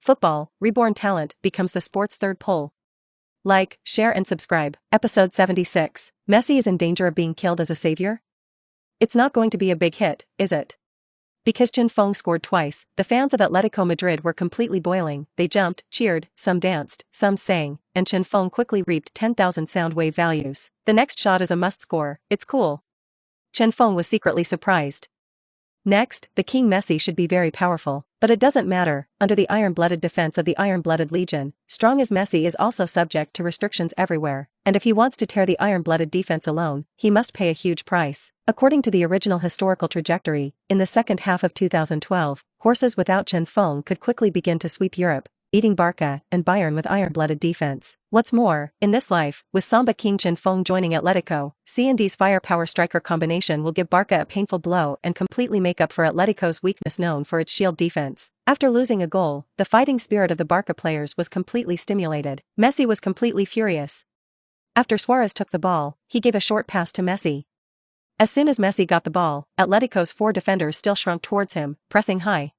Football, Reborn talent becomes the sport's third pole. Like, share and subscribe. Episode 76. Messi is in danger of being killed as a savior? It's not going to be a big hit, is it? Because Chen Feng scored twice, the fans of Atletico Madrid were completely boiling. They jumped, cheered, some danced, some sang, and Chen Feng quickly reaped 10,000 sound wave values. The next shot is a must score. It's cool. Chen Feng was secretly surprised. Next, the King Messi should be very powerful, but it doesn't matter. Under the iron-blooded defense of the iron-blooded legion, strong as Messi is also subject to restrictions everywhere, and if he wants to tear the iron-blooded defense alone, he must pay a huge price. According to the original historical trajectory, in the second half of 2012, horses without Chen Feng could quickly begin to sweep Europe, beating Barca and Bayern with iron-blooded defense. What's more, in this life, with Samba King Chen Feng joining Atletico, C&D's firepower striker combination will give Barca a painful blow and completely make up for Atletico's weakness known for its shield defense. After losing a goal, the fighting spirit of the Barca players was completely stimulated. Messi was completely furious. After Suarez took the ball, he gave a short pass to Messi. As soon as Messi got the ball, Atletico's four defenders still shrunk towards him, pressing high.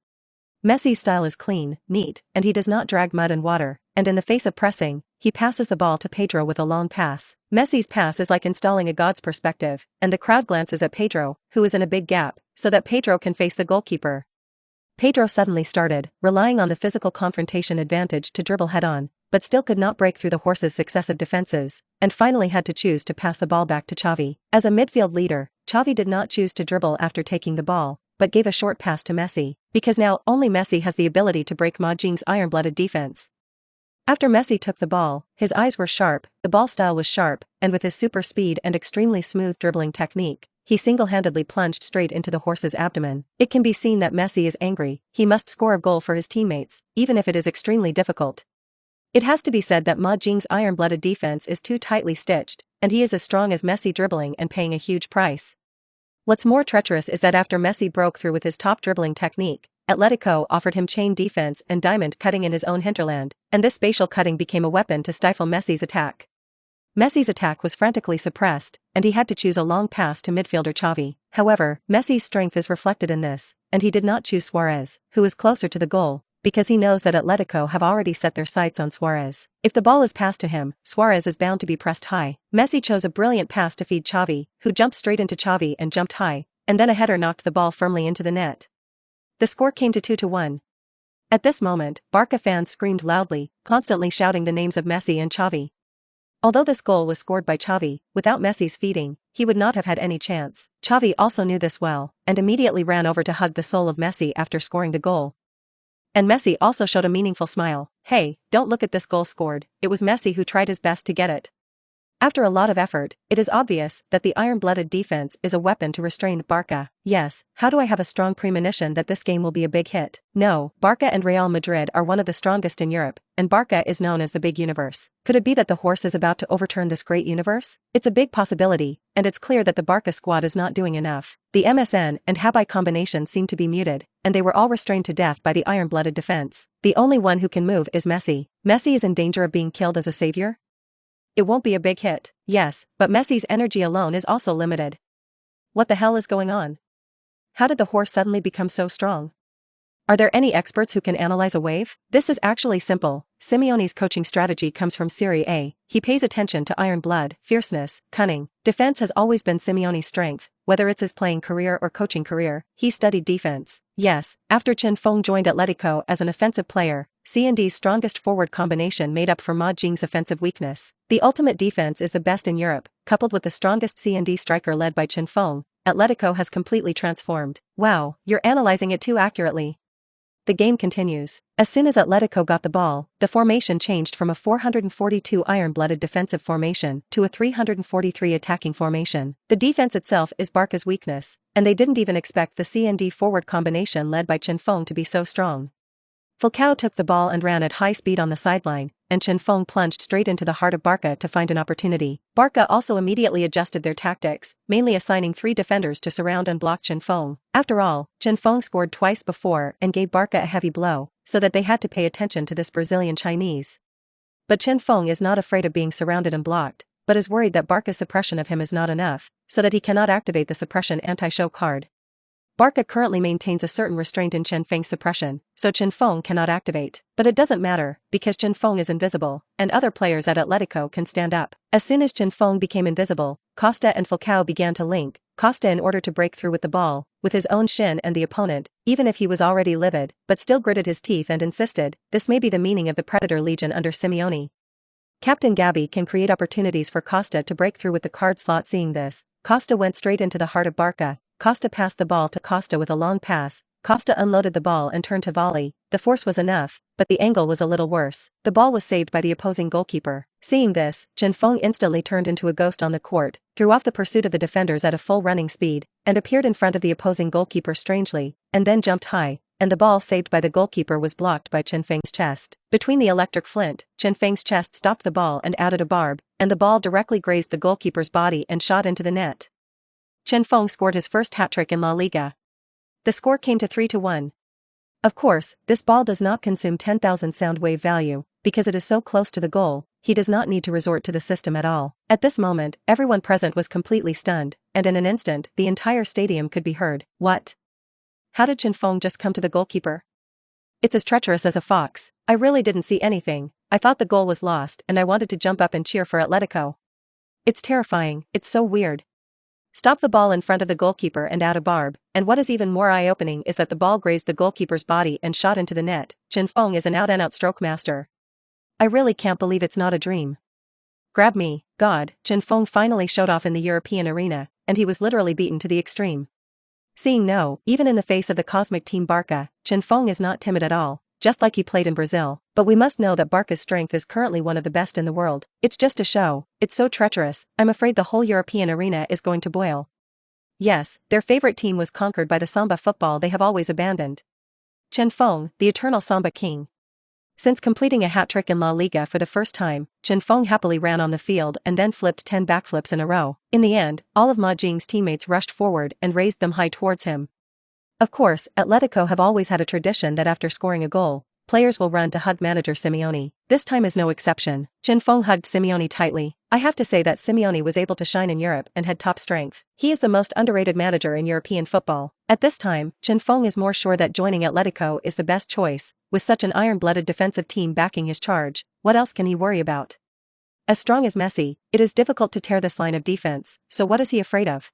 Messi's style is clean, neat, and he does not drag mud and water, and in the face of pressing, he passes the ball to Pedro with a long pass. Messi's pass is like installing a god's perspective, and the crowd glances at Pedro, who is in a big gap, so that Pedro can face the goalkeeper. Pedro suddenly started, relying on the physical confrontation advantage to dribble head-on, but still could not break through the horse's successive defenses, and finally had to choose to pass the ball back to Xavi. As a midfield leader, Xavi did not choose to dribble after taking the ball, but gave a short pass to Messi, because now only Messi has the ability to break Ma Jing's iron-blooded defense. After Messi took the ball, his eyes were sharp, the ball style was sharp, and with his super speed and extremely smooth dribbling technique, he single-handedly plunged straight into the horse's abdomen. It can be seen that Messi is angry. He must score a goal for his teammates, even if it is extremely difficult. It has to be said that Ma Jing's iron-blooded defense is too tightly stitched, and he is as strong as Messi dribbling and paying a huge price. What's more treacherous is that after Messi broke through with his top dribbling technique, Atletico offered him chain defense and diamond cutting in his own hinterland, and this spatial cutting became a weapon to stifle Messi's attack. Messi's attack was frantically suppressed, and he had to choose a long pass to midfielder Xavi. However, Messi's strength is reflected in this, and he did not choose Suarez, who is closer to the goal, because he knows that Atletico have already set their sights on Suarez. If the ball is passed to him, Suarez is bound to be pressed high. Messi chose a brilliant pass to feed Xavi, who jumped straight into Xavi and jumped high, and then a header knocked the ball firmly into the net. The score came to 2-1. At this moment, Barca fans screamed loudly, constantly shouting the names of Messi and Xavi. Although this goal was scored by Xavi, without Messi's feeding, he would not have had any chance. Xavi also knew this well, and immediately ran over to hug the soul of Messi after scoring the goal. And Messi also showed a meaningful smile. Hey, don't look at this goal scored, it was Messi who tried his best to get it. After a lot of effort, it is obvious that the iron-blooded defense is a weapon to restrain Barca. Yes, how do I have a strong premonition that this game will be a big hit? No, Barca and Real Madrid are one of the strongest in Europe, and Barca is known as the big universe. Could it be that the horse is about to overturn this great universe? It's a big possibility, and it's clear that the Barca squad is not doing enough. The MSN and Habai combination seem to be muted, and they were all restrained to death by the iron-blooded defense. The only one who can move is Messi. Messi is in danger of being killed as a savior? It won't be a big hit, yes, but Messi's energy alone is also limited. What the hell is going on? How did the horse suddenly become so strong? Are there any experts who can analyze a wave? This is actually simple. Simeone's coaching strategy comes from Serie A. He pays attention to iron blood, fierceness, cunning. Defense has always been Simeone's strength, whether it's his playing career or coaching career. He studied defense. Yes, after Chen Feng joined Atletico as an offensive player, C&D's strongest forward combination made up for Ma Jing's offensive weakness. The ultimate defense is the best in Europe, coupled with the strongest C&D striker led by Chen Feng. Atletico has completely transformed. Wow, you're analyzing it too accurately. The game continues. As soon as Atletico got the ball, the formation changed from a 442 iron-blooded defensive formation to a 343 attacking formation. The defense itself is Barca's weakness, and they didn't even expect the C&D forward combination led by Chen Feng to be so strong. Falcao took the ball and ran at high speed on the sideline, and Chen Feng plunged straight into the heart of Barca to find an opportunity. Barca also immediately adjusted their tactics, mainly assigning 3 defenders to surround and block Chen Feng. After all, Chen Feng scored twice before and gave Barca a heavy blow, so that they had to pay attention to this Brazilian Chinese. But Chen Feng is not afraid of being surrounded and blocked, but is worried that Barca's suppression of him is not enough, so that he cannot activate the suppression anti-show card. Barca currently maintains a certain restraint in Chen Feng's suppression, so Chen Feng cannot activate. But it doesn't matter, because Chen Feng is invisible, and other players at Atletico can stand up. As soon as Chen Feng became invisible, Costa and Falcao began to link, Costa in order to break through with the ball, with his own shin and the opponent, even if he was already livid, but still gritted his teeth and insisted, this may be the meaning of the Predator Legion under Simeone. Captain Gabby can create opportunities for Costa to break through with the card slot. Seeing this, Costa went straight into the heart of Barca. Costa passed the ball to Costa with a long pass. Costa unloaded the ball and turned to volley. The force was enough, but the angle was a little worse. The ball was saved by the opposing goalkeeper. Seeing this, Chen Feng instantly turned into a ghost on the court, threw off the pursuit of the defenders at a full running speed, and appeared in front of the opposing goalkeeper strangely, and then jumped high, and the ball saved by the goalkeeper was blocked by Chen Feng's chest. Between the electric flint, Chen Feng's chest stopped the ball and added a barb, and the ball directly grazed the goalkeeper's body and shot into the net. Chen Feng scored his first hat-trick in La Liga. The score came to 3-1. Of course, this ball does not consume 10,000 sound wave value, because it is so close to the goal, he does not need to resort to the system at all. At this moment, everyone present was completely stunned, and in an instant, the entire stadium could be heard. What? How did Chen Feng just come to the goalkeeper? It's as treacherous as a fox. I really didn't see anything. I thought the goal was lost and I wanted to jump up and cheer for Atletico. It's terrifying, it's so weird. Stop the ball in front of the goalkeeper and add a barb, and what is even more eye-opening is that the ball grazed the goalkeeper's body and shot into the net. Chen Feng is an out-and-out stroke master. I really can't believe it's not a dream. Grab me, God. Chen Feng finally showed off in the European arena, and he was literally beaten to the extreme. Seeing no, even in the face of the cosmic team Barca, Chen Feng is not timid at all, just like he played in Brazil. But we must know that Barca's strength is currently one of the best in the world. It's just a show. It's so treacherous, I'm afraid the whole European arena is going to boil. Yes, their favorite team was conquered by the Samba football they have always abandoned. Chen Feng, the eternal Samba king. Since completing a hat-trick in La Liga for the first time, Chen Feng happily ran on the field and then flipped 10 backflips in a row. In the end, all of Ma Jing's teammates rushed forward and raised them high towards him. Of course, Atletico have always had a tradition that after scoring a goal, players will run to hug manager Simeone. This time is no exception. Chen Feng hugged Simeone tightly. I have to say that Simeone was able to shine in Europe and had top strength. He is the most underrated manager in European football. At this time, Chen Feng is more sure that joining Atletico is the best choice. With such an iron-blooded defensive team backing his charge, what else can he worry about? As strong as Messi, it is difficult to tear this line of defense, so what is he afraid of?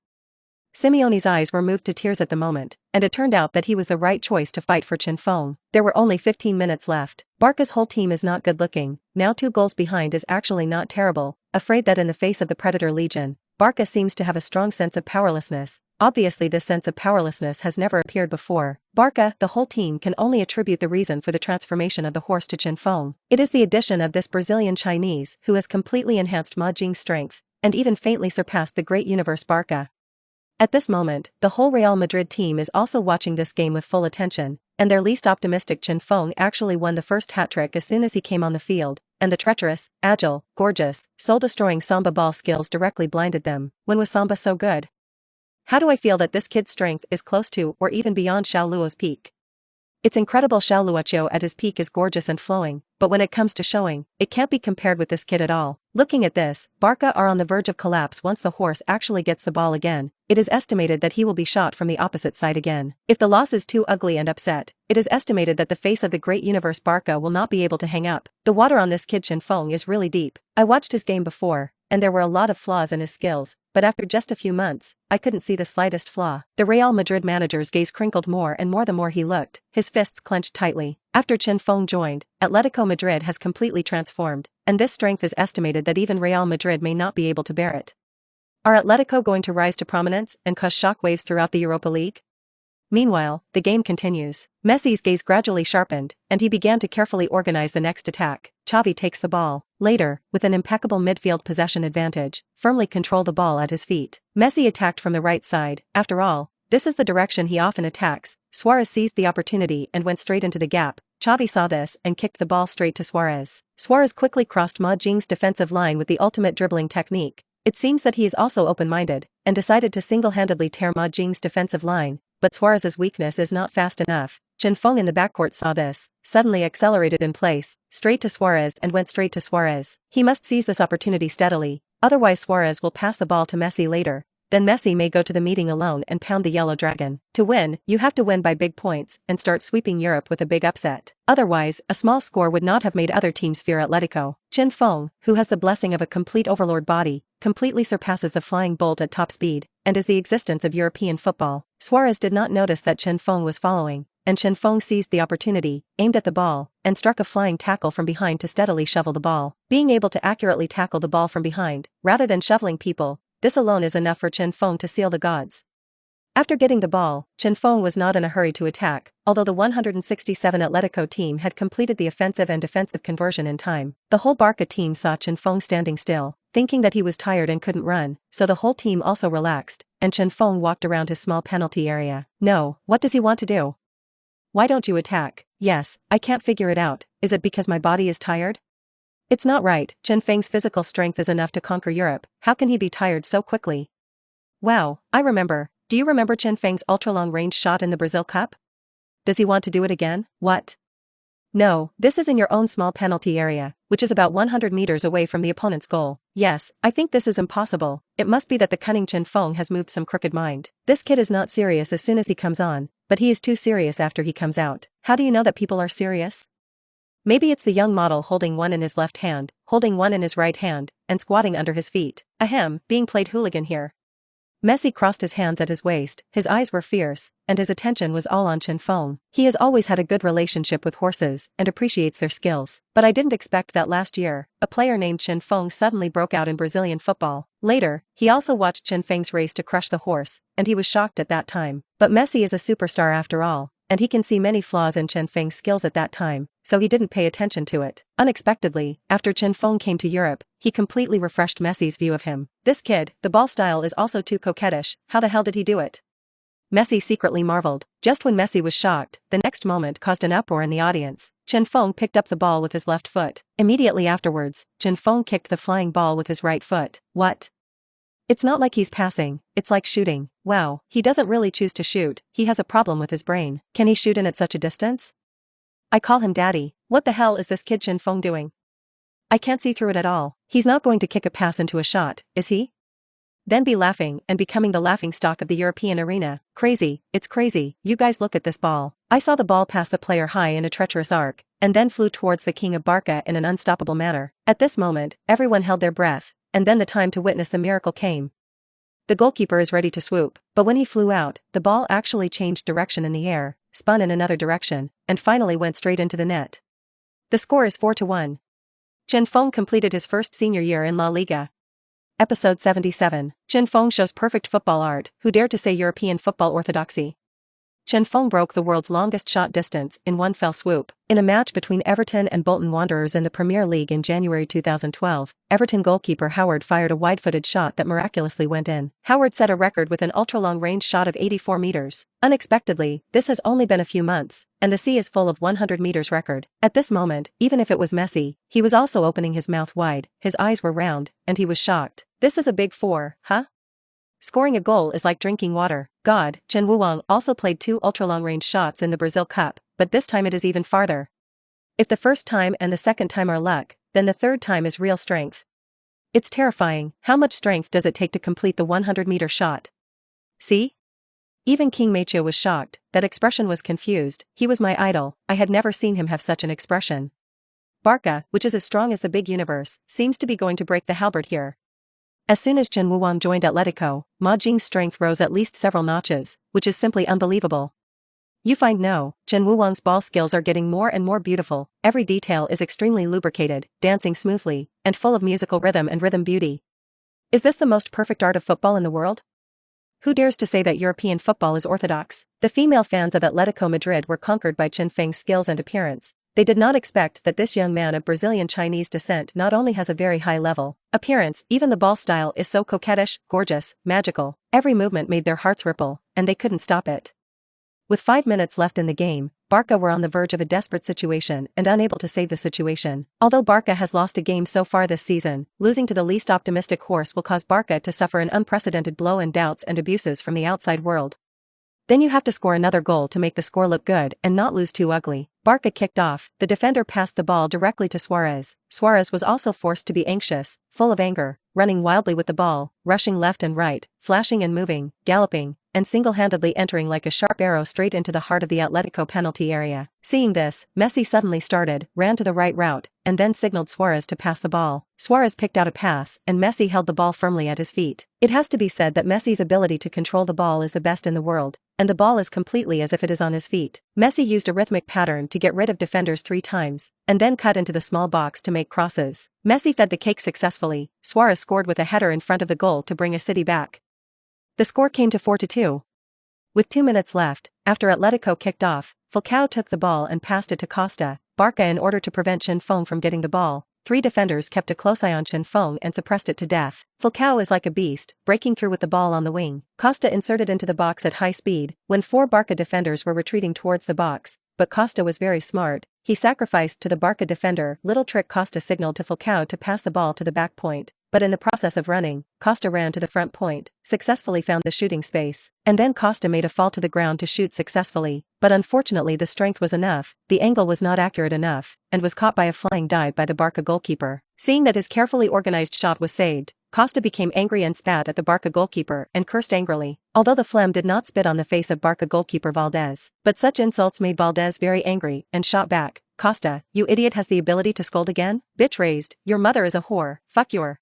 Simeone's eyes were moved to tears at the moment, and it turned out that he was the right choice to fight for Chen Feng. There were only 15 minutes left. Barca's whole team is not good looking, now 2 goals behind is actually not terrible, afraid that in the face of the Predator Legion, Barca seems to have a strong sense of powerlessness. Obviously this sense of powerlessness has never appeared before. Barca, the whole team can only attribute the reason for the transformation of the horse to Chen Feng. It is the addition of this Brazilian Chinese who has completely enhanced Ma Jing's strength, and even faintly surpassed the great universe Barca. At this moment, the whole Real Madrid team is also watching this game with full attention, and their least optimistic Chen Feng actually won the first hat-trick as soon as he came on the field, and the treacherous, agile, gorgeous, soul-destroying Samba ball skills directly blinded them. When was Samba so good? How do I feel that this kid's strength is close to or even beyond Xiao Luo's peak? It's incredible. Xiao Luoqiu at his peak is gorgeous and flowing, but when it comes to showing, it can't be compared with this kid at all. Looking at this, Barca are on the verge of collapse once the horse actually gets the ball again. It is estimated that he will be shot from the opposite side again. If the loss is too ugly and upset, it is estimated that the face of the great universe Barca will not be able to hang up. The water on this kid Chen Feng is really deep. I watched his game before, and there were a lot of flaws in his skills, but after just a few months, I couldn't see the slightest flaw. The Real Madrid manager's gaze crinkled more and more the more he looked, his fists clenched tightly. After Chen Feng joined, Atletico Madrid has completely transformed, and this strength is estimated that even Real Madrid may not be able to bear it. Are Atletico going to rise to prominence and cause shockwaves throughout the Europa League? Meanwhile, the game continues. Messi's gaze gradually sharpened, and he began to carefully organize the next attack. Xavi takes the ball. Later, with an impeccable midfield possession advantage, firmly control the ball at his feet. Messi attacked from the right side. After all, this is the direction he often attacks. Suarez seized the opportunity and went straight into the gap. Xavi saw this and kicked the ball straight to Suarez. Suarez quickly crossed Ma Jing's defensive line with the ultimate dribbling technique. It seems that he is also open-minded, and decided to single-handedly tear Ma Jing's defensive line, but Suarez's weakness is not fast enough. Chen Feng in the backcourt saw this, suddenly accelerated in place, straight to Suarez and went straight to Suarez. He must seize this opportunity steadily, otherwise Suarez will pass the ball to Messi later. then Messi may go to the meeting alone and pound the yellow dragon. To win, you have to win by big points and start sweeping Europe with a big upset. Otherwise, a small score would not have made other teams fear Atletico. Chen Feng, who has the blessing of a complete overlord body, completely surpasses the flying bolt at top speed, and is the existence of European football. Suarez did not notice that Chen Feng was following, and Chen Feng seized the opportunity, aimed at the ball, and struck a flying tackle from behind to steadily shovel the ball. Being able to accurately tackle the ball from behind, rather than shoveling people, this alone is enough for Chen Feng to seal the gods. After getting the ball, Chen Feng was not in a hurry to attack, although the 167 Atletico team had completed the offensive and defensive conversion in time. The whole Barca team saw Chen Feng standing still, thinking that he was tired and couldn't run, so the whole team also relaxed, and Chen Feng walked around his small penalty area. No, what does he want to do? Why don't you attack? Yes, I can't figure it out. Is it because my body is tired? It's not right. Chen Feng's physical strength is enough to conquer Europe. How can he be tired so quickly? Wow, I remember. Do you remember Chen Feng's ultra-long range shot in the Brazil Cup? Does he want to do it again? What? No, this is in your own small penalty area, which is about 100 meters away from the opponent's goal. Yes, I think this is impossible. It must be that the cunning Chen Feng has moved some crooked mind. This kid is not serious as soon as he comes on, but he is too serious after he comes out. How do you know that people are serious? Maybe it's the young model holding one in his left hand, holding one in his right hand, and squatting under his feet. Ahem, being played hooligan here. Messi crossed his hands at his waist, his eyes were fierce, and his attention was all on Chen Feng. He has always had a good relationship with horses and appreciates their skills, but I didn't expect that last year, a player named Chen Feng suddenly broke out in Brazilian football. Later, he also watched Chen Feng's race to crush the horse, and he was shocked at that time. But Messi is a superstar after all, and he can see many flaws in Chen Feng's skills at that time, so he didn't pay attention to it. Unexpectedly, after Chen Feng came to Europe, he completely refreshed Messi's view of him. This kid, the ball style is also too coquettish. How the hell did he do it? Messi secretly marveled. Just when Messi was shocked, the next moment caused an uproar in the audience. Chen Feng picked up the ball with his left foot. Immediately afterwards, Chen Feng kicked the flying ball with his right foot. What? It's not like he's passing, it's like shooting. Wow, he doesn't really choose to shoot, he has a problem with his brain. Can he shoot in at such a distance? I call him daddy. What the hell is this kid Chen Feng doing? I can't see through it at all. He's not going to kick a pass into a shot, is he? Then be laughing and becoming the laughingstock of the European arena. Crazy, it's crazy. You guys look at this ball. I saw the ball pass the player high in a treacherous arc, and then flew towards the king of Barca in an unstoppable manner. At this moment, everyone held their breath, and then the time to witness the miracle came. The goalkeeper is ready to swoop, but when he flew out, the ball actually changed direction in the air, spun in another direction, and finally went straight into the net. The score is 4-1. Chen Feng completed his first senior year in La Liga. Episode 77. Chen Feng shows perfect football art. Who dare to say European football orthodoxy? Chen Feng broke the world's longest shot distance in one fell swoop. In a match between Everton and Bolton Wanderers in the Premier League in January 2012, Everton goalkeeper Howard fired a wide-footed shot that miraculously went in. Howard set a record with an ultra-long range shot of 84 meters. Unexpectedly, this has only been a few months, and the sea is full of 100 meters record. At this moment, even if it was Messi, he was also opening his mouth wide, his eyes were round, and he was shocked. This is a big four, huh? Scoring a goal is like drinking water. God, Chen Wuwang also played 2 ultra-long range shots in the Brazil Cup, but this time it is even farther. If the first time and the second time are luck, then the third time is real strength. It's terrifying. How much strength does it take to complete the 100-meter shot? See? Even King Machio was shocked. That expression was confused. He was my idol. I had never seen him have such an expression. Barca, which is as strong as the big universe, seems to be going to break the halberd here. As soon as Chen Wuwang joined Atletico, Ma Jing's strength rose at least several notches, which is simply unbelievable. You find no, Chen Wuwang's ball skills are getting more and more beautiful. Every detail is extremely lubricated, dancing smoothly, and full of musical rhythm and rhythm beauty. Is this the most perfect art of football in the world? Who dares to say that European football is orthodox? The female fans of Atletico Madrid were conquered by Chen Feng's skills and appearance. They did not expect that this young man of Brazilian Chinese descent not only has a very high level appearance, even the ball style is so coquettish, gorgeous, magical. Every movement made their hearts ripple, and they couldn't stop it. With 5 minutes left in the game, Barca were on the verge of a desperate situation and unable to save the situation. Although Barca has lost a game so far this season, losing to the least optimistic horse will cause Barca to suffer an unprecedented blow in doubts and abuses from the outside world. Then you have to score another goal to make the score look good and not lose too ugly. Barca kicked off, the defender passed the ball directly to Suarez. Suarez was also forced to be anxious, full of anger, running wildly with the ball, rushing left and right, flashing and moving, galloping, and single-handedly entering like a sharp arrow straight into the heart of the Atletico penalty area. Seeing this, Messi suddenly started, ran to the right route, and then signaled Suarez to pass the ball. Suarez picked out a pass, and Messi held the ball firmly at his feet. It has to be said that Messi's ability to control the ball is the best in the world, and the ball is completely as if it is on his feet. Messi used a rhythmic pattern to get rid of defenders 3 times, and then cut into the small box to make crosses. Messi fed the cake successfully. Suarez scored with a header in front of the goal to bring a City back. The score came to 4-2. With 2 minutes left, after Atletico kicked off, Falcao took the ball and passed it to Costa, Barca in order to prevent Chen Feng from getting the ball. 3 defenders kept a close eye on Chen Feng and suppressed it to death. Falcao is like a beast, breaking through with the ball on the wing. Costa inserted into the box at high speed, when 4 Barca defenders were retreating towards the box, but Costa was very smart. He sacrificed to the Barca defender. Little trick. Costa signaled to Falcao to pass the ball to the back point, but in the process of running, Costa ran to the front point, successfully found the shooting space, and then Costa made a fall to the ground to shoot successfully, but unfortunately the strength was enough, the angle was not accurate enough, and was caught by a flying dive by the Barca goalkeeper. Seeing that his carefully organized shot was saved, Costa became angry and spat at the Barca goalkeeper and cursed angrily, although the phlegm did not spit on the face of Barca goalkeeper Valdez. But such insults made Valdez very angry and shot back, "Costa, you idiot has the ability to scold again? Bitch raised, your mother is a whore, fuck your..."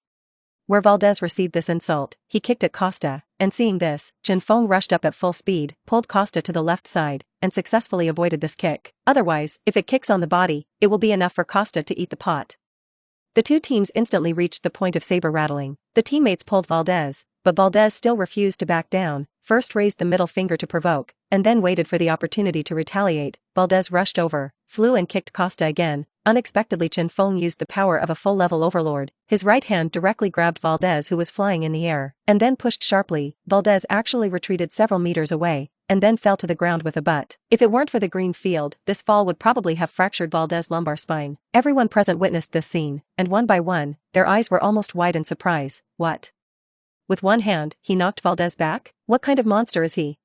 Where Valdez received this insult, he kicked at Costa, and seeing this, Chen Feng rushed up at full speed, pulled Costa to the left side, and successfully avoided this kick. Otherwise, if it kicks on the body, it will be enough for Costa to eat the pot. The 2 teams instantly reached the point of saber rattling. The teammates pulled Valdez, but Valdez still refused to back down, first raised the middle finger to provoke, and then waited for the opportunity to retaliate. Valdez rushed over, flew and kicked Costa again. Unexpectedly Chen Feng used the power of a full-level overlord. His right hand directly grabbed Valdez, who was flying in the air, and then pushed sharply. Valdez actually retreated several meters away, and then fell to the ground with a butt. If it weren't for the green field, this fall would probably have fractured Valdez's lumbar spine. Everyone present witnessed this scene, and one by one, their eyes were almost wide in surprise. What? With one hand, he knocked Valdez back? What kind of monster is he?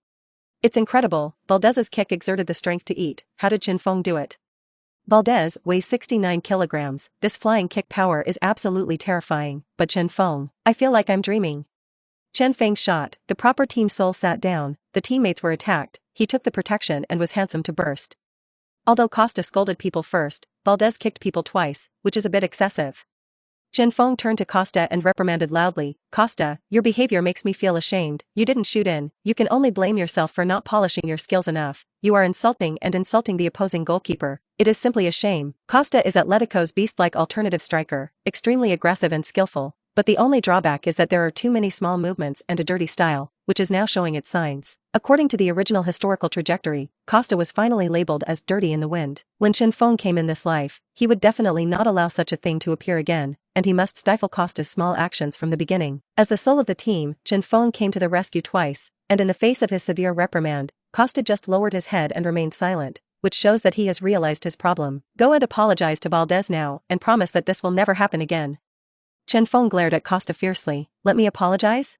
It's incredible. Valdez's kick exerted the strength to eat. How did Chen Feng do it? Valdez weighs 69 kilograms. This flying kick power is absolutely terrifying. But Chen Feng, I feel like I'm dreaming. Chen Feng's shot. The proper team soul sat down. The teammates were attacked. He took the protection and was handsome to burst. Although Costa scolded people first, Valdez kicked people twice, which is a bit excessive. Chen Feng turned to Costa and reprimanded loudly, "Costa, your behavior makes me feel ashamed. You didn't shoot in. You can only blame yourself for not polishing your skills enough. You are insulting the opposing goalkeeper. It is simply a shame." Costa is Atletico's beast-like alternative striker, extremely aggressive and skillful, but the only drawback is that there are too many small movements and a dirty style, which is now showing its signs. According to the original historical trajectory, Costa was finally labeled as dirty in the wind. When Chen Feng came in this life, he would definitely not allow such a thing to appear again, and he must stifle Costa's small actions from the beginning. As the soul of the team, Chen Feng came to the rescue twice, and in the face of his severe reprimand, Costa just lowered his head and remained silent, which shows that he has realized his problem. Go and apologize to Valdez now, and promise that this will never happen again. Chen Feng glared at Costa fiercely. Let me apologize?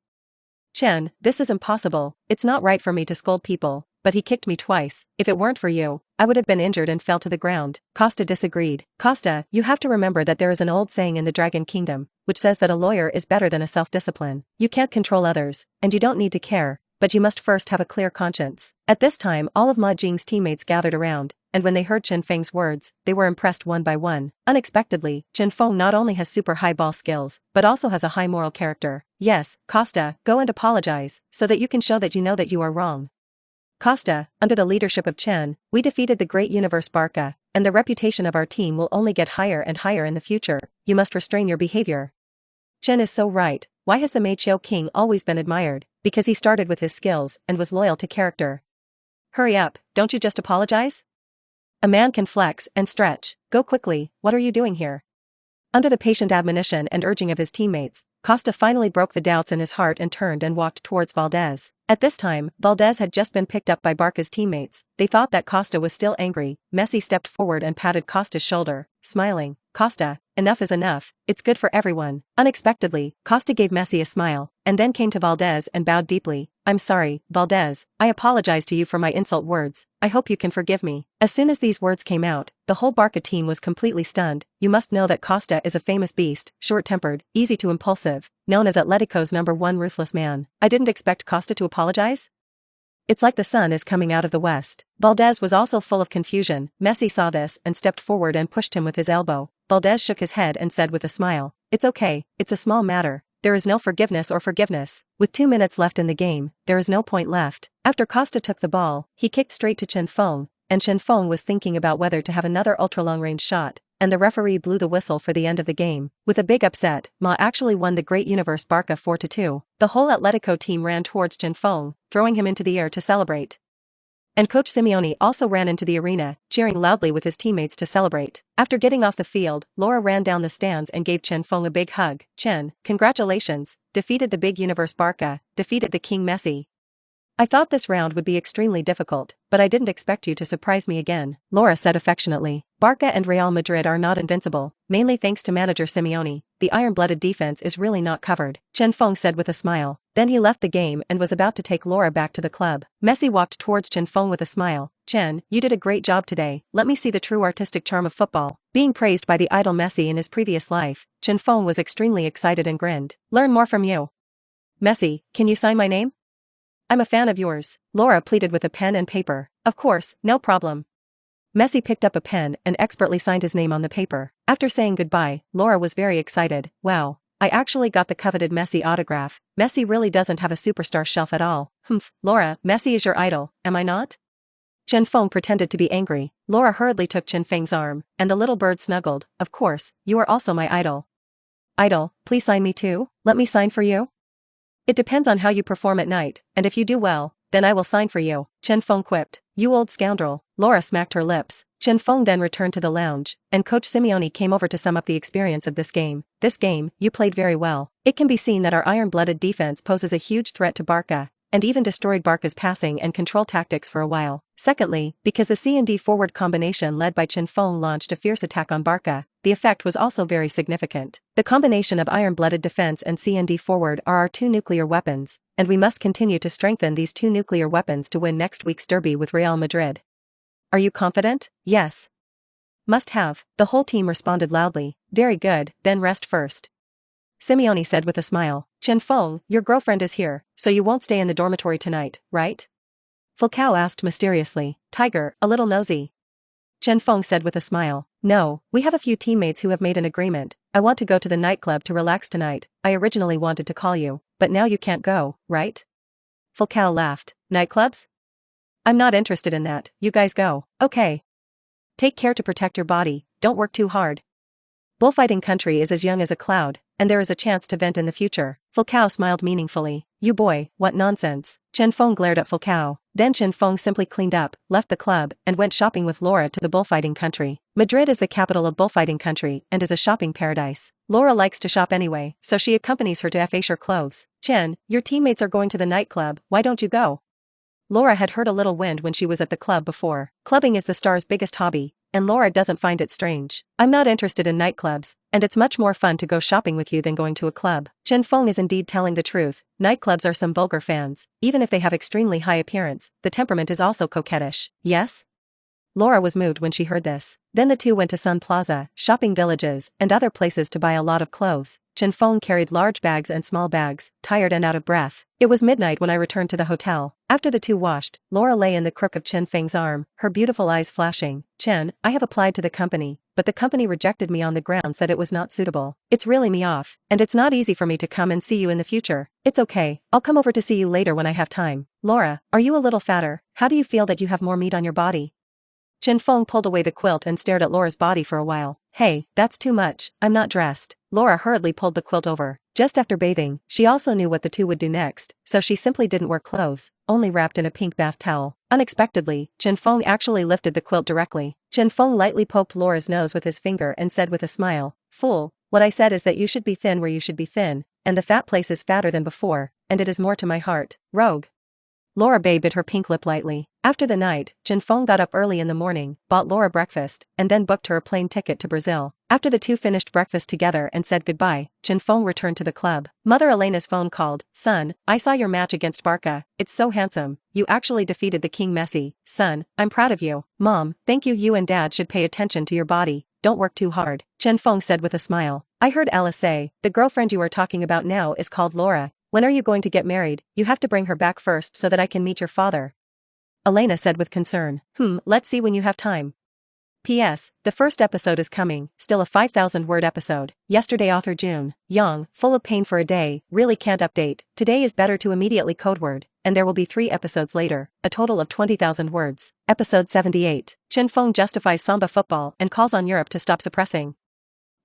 Chen, this is impossible. It's not right for me to scold people, but he kicked me twice. If it weren't for you, I would have been injured and fell to the ground. Costa disagreed. Costa, you have to remember that there is an old saying in the Dragon Kingdom, which says that a lawyer is better than a self-discipline. You can't control others, and you don't need to care, but you must first have a clear conscience. At this time all of Ma Jing's teammates gathered around, and when they heard Chen Feng's words, they were impressed one by one. Unexpectedly, Chen Feng not only has super high ball skills, but also has a high moral character. Yes, Costa, go and apologize, so that you can show that you know that you are wrong. Costa, under the leadership of Chen, we defeated the great universe Barca, and the reputation of our team will only get higher and higher in the future. You must restrain your behavior. Chen is so right. Why has the Meizhou King always been admired? Because he started with his skills and was loyal to character. Hurry up, don't you just apologize? A man can flex and stretch. Go quickly, what are you doing here? Under the patient admonition and urging of his teammates, Costa finally broke the doubts in his heart and turned and walked towards Valdez. At this time, Valdez had just been picked up by Barca's teammates. They thought that Costa was still angry. Messi stepped forward and patted Costa's shoulder, smiling. Costa, enough is enough, it's good for everyone. Unexpectedly, Costa gave Messi a smile, and then came to Valdez and bowed deeply. I'm sorry, Valdez, I apologize to you for my insult words, I hope you can forgive me. As soon as these words came out, the whole Barca team was completely stunned. You must know that Costa is a famous beast, short-tempered, easy to impulsive, known as Atletico's #1 ruthless man. I didn't expect Costa to apologize? It's like the sun is coming out of the west. Valdez was also full of confusion. Messi saw this and stepped forward and pushed him with his elbow. Valdez shook his head and said with a smile, it's okay, it's a small matter. There is no forgiveness or forgiveness. With 2 minutes left in the game, there is no point left. After Costa took the ball, he kicked straight to Chen Feng, and Chen Feng was thinking about whether to have another ultra-long-range shot, and the referee blew the whistle for the end of the game. With a big upset, Ma actually won the Great Universe Barca 4-2. The whole Atletico team ran towards Chen Feng, throwing him into the air to celebrate. And Coach Simeone also ran into the arena, cheering loudly with his teammates to celebrate. After getting off the field, Laura ran down the stands and gave Chen Feng a big hug. Chen, congratulations, defeated the big Universe Barca, defeated the King Messi. I thought this round would be extremely difficult, but I didn't expect you to surprise me again, Laura said affectionately. Barca and Real Madrid are not invincible, mainly thanks to manager Simeone. The iron-blooded defense is really not covered, Chen Feng said with a smile. Then he left the game and was about to take Laura back to the club. Messi walked towards Chen Feng with a smile. Chen, you did a great job today. Let me see the true artistic charm of football. Being praised by the idol Messi in his previous life, Chen Feng was extremely excited and grinned. Learn more from you. Messi, can you sign my name? I'm a fan of yours, Laura pleaded with a pen and paper. Of course, no problem. Messi picked up a pen and expertly signed his name on the paper. After saying goodbye, Laura was very excited. Wow, I actually got the coveted Messi autograph. Messi really doesn't have a superstar shelf at all. Humph, Laura, Messi is your idol, am I not? Chen Feng pretended to be angry. Laura hurriedly took Chen Feng's arm, and the little bird snuggled. Of course, you are also my idol. Idol, please sign me too? Let me sign for you? It depends on how you perform at night, and if you do well, then I will sign for you, Chen Feng quipped. You old scoundrel. Laura smacked her lips. Chen Feng then returned to the lounge, and Coach Simeone came over to sum up the experience of this game. This game, you played very well. It can be seen that our iron-blooded defense poses a huge threat to Barca, and even destroyed Barca's passing and control tactics for a while. Secondly, because the C&D forward combination led by Chen Feng launched a fierce attack on Barca, the effect was also very significant. The combination of iron-blooded defense and C&D forward are our two nuclear weapons, and we must continue to strengthen these two nuclear weapons to win next week's derby with Real Madrid. Are you confident? Yes. Must have, the whole team responded loudly. Very good, then rest first. Simeone said with a smile. Chen Feng, your girlfriend is here, so you won't stay in the dormitory tonight, right? Falcao asked mysteriously. Tiger, a little nosy. Chen Feng said with a smile. No, we have a few teammates who have made an agreement. I want to go to the nightclub to relax tonight. I originally wanted to call you, but now you can't go, right? Falcao laughed. Nightclubs? I'm not interested in that, you guys go. Okay. Take care to protect your body, don't work too hard. Bullfighting country is as young as a cloud, and there is a chance to vent in the future. Falcao smiled meaningfully. You boy, what nonsense. Chen Feng glared at Falcao. Then Chen Feng simply cleaned up, left the club, and went shopping with Laura to the bullfighting country. Madrid is the capital of bullfighting country and is a shopping paradise. Laura likes to shop anyway, so she accompanies her to F. clothes. Chen, your teammates are going to the nightclub, why don't you go? Laura had heard a little wind when she was at the club before. Clubbing is the star's biggest hobby, and Laura doesn't find it strange. I'm not interested in nightclubs, and it's much more fun to go shopping with you than going to a club. Chen Feng is indeed telling the truth. Nightclubs are some vulgar fans. Even if they have extremely high appearance, the temperament is also coquettish. Yes? Laura was moved when she heard this. Then the two went to Sun Plaza, shopping villages, and other places to buy a lot of clothes. Chen Feng carried large bags and small bags, tired and out of breath. It was midnight when I returned to the hotel. After the two washed, Laura lay in the crook of Chen Feng's arm, her beautiful eyes flashing. Chen, I have applied to the company, but the company rejected me on the grounds that it was not suitable. It's really me off, and it's not easy for me to come and see you in the future. It's okay, I'll come over to see you later when I have time. Laura, are you a little fatter? How do you feel that you have more meat on your body? Chen Feng pulled away the quilt and stared at Laura's body for a while. Hey, that's too much, I'm not dressed. Laura hurriedly pulled the quilt over. Just after bathing, she also knew what the two would do next, so she simply didn't wear clothes, only wrapped in a pink bath towel. Unexpectedly, Chen Feng actually lifted the quilt directly. Chen Feng lightly poked Laura's nose with his finger and said with a smile, Fool, what I said is that you should be thin where you should be thin, and the fat place is fatter than before, and it is more to my heart. Rogue. Laura bit her pink lip lightly. After the night, Chen Feng got up early in the morning, bought Laura breakfast, and then booked her a plane ticket to Brazil. After the two finished breakfast together and said goodbye, Chen Feng returned to the club. Mother Elena's phone called. "Son, I saw your match against Barca. It's so handsome. You actually defeated the king Messi. Son, I'm proud of you." "Mom, thank you. You and Dad should pay attention to your body. Don't work too hard," Chen Feng said with a smile. "I heard Alice say, the girlfriend you are talking about now is called Laura. When are you going to get married? You have to bring her back first so that I can meet your father," Elena said with concern. Let's see when you have time. P.S. The first episode is coming, still a 5,000-word episode. Yesterday author June Young, full of pain for a day, really can't update. Today is better to immediately code word, and there will be 3 episodes later, a total of 20,000 words. Episode 78. Chen Feng justifies Samba football and calls on Europe to stop suppressing.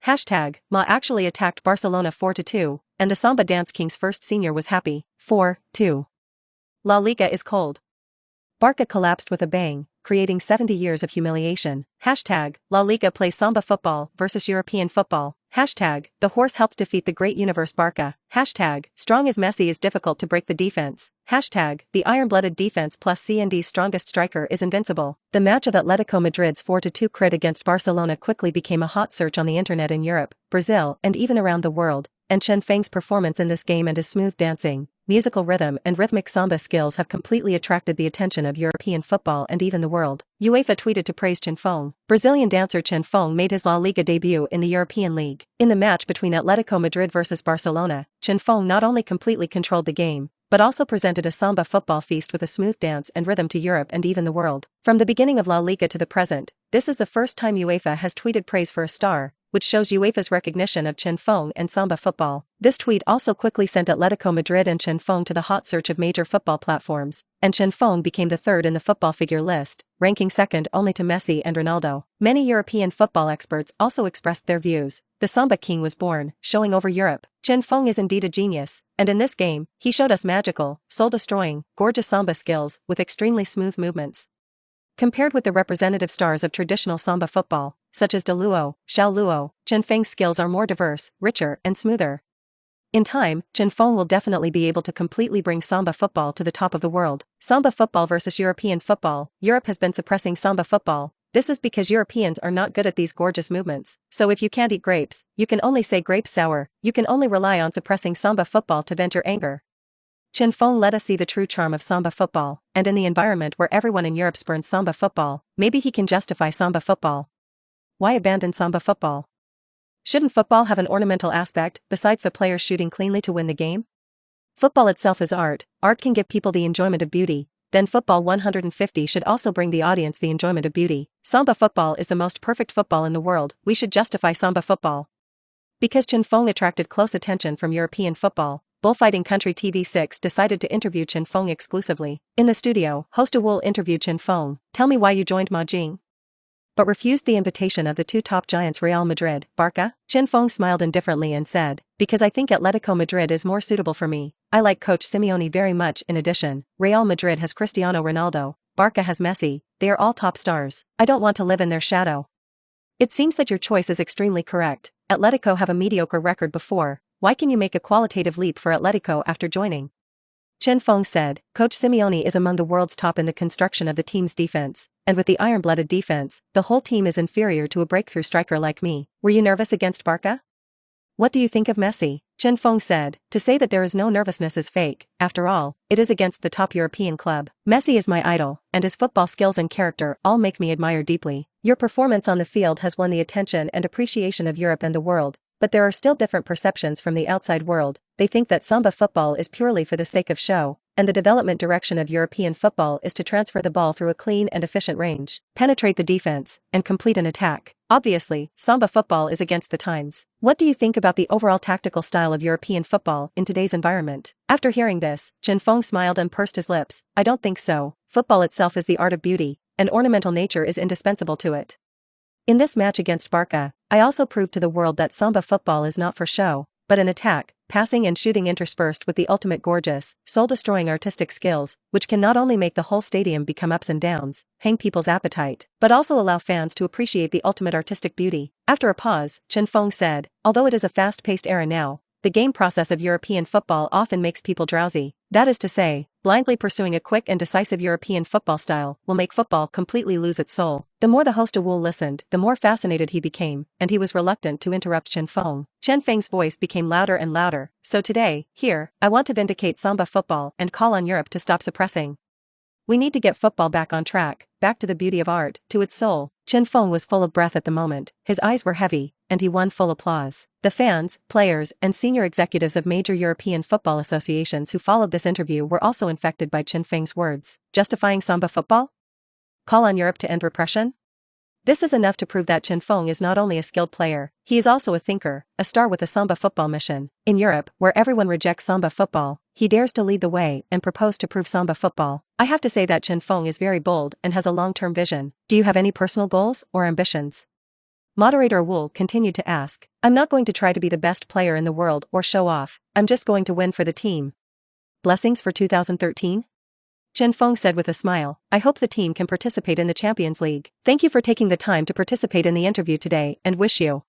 Hashtag, Ma actually attacked Barcelona 4-2, and the Samba dance king's first senior was happy. 4-2. La Liga is cold. Barca collapsed with a bang, creating 70 years of humiliation. Hashtag, La Liga plays Samba football versus European football. Hashtag, the horse helped defeat the great universe Barca. Hashtag, strong as Messi is difficult to break the defense. Hashtag, the iron-blooded defense plus CND's strongest striker is invincible. The match of Atletico Madrid's 4-2 crit against Barcelona quickly became a hot search on the internet in Europe, Brazil, and even around the world, and Chen Feng's performance in this game and his smooth dancing, musical rhythm and rhythmic samba skills have completely attracted the attention of European football and even the world. UEFA tweeted to praise Chen Feng. Brazilian dancer Chen Feng made his La Liga debut in the European League. In the match between Atletico Madrid versus Barcelona, Chen Feng not only completely controlled the game, but also presented a samba football feast with a smooth dance and rhythm to Europe and even the world. From the beginning of La Liga to the present, this is the first time UEFA has tweeted praise for a star, which shows UEFA's recognition of Chen Feng and Samba football. This tweet also quickly sent Atletico Madrid and Chen Feng to the hot search of major football platforms, and Chen Feng became the third in the football figure list, ranking second only to Messi and Ronaldo. Many European football experts also expressed their views. The Samba King was born, showing over Europe. Chen Feng is indeed a genius, and in this game, he showed us magical, soul-destroying, gorgeous Samba skills with extremely smooth movements. Compared with the representative stars of traditional Samba football, such as De Luo, Xiao Luo, Chen Feng's skills are more diverse, richer, and smoother. In time, Chen Feng will definitely be able to completely bring Samba football to the top of the world. Samba football versus European football. Europe has been suppressing Samba football. This is because Europeans are not good at these gorgeous movements. So if you can't eat grapes, you can only say grapes sour. You can only rely on suppressing Samba football to vent your anger. Chen Feng let us see the true charm of Samba football, and in the environment where everyone in Europe spurns Samba football, maybe he can justify Samba football. Why abandon Samba football? Shouldn't football have an ornamental aspect, besides the players shooting cleanly to win the game? Football itself is art. Art can give people the enjoyment of beauty. Then football 150 should also bring the audience the enjoyment of beauty. Samba football is the most perfect football in the world. We should justify Samba football. Because Chen Feng attracted close attention from European football, bullfighting country TV6 decided to interview Chen Feng exclusively. In the studio, host Wool interviewed Chen Feng. "Tell me why you joined Ma Jing," but refused the invitation of the two top giants Real Madrid, Barca. Chen Feng smiled indifferently and said, "Because I think Atletico Madrid is more suitable for me. I like Coach Simeone very much. In addition, Real Madrid has Cristiano Ronaldo, Barca has Messi, they are all top stars. I don't want to live in their shadow." It seems that your choice is extremely correct. Atletico have a mediocre record before. Why can you make a qualitative leap for Atletico after joining? Chen Feng said, "Coach Simeone is among the world's top in the construction of the team's defense, and with the iron-blooded defense, the whole team is inferior to a breakthrough striker like me. Were you nervous against Barca? What do you think of Messi?" Chen Feng said, "To say that there is no nervousness is fake. After all, it is against the top European club. Messi is my idol, and his football skills and character all make me admire deeply. Your performance on the field has won the attention and appreciation of Europe and the world. But there are still different perceptions from the outside world. They think that Samba football is purely for the sake of show, and the development direction of European football is to transfer the ball through a clean and efficient range, penetrate the defense, and complete an attack. Obviously, Samba football is against the times. What do you think about the overall tactical style of European football in today's environment?" After hearing this, Chen Feng smiled and pursed his lips. "I don't think so. Football itself is the art of beauty, and ornamental nature is indispensable to it. In this match against Barca, I also proved to the world that Samba football is not for show, but an attack, passing and shooting interspersed with the ultimate gorgeous, soul-destroying artistic skills, which can not only make the whole stadium become ups and downs, hang people's appetite, but also allow fans to appreciate the ultimate artistic beauty." After a pause, Chen Feng said, "Although it is a fast-paced era now, the game process of European football often makes people drowsy. That is to say, blindly pursuing a quick and decisive European football style will make football completely lose its soul. The more the host Wu listened, the more fascinated he became, and he was reluctant to interrupt Chen Feng. Chen Feng's voice became louder and louder. So today, here, I want to vindicate Samba football and call on Europe to stop suppressing. We need to get football back on track, back to the beauty of art, to its soul. Chen Feng was full of breath at the moment, his eyes were heavy, and he won full applause. The fans, players, and senior executives of major European football associations who followed this interview were also infected by Chen Feng's words. Justifying Samba football? Call on Europe to end repression? This is enough to prove that Chen Feng is not only a skilled player, he is also a thinker, a star with a Samba football mission. In Europe, where everyone rejects Samba football, he dares to lead the way and propose to prove Samba football. I have to say that Chen Feng is very bold and has a long-term vision. Do you have any personal goals or ambitions? Moderator Wu continued to ask. I'm not going to try to be the best player in the world or show off, I'm just going to win for the team. Blessings for 2013? Chen Feng said with a smile, I hope the team can participate in the Champions League. Thank you for taking the time to participate in the interview today and wish you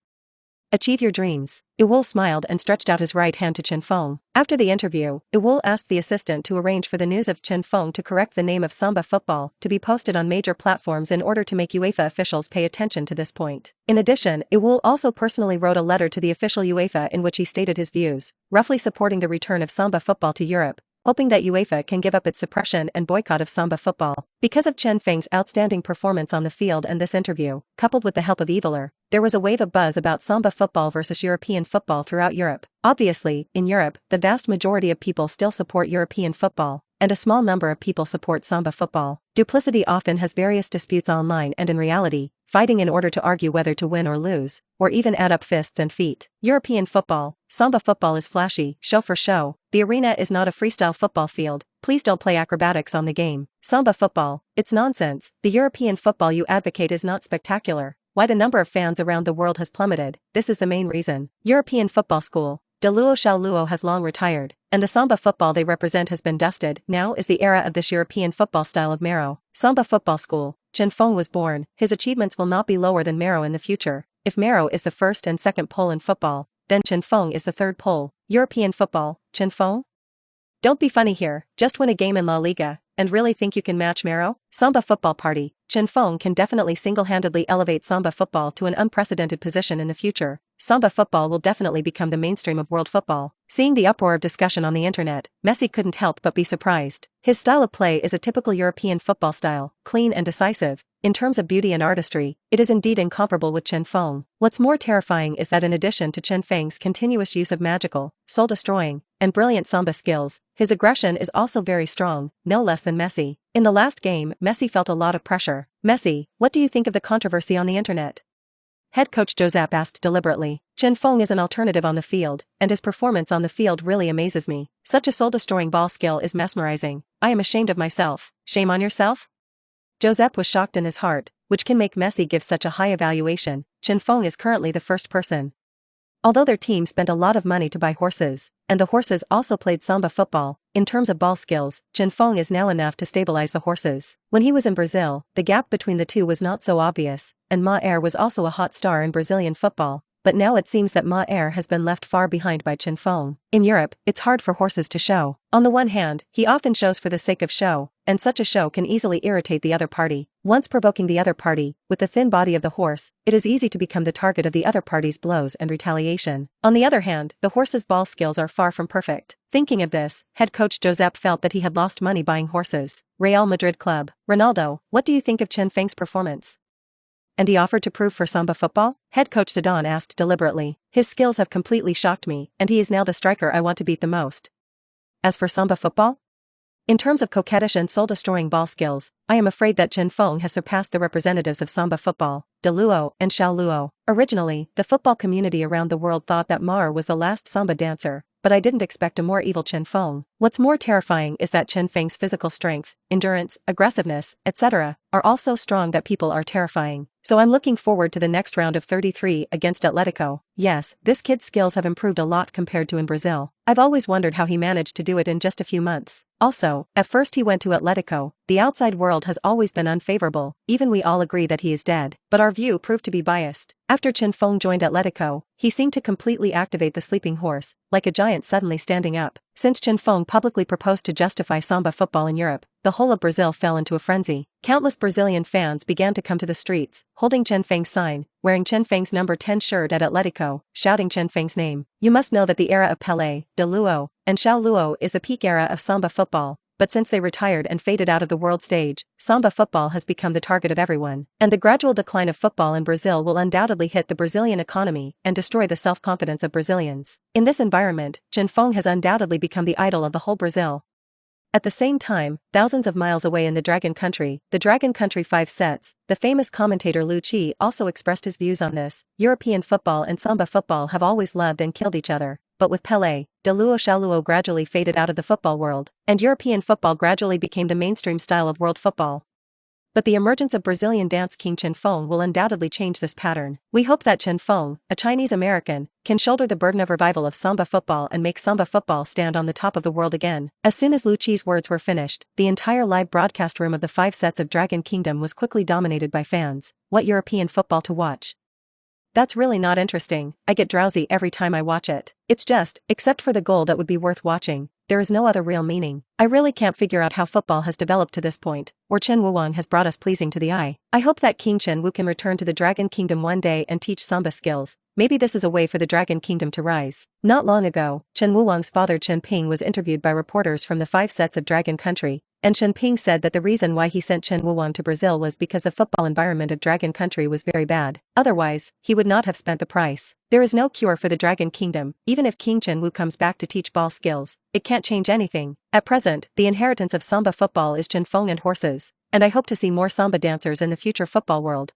achieve your dreams. Ewol smiled and stretched out his right hand to Chen Feng. After the interview, Ewol asked the assistant to arrange for the news of Chen Feng to correct the name of Samba football to be posted on major platforms in order to make UEFA officials pay attention to this point. In addition, Ewol also personally wrote a letter to the official UEFA in which he stated his views, roughly supporting the return of Samba football to Europe, hoping that UEFA can give up its suppression and boycott of Samba football. Because of Chen Feng's outstanding performance on the field and this interview, coupled with the help of Eviler, there was a wave of buzz about Samba football versus European football throughout Europe. Obviously, in Europe, the vast majority of people still support European football, and a small number of people support Samba football. Duplicity often has various disputes online and in reality, fighting in order to argue whether to win or lose, or even add up fists and feet. European football, Samba football is flashy, show for show. The arena is not a freestyle football field, please don't play acrobatics on the game. Samba football, it's nonsense. The European football you advocate is not spectacular. Why the number of fans around the world has plummeted, this is the main reason. European football school, De Luo Xiao Luo has long retired, and the Samba football they represent has been dusted. Now is the era of this European football style of Mero. Samba football school, Chen Feng was born, his achievements will not be lower than Mero in the future. If Mero is the first and second pole in football, then Chen Feng is the third pole. European football, Chen Feng? Don't be funny here, just win a game in La Liga, and really think you can match Mero? Samba football party, Chen Feng can definitely single-handedly elevate Samba football to an unprecedented position in the future. Samba football will definitely become the mainstream of world football. Seeing the uproar of discussion on the internet, Messi couldn't help but be surprised. His style of play is a typical European football style, clean and decisive. In terms of beauty and artistry, it is indeed incomparable with Chen Feng. What's more terrifying is that in addition to Chen Feng's continuous use of magical, soul-destroying, and brilliant Samba skills, his aggression is also very strong, no less than Messi. In the last game, Messi felt a lot of pressure. Messi, what do you think of the controversy on the internet? Head coach Josep asked deliberately. Chen Feng is an alternative on the field, and his performance on the field really amazes me. Such a soul-destroying ball skill is mesmerizing. I am ashamed of myself. Shame on yourself? Josep was shocked in his heart, which can make Messi give such a high evaluation. Chen Feng is currently the first person. Although their team spent a lot of money to buy horses, and the horses also played Samba football, in terms of ball skills, Chen Feng is now enough to stabilize the horses. When he was in Brazil, the gap between the two was not so obvious, and Ma was also a hot star in Brazilian football, but now it seems that Ma has been left far behind by Chen Feng. In Europe, it's hard for horses to show. On the one hand, he often shows for the sake of show, and such a show can easily irritate the other party. Once provoking the other party, with the thin body of the horse, it is easy to become the target of the other party's blows and retaliation. On the other hand, the horse's ball skills are far from perfect. Thinking of this, head coach Josep felt that he had lost money buying horses. Real Madrid club. Ronaldo, what do you think of Chen Feng's performance? And he offered to prove for Samba football? Head coach Zidane asked deliberately. His skills have completely shocked me, and he is now the striker I want to beat the most. As for Samba football? In terms of coquettish and soul-destroying ball skills, I am afraid that Chen Feng has surpassed the representatives of Samba football, De Luo and Xiao Luo. Originally, the football community around the world thought that Ma was the last Samba dancer, but I didn't expect a more evil Chen Feng. What's more terrifying is that Chen Feng's physical strength, endurance, aggressiveness, etc., are all so strong that people are terrifying. So I'm looking forward to the next round of 33 against Atletico. Yes, this kid's skills have improved a lot compared to in Brazil. I've always wondered how he managed to do it in just a few months. Also, at first he went to Atletico. The outside world has always been unfavorable, even we all agree that he is dead, but our view proved to be biased. After Chen Feng joined Atletico, he seemed to completely activate the sleeping horse, like a giant suddenly standing up. Since Chen Feng publicly proposed to justify Samba football in Europe, the whole of Brazil fell into a frenzy. Countless Brazilian fans began to come to the streets, holding Chen Feng's sign, wearing Chen Feng's number 10 shirt at Atletico, shouting Chen Feng's name. You must know that the era of Pelé, De Luo, and Xiao Luo is the peak era of Samba football. But since they retired and faded out of the world stage, Samba football has become the target of everyone. And the gradual decline of football in Brazil will undoubtedly hit the Brazilian economy and destroy the self-confidence of Brazilians. In this environment, Chen Feng has undoubtedly become the idol of the whole Brazil. At the same time, thousands of miles away in the Dragon Country 5 sets, the famous commentator Lu Qi also expressed his views on this. European football and Samba football have always loved and killed each other, but with Pelé, De Luo Xiao Luo gradually faded out of the football world, and European football gradually became the mainstream style of world football. But the emergence of Brazilian dance king Chen Feng will undoubtedly change this pattern. We hope that Chen Feng, a Chinese American, can shoulder the burden of revival of Samba football and make Samba football stand on the top of the world again. As soon as Lu Qi's words were finished, the entire live broadcast room of the 5 sets of Dragon Kingdom was quickly dominated by fans. What European football to watch? That's really not interesting. I get drowsy every time I watch it. It's just, except for the goal that would be worth watching, there is no other real meaning. I really can't figure out how football has developed to this point, or Chen Wuwang has brought us pleasing to the eye. I hope that King Chen Wu can return to the Dragon Kingdom one day and teach Samba skills. Maybe this is a way for the Dragon Kingdom to rise. Not long ago, Chen Wuwang's father Chen Ping was interviewed by reporters from the 5 sets of Dragon Country, and Chen Ping said that the reason why he sent Chen Wuwang to Brazil was because the football environment of Dragon Country was very bad. Otherwise, he would not have spent the price. There is no cure for the Dragon Kingdom. Even if King Chen Wu comes back to teach ball skills, it can't change anything. At present, the inheritance of Samba football is Chen Feng and horses, and I hope to see more Samba dancers in the future football world.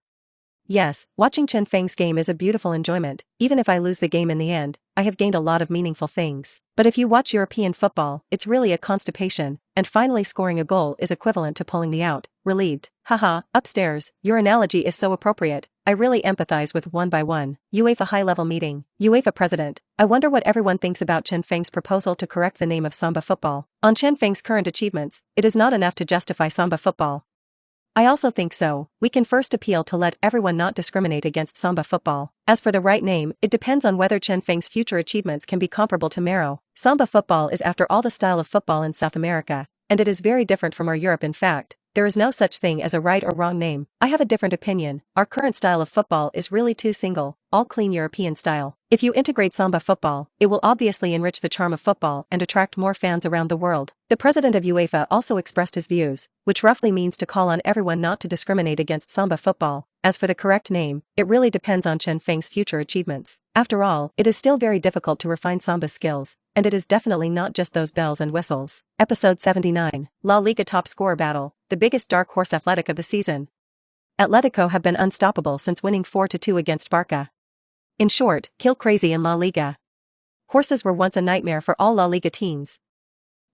Yes, watching Chen Feng's game is a beautiful enjoyment. Even if I lose the game in the end, I have gained a lot of meaningful things. But if you watch European football, it's really a constipation, and finally scoring a goal is equivalent to pulling the out. Relieved. Haha, upstairs, your analogy is so appropriate. I really empathize with one by one. UEFA high-level meeting. UEFA president. I wonder what everyone thinks about Chen Feng's proposal to correct the name of Samba football. On Chen Feng's current achievements, it is not enough to justify Samba football. I also think so. We can first appeal to let everyone not discriminate against Samba football. As for the right name, it depends on whether Chen Feng's future achievements can be comparable to Mero. Samba football is after all the style of football in South America, and it is very different from our Europe. In fact, there is no such thing as a right or wrong name. I have a different opinion. Our current style of football is really too single, all clean European style. If you integrate Samba football, it will obviously enrich the charm of football and attract more fans around the world. The president of UEFA also expressed his views, which roughly means to call on everyone not to discriminate against Samba football. As for the correct name, it really depends on Chen Feng's future achievements. After all, it is still very difficult to refine Samba's skills, and it is definitely not just those bells and whistles. Episode 79, La Liga top scorer battle, the biggest dark horse Athletic of the season. Atletico have been unstoppable since winning 4-2 against Barca. In short, kill crazy in La Liga. Horses were once a nightmare for all La Liga teams.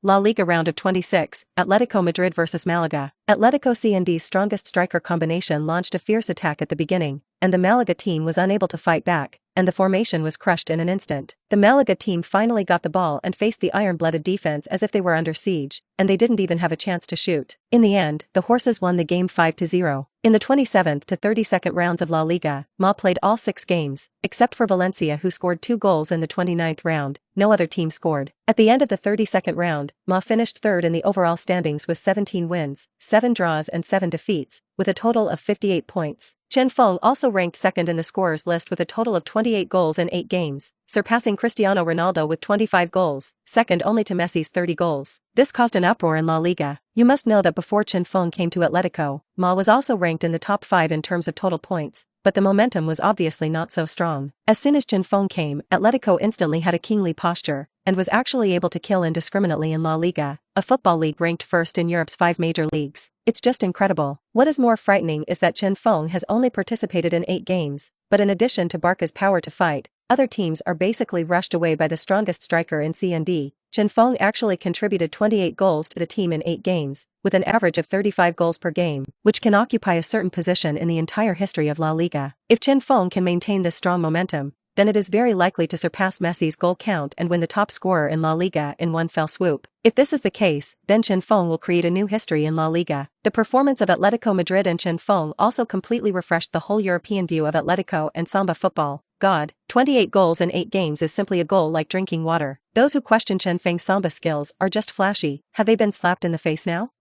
La Liga round of 26, Atletico Madrid vs Malaga. Atletico CND's strongest striker combination launched a fierce attack at the beginning, and the Malaga team was unable to fight back, and the formation was crushed in an instant. The Malaga team finally got the ball and faced the iron-blooded defense as if they were under siege, and they didn't even have a chance to shoot. In the end, the horses won the game 5-0. In the 27th to 32nd rounds of La Liga, Ma played all 6 games, except for Valencia, who scored 2 goals in the 29th round. No other team scored. At the end of the 32nd round, Ma finished third in the overall standings with 17 wins, 7 draws and 7 defeats, with a total of 58 points. Chen Feng also ranked second in the scorers list with a total of 28 goals in 8 games, surpassing Cristiano Ronaldo with 25 goals, second only to Messi's 30 goals. This caused an uproar in La Liga. You must know that before Chen Feng came to Atletico, Ma was also ranked in the top 5 in terms of total points, but the momentum was obviously not so strong. As soon as Chen Feng came, Atletico instantly had a kingly posture, and was actually able to kill indiscriminately in La Liga, a football league ranked first in Europe's 5 major leagues. It's just incredible. What is more frightening is that Chen Feng has only participated in 8 games, but in addition to Barca's power to fight, other teams are basically rushed away by the strongest striker in CND. Chen Feng actually contributed 28 goals to the team in 8 games, with an average of 35 goals per game, which can occupy a certain position in the entire history of La Liga. If Chen Feng can maintain this strong momentum, then it is very likely to surpass Messi's goal count and win the top scorer in La Liga in one fell swoop. If this is the case, then Chen Feng will create a new history in La Liga. The performance of Atletico Madrid and Chen Feng also completely refreshed the whole European view of Atletico and Samba football. God, 28 goals in 8 games is simply a goal like drinking water. Those who question Chen Feng's Samba skills are just flashy. Have they been slapped in the face now?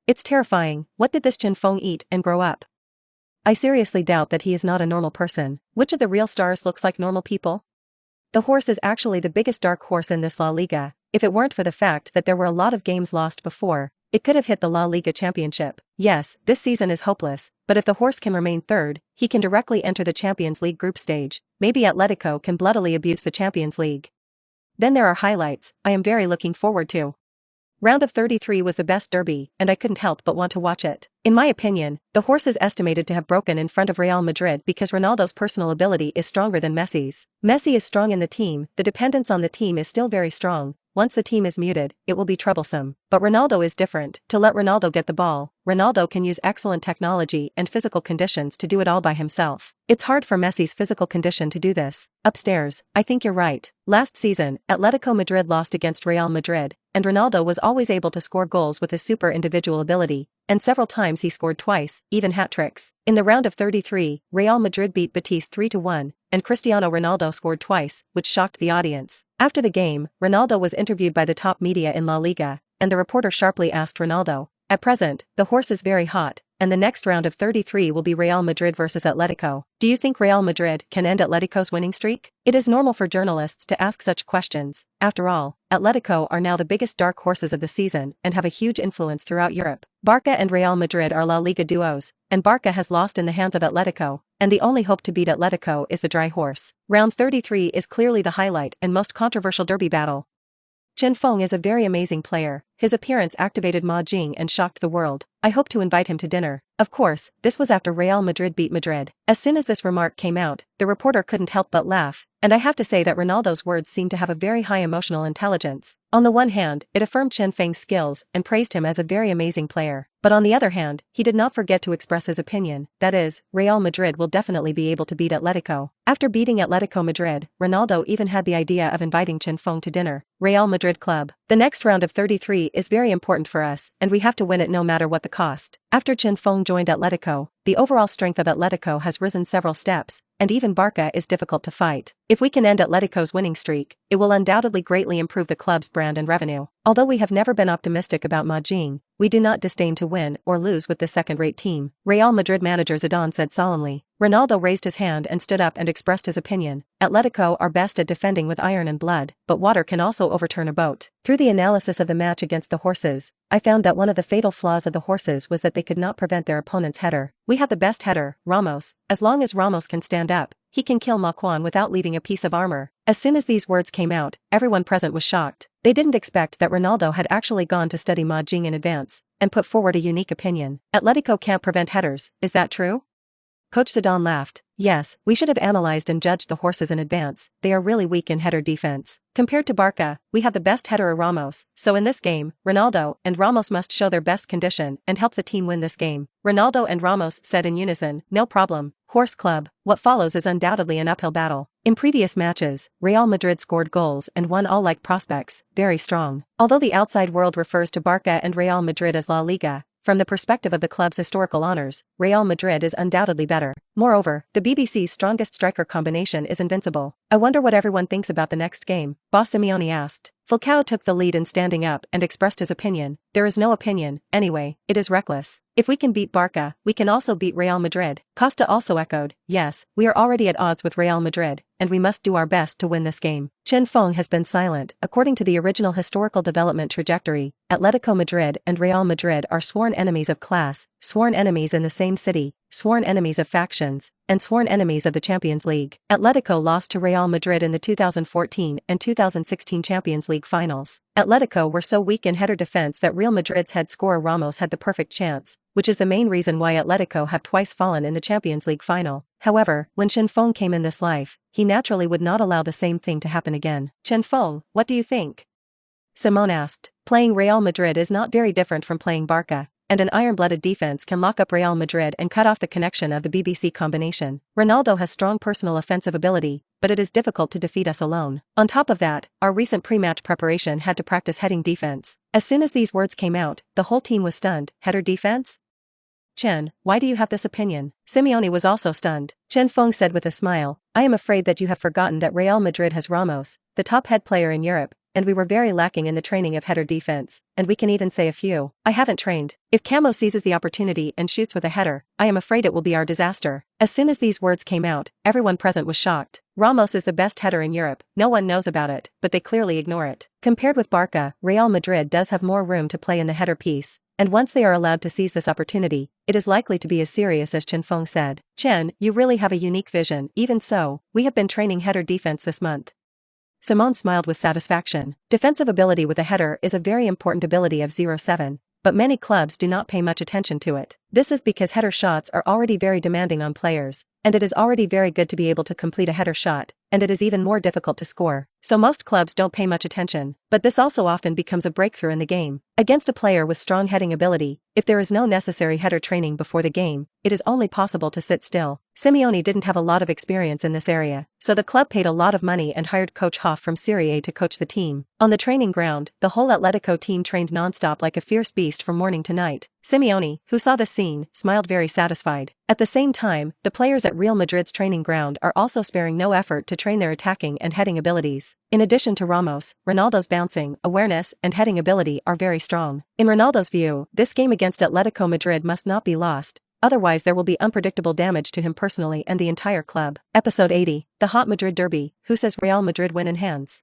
It's terrifying. What did this Chen Feng eat and grow up? I seriously doubt that he is not a normal person. Which of the real stars looks like normal people? The horse is actually the biggest dark horse in this La Liga. If it weren't for the fact that there were a lot of games lost before, it could have hit the La Liga championship. Yes, this season is hopeless, but if the horse can remain third, he can directly enter the Champions League group stage. Maybe Atletico can bloodily abuse the Champions League. Then there are highlights I am very looking forward to. Round of 33 was the best derby, and I couldn't help but want to watch it. In my opinion, the horse is estimated to have broken in front of Real Madrid because Ronaldo's personal ability is stronger than Messi's. Messi is strong in the team, the dependence on the team is still very strong. Once the team is muted, it will be troublesome. But Ronaldo is different. To let Ronaldo get the ball, Ronaldo can use excellent technology and physical conditions to do it all by himself. It's hard for Messi's physical condition to do this. Upstairs, I think you're right. Last season, Atletico Madrid lost against Real Madrid, and Ronaldo was always able to score goals with his super individual ability, and several times he scored twice, even hat-tricks. In the round of 33, Real Madrid beat Betis 3-1, and Cristiano Ronaldo scored twice, which shocked the audience. After the game, Ronaldo was interviewed by the top media in La Liga, and the reporter sharply asked Ronaldo, "At present, the horse is very hot, and the next round of 33 will be Real Madrid versus Atletico. Do you think Real Madrid can end Atletico's winning streak?" It is normal for journalists to ask such questions. After all, Atletico are now the biggest dark horses of the season and have a huge influence throughout Europe. Barca and Real Madrid are La Liga duos, and Barca has lost in the hands of Atletico, and the only hope to beat Atletico is the dry horse. Round 33 is clearly the highlight and most controversial derby battle. Chen Feng is a very amazing player. His appearance activated Ma Jing and shocked the world. I hope to invite him to dinner. Of course, this was after Real Madrid beat Madrid. As soon as this remark came out, the reporter couldn't help but laugh, and I have to say that Ronaldo's words seemed to have a very high emotional intelligence. On the one hand, it affirmed Chen Feng's skills and praised him as a very amazing player. But on the other hand, he did not forget to express his opinion, that is, Real Madrid will definitely be able to beat Atletico. After beating Atletico Madrid, Ronaldo even had the idea of inviting Chen Feng to dinner. Real Madrid Club. The next round of 33 is very important for us, and we have to win it no matter what the cost. After Chen Feng joined Atletico, the overall strength of Atletico has risen several steps, and even Barca is difficult to fight. If we can end Atletico's winning streak, it will undoubtedly greatly improve the club's brand and revenue. Although we have never been optimistic about Ma Jing, we do not disdain to win or lose with this second-rate team. Real Madrid manager Zidane said solemnly. Ronaldo raised his hand and stood up and expressed his opinion. Atletico are best at defending with iron and blood, but water can also overturn a boat. Through the analysis of the match against the horses, I found that one of the fatal flaws of the horses was that they could not prevent their opponent's header. We have the best header, Ramos. As long as Ramos can stand up, he can kill Maquan without leaving a piece of armor. As soon as these words came out, everyone present was shocked. They didn't expect that Ronaldo had actually gone to study Ma Jing in advance, and put forward a unique opinion. Atletico can't prevent headers, is that true? Coach Zidane laughed. Yes, we should have analyzed and judged the horses in advance. They are really weak in header defense. Compared to Barca, we have the best header Ramos, so in this game, Ronaldo and Ramos must show their best condition and help the team win this game. Ronaldo and Ramos said in unison, "No problem, Horse Club." What follows is undoubtedly an uphill battle. In previous matches, Real Madrid scored goals and won all like prospects, very strong. Although the outside world refers to Barca and Real Madrid as La Liga, from the perspective of the club's historical honors, Real Madrid is undoubtedly better. Moreover, the BBC's strongest striker combination is invincible. I wonder what everyone thinks about the next game, Boss Simeone asked. Falcao took the lead in standing up and expressed his opinion. There is no opinion, anyway, it is reckless. If we can beat Barca, we can also beat Real Madrid. Costa also echoed, yes, we are already at odds with Real Madrid, and we must do our best to win this game. Chen Feng has been silent. According to the original historical development trajectory, Atletico Madrid and Real Madrid are sworn enemies of class, sworn enemies in the same city, sworn enemies of factions, and sworn enemies of the Champions League. Atletico lost to Real Madrid in the 2014 and 2016 Champions League finals. Atletico were so weak in header defense that Real Madrid's head scorer Ramos had the perfect chance, which is the main reason why Atletico have twice fallen in the Champions League final. However, when Chen Feng came in this life, he naturally would not allow the same thing to happen again. Chen Feng, what do you think? Simone asked. Playing Real Madrid is not very different from playing Barca, and an iron-blooded defense can lock up Real Madrid and cut off the connection of the BBC combination. Ronaldo has strong personal offensive ability, but it is difficult to defeat us alone. On top of that, our recent pre-match preparation had to practice heading defense. As soon as these words came out, the whole team was stunned. Header defense? Chen, why do you have this opinion? Simeone was also stunned. Chen Feng said with a smile, I am afraid that you have forgotten that Real Madrid has Ramos, the top head player in Europe, and we were very lacking in the training of header defense, and we can even say a few. I haven't trained. If Camo seizes the opportunity and shoots with a header, I am afraid it will be our disaster. As soon as these words came out, everyone present was shocked. Ramos is the best header in Europe, no one knows about it, but they clearly ignore it. Compared with Barca, Real Madrid does have more room to play in the header piece, and once they are allowed to seize this opportunity, it is likely to be as serious as Chen Feng said. Chen, you really have a unique vision. Even so, we have been training header defense this month. Simone smiled with satisfaction. Defensive ability with a header is a very important ability of 07, but many clubs do not pay much attention to it. This is because header shots are already very demanding on players, and it is already very good to be able to complete a header shot, and it is even more difficult to score. So most clubs don't pay much attention, but this also often becomes a breakthrough in the game. Against a player with strong heading ability, if there is no necessary header training before the game, it is only possible to sit still. Simeone didn't have a lot of experience in this area, so the club paid a lot of money and hired Coach Hoff from Serie A to coach the team. On the training ground, the whole Atletico team trained non-stop like a fierce beast from morning to night. Simeone, who saw the scene, smiled very satisfied. At the same time, the players at Real Madrid's training ground are also sparing no effort to train their attacking and heading abilities. In addition to Ramos, Ronaldo's bouncing, awareness, and heading ability are very strong. In Ronaldo's view, this game against Atletico Madrid must not be lost, otherwise there will be unpredictable damage to him personally and the entire club. Episode 80, The Hot Madrid Derby, who says Real Madrid win in hands?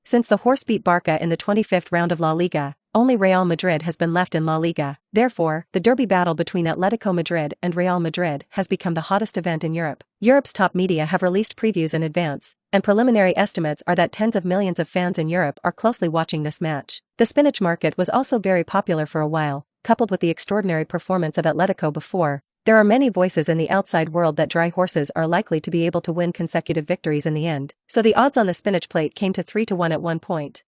Since the horse beat Barca in the 25th round of La Liga, only Real Madrid has been left in La Liga. Therefore, the derby battle between Atletico Madrid and Real Madrid has become the hottest event in Europe. Europe's top media have released previews in advance, and preliminary estimates are that tens of millions of fans in Europe are closely watching this match. The spinach market was also very popular for a while, coupled with the extraordinary performance of Atletico before. There are many voices in the outside world that dry horses are likely to be able to win consecutive victories in the end, so the odds on the spinach plate came to 3-1 at one point.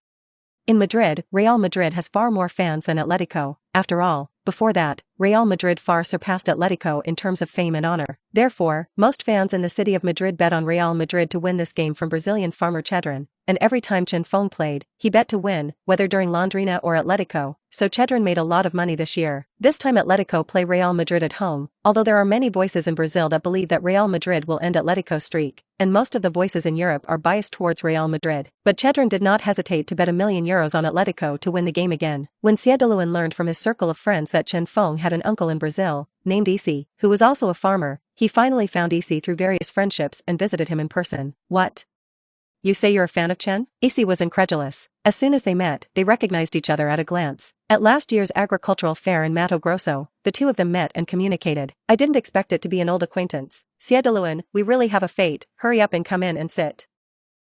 In Madrid, Real Madrid has far more fans than Atletico. After all, before that, Real Madrid far surpassed Atletico in terms of fame and honor. Therefore, most fans in the city of Madrid bet on Real Madrid to win this game from Brazilian farmer Chedron, and every time Chen Feng played, he bet to win, whether during Londrina or Atletico, so Chedron made a lot of money this year. This time Atletico play Real Madrid at home, although there are many voices in Brazil that believe that Real Madrid will end Atletico's streak, and most of the voices in Europe are biased towards Real Madrid. But Chedron did not hesitate to bet €1,000,000 on Atletico to win the game again. When Siedeluin learned from his circle of friends that Chen Feng had an uncle in Brazil, named Isi, who was also a farmer, he finally found Isi through various friendships and visited him in person. What? You say you're a fan of Chen? Isi was incredulous. As soon as they met, they recognized each other at a glance. At last year's agricultural fair in Mato Grosso, the two of them met and communicated. I didn't expect it to be an old acquaintance. Siedeluin, we really have a fate, hurry up and come in and sit.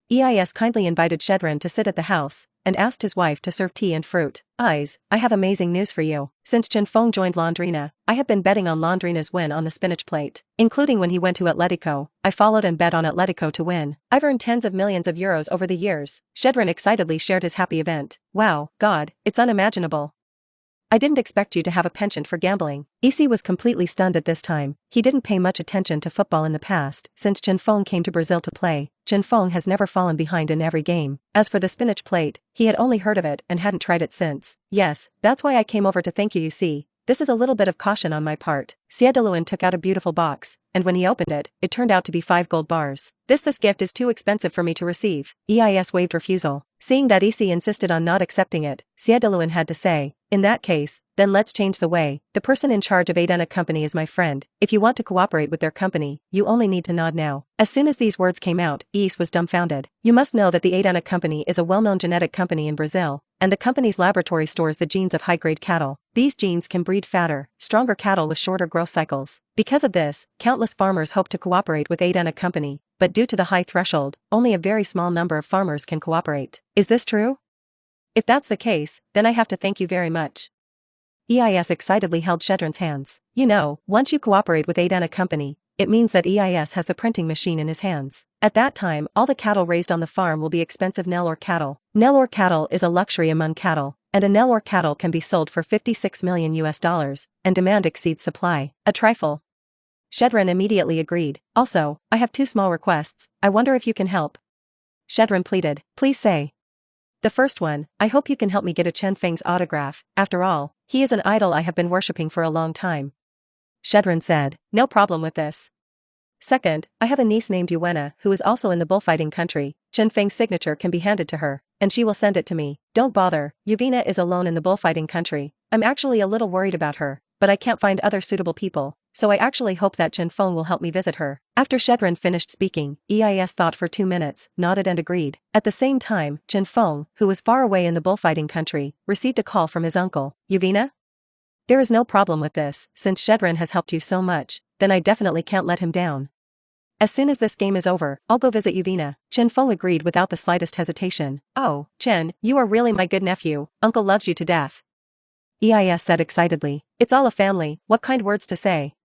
EIS kindly invited Chedron to sit at the house, and asked his wife to serve tea and fruit. I have amazing news for you. Since Chen Feng joined Londrina, I have been betting on Londrina's win on the spinach plate. Including when he went to Atletico, I followed and bet on Atletico to win. I've earned tens of millions of euros over the years. Chedron excitedly shared his happy event. Wow, God, it's unimaginable. I didn't expect you to have a penchant for gambling. Isi was completely stunned at this time. He didn't pay much attention to football in the past. Since Chen Feng came to Brazil to play, Chen Feng has never fallen behind in every game. As for the spinach plate, he had only heard of it and hadn't tried it since. Yes, that's why I came over to thank you. You see, this is a little bit of caution on my part. Siedeluin took out a beautiful box, and when he opened it, it turned out to be 5 gold bars. This gift is too expensive for me to receive. EIS waved refusal. Seeing that Isi insisted on not accepting it, Siedeluin had to say, in that case, then let's change the way. The person in charge of Adana Company is my friend. If you want to cooperate with their company, you only need to nod now. As soon as these words came out, Is was dumbfounded. You must know that the Adana Company is a well-known genetic company in Brazil, and the company's laboratory stores the genes of high-grade cattle. These genes can breed fatter, stronger cattle with shorter growth cycles. Because of this, countless farmers hope to cooperate with Adana Company, but due to the high threshold, only a very small number of farmers can cooperate. Is this true? If that's the case, then I have to thank you very much. EIS excitedly held Chedron's hands. You know, once you cooperate with Adana Company, it means that EIS has the printing machine in his hands. At that time, all the cattle raised on the farm will be expensive Nelore cattle. Nelore cattle is a luxury among cattle, and a Nelore cattle can be sold for $56 million, and demand exceeds supply. A trifle. Chedron immediately agreed. Also, I have 2 small requests. I wonder if you can help. Chedron pleaded. Please say. The first one, I hope you can help me get a Chen Feng's autograph. After all, he is an idol I have been worshipping for a long time. Shedrin said. No problem with this. Second, I have a niece named Yuena who is also in the bullfighting country. Chen Feng's signature can be handed to her, and she will send it to me. Don't bother, Yuvina is alone in the bullfighting country. I'm actually a little worried about her, but I can't find other suitable people, so I actually hope that Chen Feng will help me visit her. After Shedrin finished speaking, EIS thought for 2 minutes, nodded and agreed. At the same time, Chen Feng, who was far away in the bullfighting country, received a call from his uncle. Yuvina? There is no problem with this, since Shedrin has helped you so much, then I definitely can't let him down. As soon as this game is over, I'll go visit Yuvina. Chen Feng agreed without the slightest hesitation. Oh, Chen, you are really my good nephew. Uncle loves you to death. EIS said excitedly. It's all a family, what kind words to say?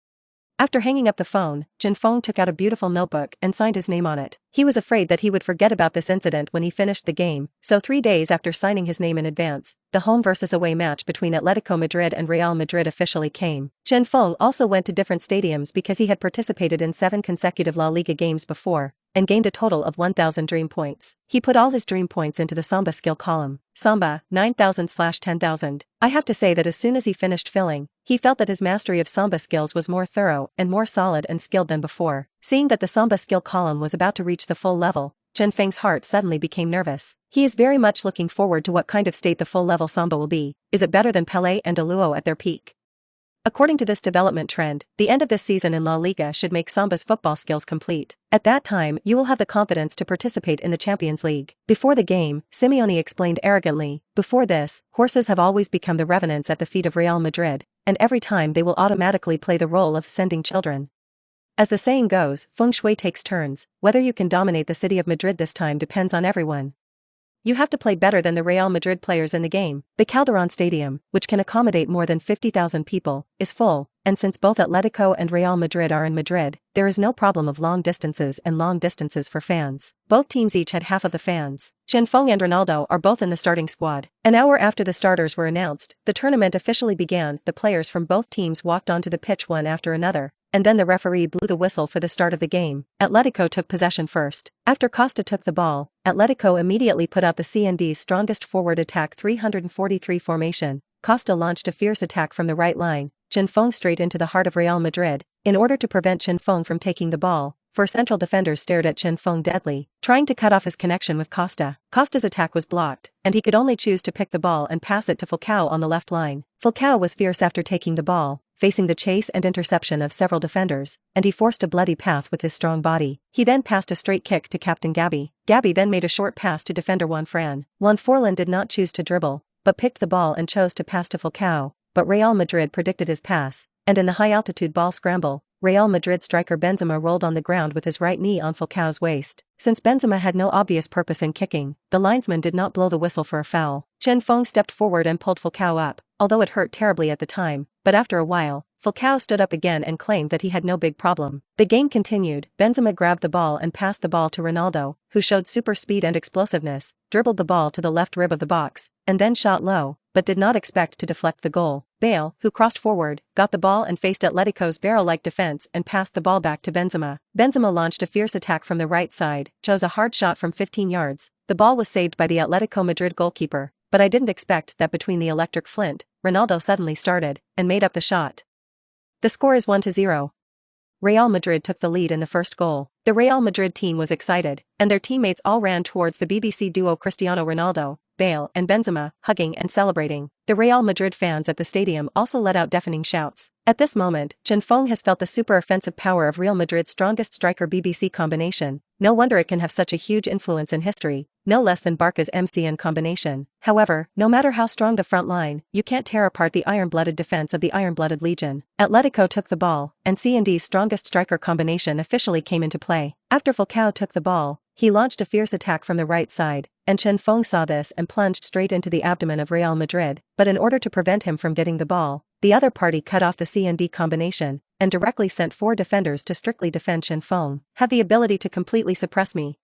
After hanging up the phone, Chen Feng took out a beautiful notebook and signed his name on it. He was afraid that he would forget about this incident when he finished the game, so 3 days after signing his name in advance, the home versus away match between Atletico Madrid and Real Madrid officially came. Chen Feng also went to different stadiums because he had participated in 7 consecutive La Liga games before, and gained a total of 1,000 dream points. He put all his dream points into the Samba skill column. Samba, 9,000/10,000. I have to say that as soon as he finished filling, he felt that his mastery of Samba skills was more thorough and more solid and skilled than before. Seeing that the Samba skill column was about to reach the full level, Chen Feng's heart suddenly became nervous. He is very much looking forward to what kind of state the full-level Samba will be. Is it better than Pelé and Aluo at their peak? According to this development trend, the end of this season in La Liga should make Samba's football skills complete. At that time, you will have the confidence to participate in the Champions League. Before the game, Simeone explained arrogantly, before this, horses have always become the revenants at the feet of Real Madrid, and every time they will automatically play the role of sending children. As the saying goes, feng shui takes turns. Whether you can dominate the city of Madrid this time depends on everyone. You have to play better than the Real Madrid players in the game. The Calderón Stadium, which can accommodate more than 50,000 people, is full, and since both Atletico and Real Madrid are in Madrid, there is no problem of long distances for fans. Both teams each had half of the fans. Chen Feng and Ronaldo are both in the starting squad. An hour after the starters were announced, the tournament officially began. The players from both teams walked onto the pitch one after another, and then the referee blew the whistle for the start of the game. Atletico took possession first. After Costa took the ball, Atletico immediately put out the CND's strongest forward attack 343 formation. Costa launched a fierce attack from the right line, Chen Feng straight into the heart of Real Madrid. In order to prevent Chen Feng from taking the ball, 4 central defenders stared at Chen Feng deadly, trying to cut off his connection with Costa. Costa's attack was blocked, and he could only choose to pick the ball and pass it to Falcao on the left line. Falcao was fierce after taking the ball, facing the chase and interception of several defenders, and he forced a bloody path with his strong body. He then passed a straight kick to Captain Gabi. Gabi then made a short pass to defender Juan Fran. Juan Forlan did not choose to dribble, but picked the ball and chose to pass to Falcao, but Real Madrid predicted his pass, and in the high-altitude ball scramble, Real Madrid striker Benzema rolled on the ground with his right knee on Falcao's waist. Since Benzema had no obvious purpose in kicking, the linesman did not blow the whistle for a foul. Chen Feng stepped forward and pulled Falcao up, although it hurt terribly at the time, but after a while, Falcao stood up again and claimed that he had no big problem. The game continued. Benzema grabbed the ball and passed the ball to Ronaldo, who showed super speed and explosiveness, dribbled the ball to the left rib of the box, and then shot low, but did not expect to deflect the goal. Bale, who crossed forward, got the ball and faced Atletico's barrel-like defense and passed the ball back to Benzema. Benzema launched a fierce attack from the right side, chose a hard shot from 15 yards. The ball was saved by the Atletico Madrid goalkeeper, but I didn't expect that between the electric flint, Ronaldo suddenly started and made up the shot. The score is 1-0. Real Madrid took the lead in the first goal. The Real Madrid team was excited, and their teammates all ran towards the BBC duo Cristiano Ronaldo, Bale and Benzema, hugging and celebrating. The Real Madrid fans at the stadium also let out deafening shouts. At this moment, Chen Feng has felt the super offensive power of Real Madrid's strongest striker BBC combination. No wonder it can have such a huge influence in history, no less than Barca's MCN combination. However, no matter how strong the front line, you can't tear apart the iron-blooded defense of the iron-blooded Legion. Atletico took the ball, and C&D's strongest striker combination officially came into play. After Falcao took the ball, he launched a fierce attack from the right side, and Chen Feng saw this and plunged straight into the abdomen of Real Madrid, but in order to prevent him from getting the ball, the other party cut off the C&D combination, and directly sent 4 defenders to strictly defend Chen Feng. Have the ability to completely suppress me.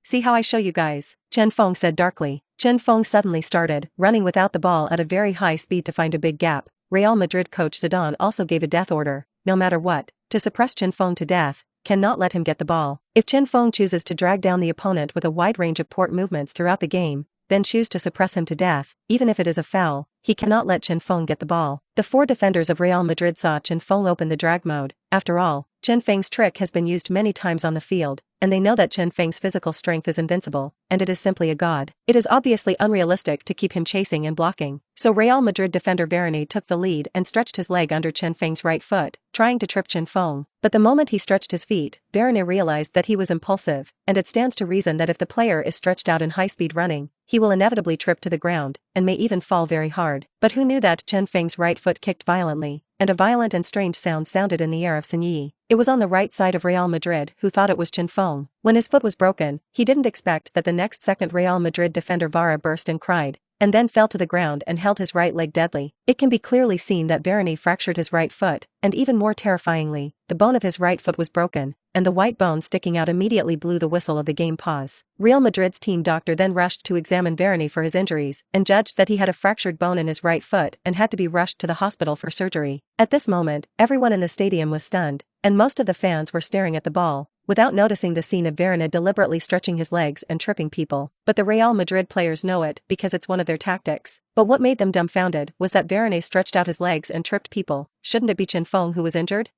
See how I show you guys, Chen Feng said darkly. Chen Feng suddenly started running without the ball at a very high speed to find a big gap. Real Madrid coach Zidane also gave a death order, no matter what, to suppress Chen Feng to death, cannot let him get the ball. If Chen Feng chooses to drag down the opponent with a wide range of port movements throughout the game, then choose to suppress him to death, even if it is a foul. He cannot let Chen Feng get the ball. The four defenders of Real Madrid saw Chen Feng open the drag mode. After all, Chen Feng's trick has been used many times on the field, and they know that Chen Feng's physical strength is invincible, and it is simply a god. It is obviously unrealistic to keep him chasing and blocking. So Real Madrid defender Varane took the lead and stretched his leg under Chen Feng's right foot, trying to trip Chen Feng. But the moment he stretched his feet, Varane realized that he was impulsive, and it stands to reason that if the player is stretched out in high-speed running, he will inevitably trip to the ground, and may even fall very hard. But who knew that Chen Feng's right foot kicked violently, and a violent and strange sound sounded in the air of Senyi. It was on the right side of Real Madrid who thought it was Chen Feng. When his foot was broken, he didn't expect that the next second Real Madrid defender Vara burst and cried, and then fell to the ground and held his right leg deadly. It can be clearly seen that Varane fractured his right foot, and even more terrifyingly, the bone of his right foot was broken, and the white bone sticking out immediately blew the whistle of the game pause. Real Madrid's team doctor then rushed to examine Varane for his injuries and judged that he had a fractured bone in his right foot and had to be rushed to the hospital for surgery. At this moment, everyone in the stadium was stunned, and most of the fans were staring at the ball, without noticing the scene of Varane deliberately stretching his legs and tripping people. But the Real Madrid players know it because it's one of their tactics. But what made them dumbfounded was that Varane stretched out his legs and tripped people. Shouldn't it be Chen Feng who was injured?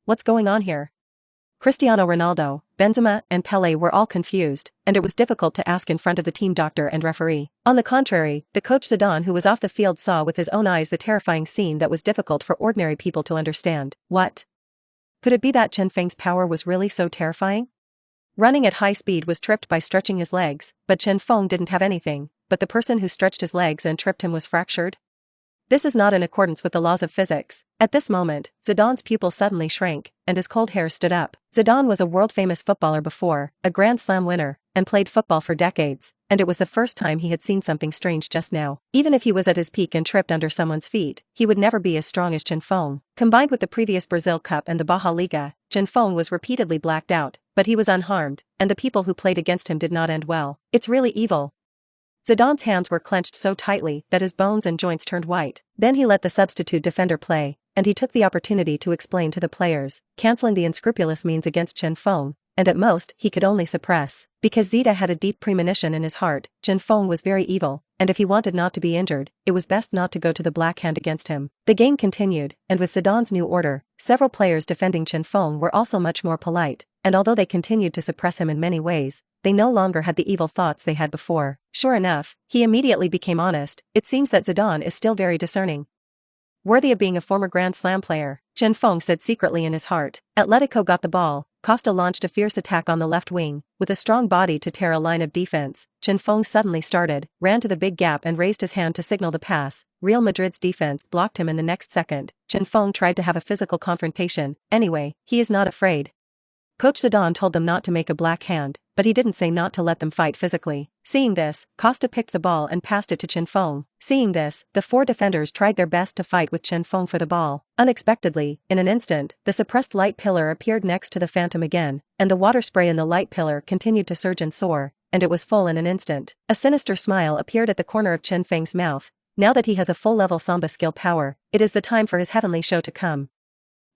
What's going on here? Cristiano Ronaldo, Benzema, and Pelé were all confused, and it was difficult to ask in front of the team doctor and referee. On the contrary, the coach Zidane, who was off the field, saw with his own eyes the terrifying scene that was difficult for ordinary people to understand. What? Could it be that Chen Feng's power was really so terrifying? Running at high speed was tripped by stretching his legs, but Chen Feng didn't have anything, but the person who stretched his legs and tripped him was fractured? This is not in accordance with the laws of physics. At this moment, Zidane's pupils suddenly shrank, and his cold hair stood up. Zidane was a world-famous footballer before, a Grand Slam winner, and played football for decades, and it was the first time he had seen something strange just now. Even if he was at his peak and tripped under someone's feet, he would never be as strong as Chen Feng. Combined with the previous Brazil Cup and the Baja Liga, Chen Feng was repeatedly blacked out, but he was unharmed, and the people who played against him did not end well. It's really evil. Zidane's hands were clenched so tightly that his bones and joints turned white. Then he let the substitute defender play, and he took the opportunity to explain to the players, cancelling the unscrupulous means against Chen Feng, and at most he could only suppress. Because Zida had a deep premonition in his heart, Chen Feng was very evil, and if he wanted not to be injured, it was best not to go to the black hand against him. The game continued, and with Zidane's new order, several players defending Chen Feng were also much more polite, and although they continued to suppress him in many ways, they no longer had the evil thoughts they had before. Sure enough, he immediately became honest. It seems that Zidane is still very discerning. Worthy of being a former Grand Slam player, Chen Feng said secretly in his heart. Atletico got the ball. Costa launched a fierce attack on the left wing, with a strong body to tear a line of defense. Chen Feng suddenly started, ran to the big gap and raised his hand to signal the pass. Real Madrid's defense blocked him in the next second. Chen Feng tried to have a physical confrontation. Anyway, he is not afraid. Coach Zidane told them not to make a black hand, but he didn't say not to let them fight physically. Seeing this, Costa picked the ball and passed it to Chen Feng. Seeing this, the four defenders tried their best to fight with Chen Feng for the ball. Unexpectedly, in an instant, the suppressed light pillar appeared next to the phantom again, and the water spray in the light pillar continued to surge and soar, and it was full in an instant. A sinister smile appeared at the corner of Chen Feng's mouth. Now that he has a full-level Samba skill power, it is the time for his heavenly show to come.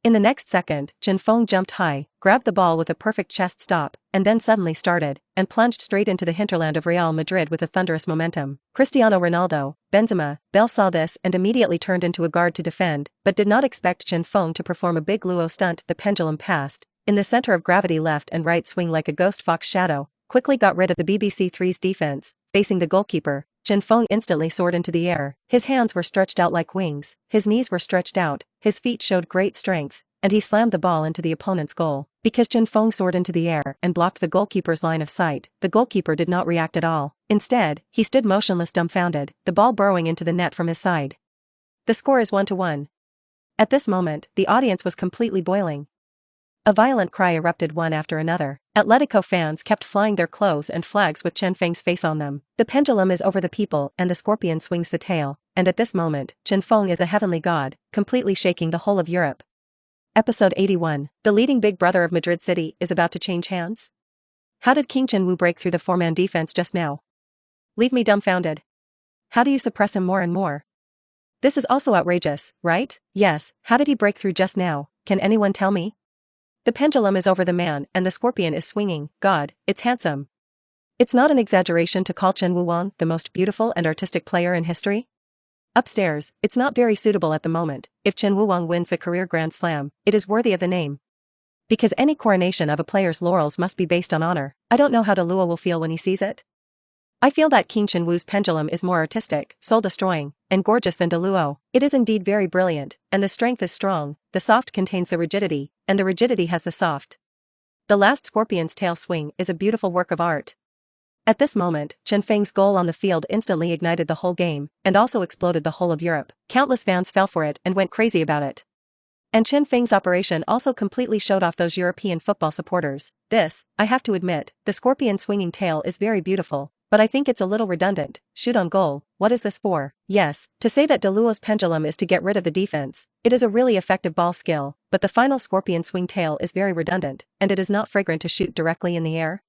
In the next second, Chen Feng jumped high, grabbed the ball with a perfect chest stop, and then suddenly started, and plunged straight into the hinterland of Real Madrid with a thunderous momentum. Cristiano Ronaldo, Benzema, Bell saw this and immediately turned into a guard to defend, but did not expect Chen Feng to perform a big Luo stunt. The pendulum passed, in the center of gravity, left and right swing like a ghost fox shadow, quickly got rid of the BBC Three's defense, facing the goalkeeper. Chen Feng instantly soared into the air. His hands were stretched out like wings, his knees were stretched out, his feet showed great strength, and he slammed the ball into the opponent's goal. Because Chen Feng soared into the air and blocked the goalkeeper's line of sight, the goalkeeper did not react at all. Instead, he stood motionless, dumbfounded, the ball burrowing into the net from his side. The score is 1-1. At this moment, the audience was completely boiling. A violent cry erupted one after another. Atletico fans kept flying their clothes and flags with Chen Feng's face on them. The pendulum is over the people and the scorpion swings the tail, and at this moment, Chen Feng is a heavenly god, completely shaking the whole of Europe. Episode 81. The leading big brother of Madrid City is about to change hands? How did King Chen Wu break through the four-man defense just now? Leave me dumbfounded. How do you suppress him more and more? This is also outrageous, right? Yes, how did he break through just now? Can anyone tell me? The pendulum is over the man and the scorpion is swinging. God, it's handsome. It's not an exaggeration to call Chen Wuwang the most beautiful and artistic player in history. Upstairs, it's not very suitable at the moment. If Chen Wuwang wins the career Grand Slam, it is worthy of the name. Because any coronation of a player's laurels must be based on honor. I don't know how De Luo will feel when he sees it. I feel that King Chen Wu's pendulum is more artistic, soul-destroying, and gorgeous than De Luo. It is indeed very brilliant, and the strength is strong, the soft contains the rigidity, and the rigidity has the soft. The last scorpion's tail swing is a beautiful work of art. At this moment, Chen Feng's goal on the field instantly ignited the whole game, and also exploded the whole of Europe. Countless fans fell for it and went crazy about it. And Chen Feng's operation also completely showed off those European football supporters. This, I have to admit, the scorpion swinging tail is very beautiful, but I think it's a little redundant. Shoot on goal, what is this for? Yes, to say that De Luo's pendulum is to get rid of the defense. It is a really effective ball skill, but the final scorpion swing tail is very redundant, and it is not fragrant to shoot directly in the air.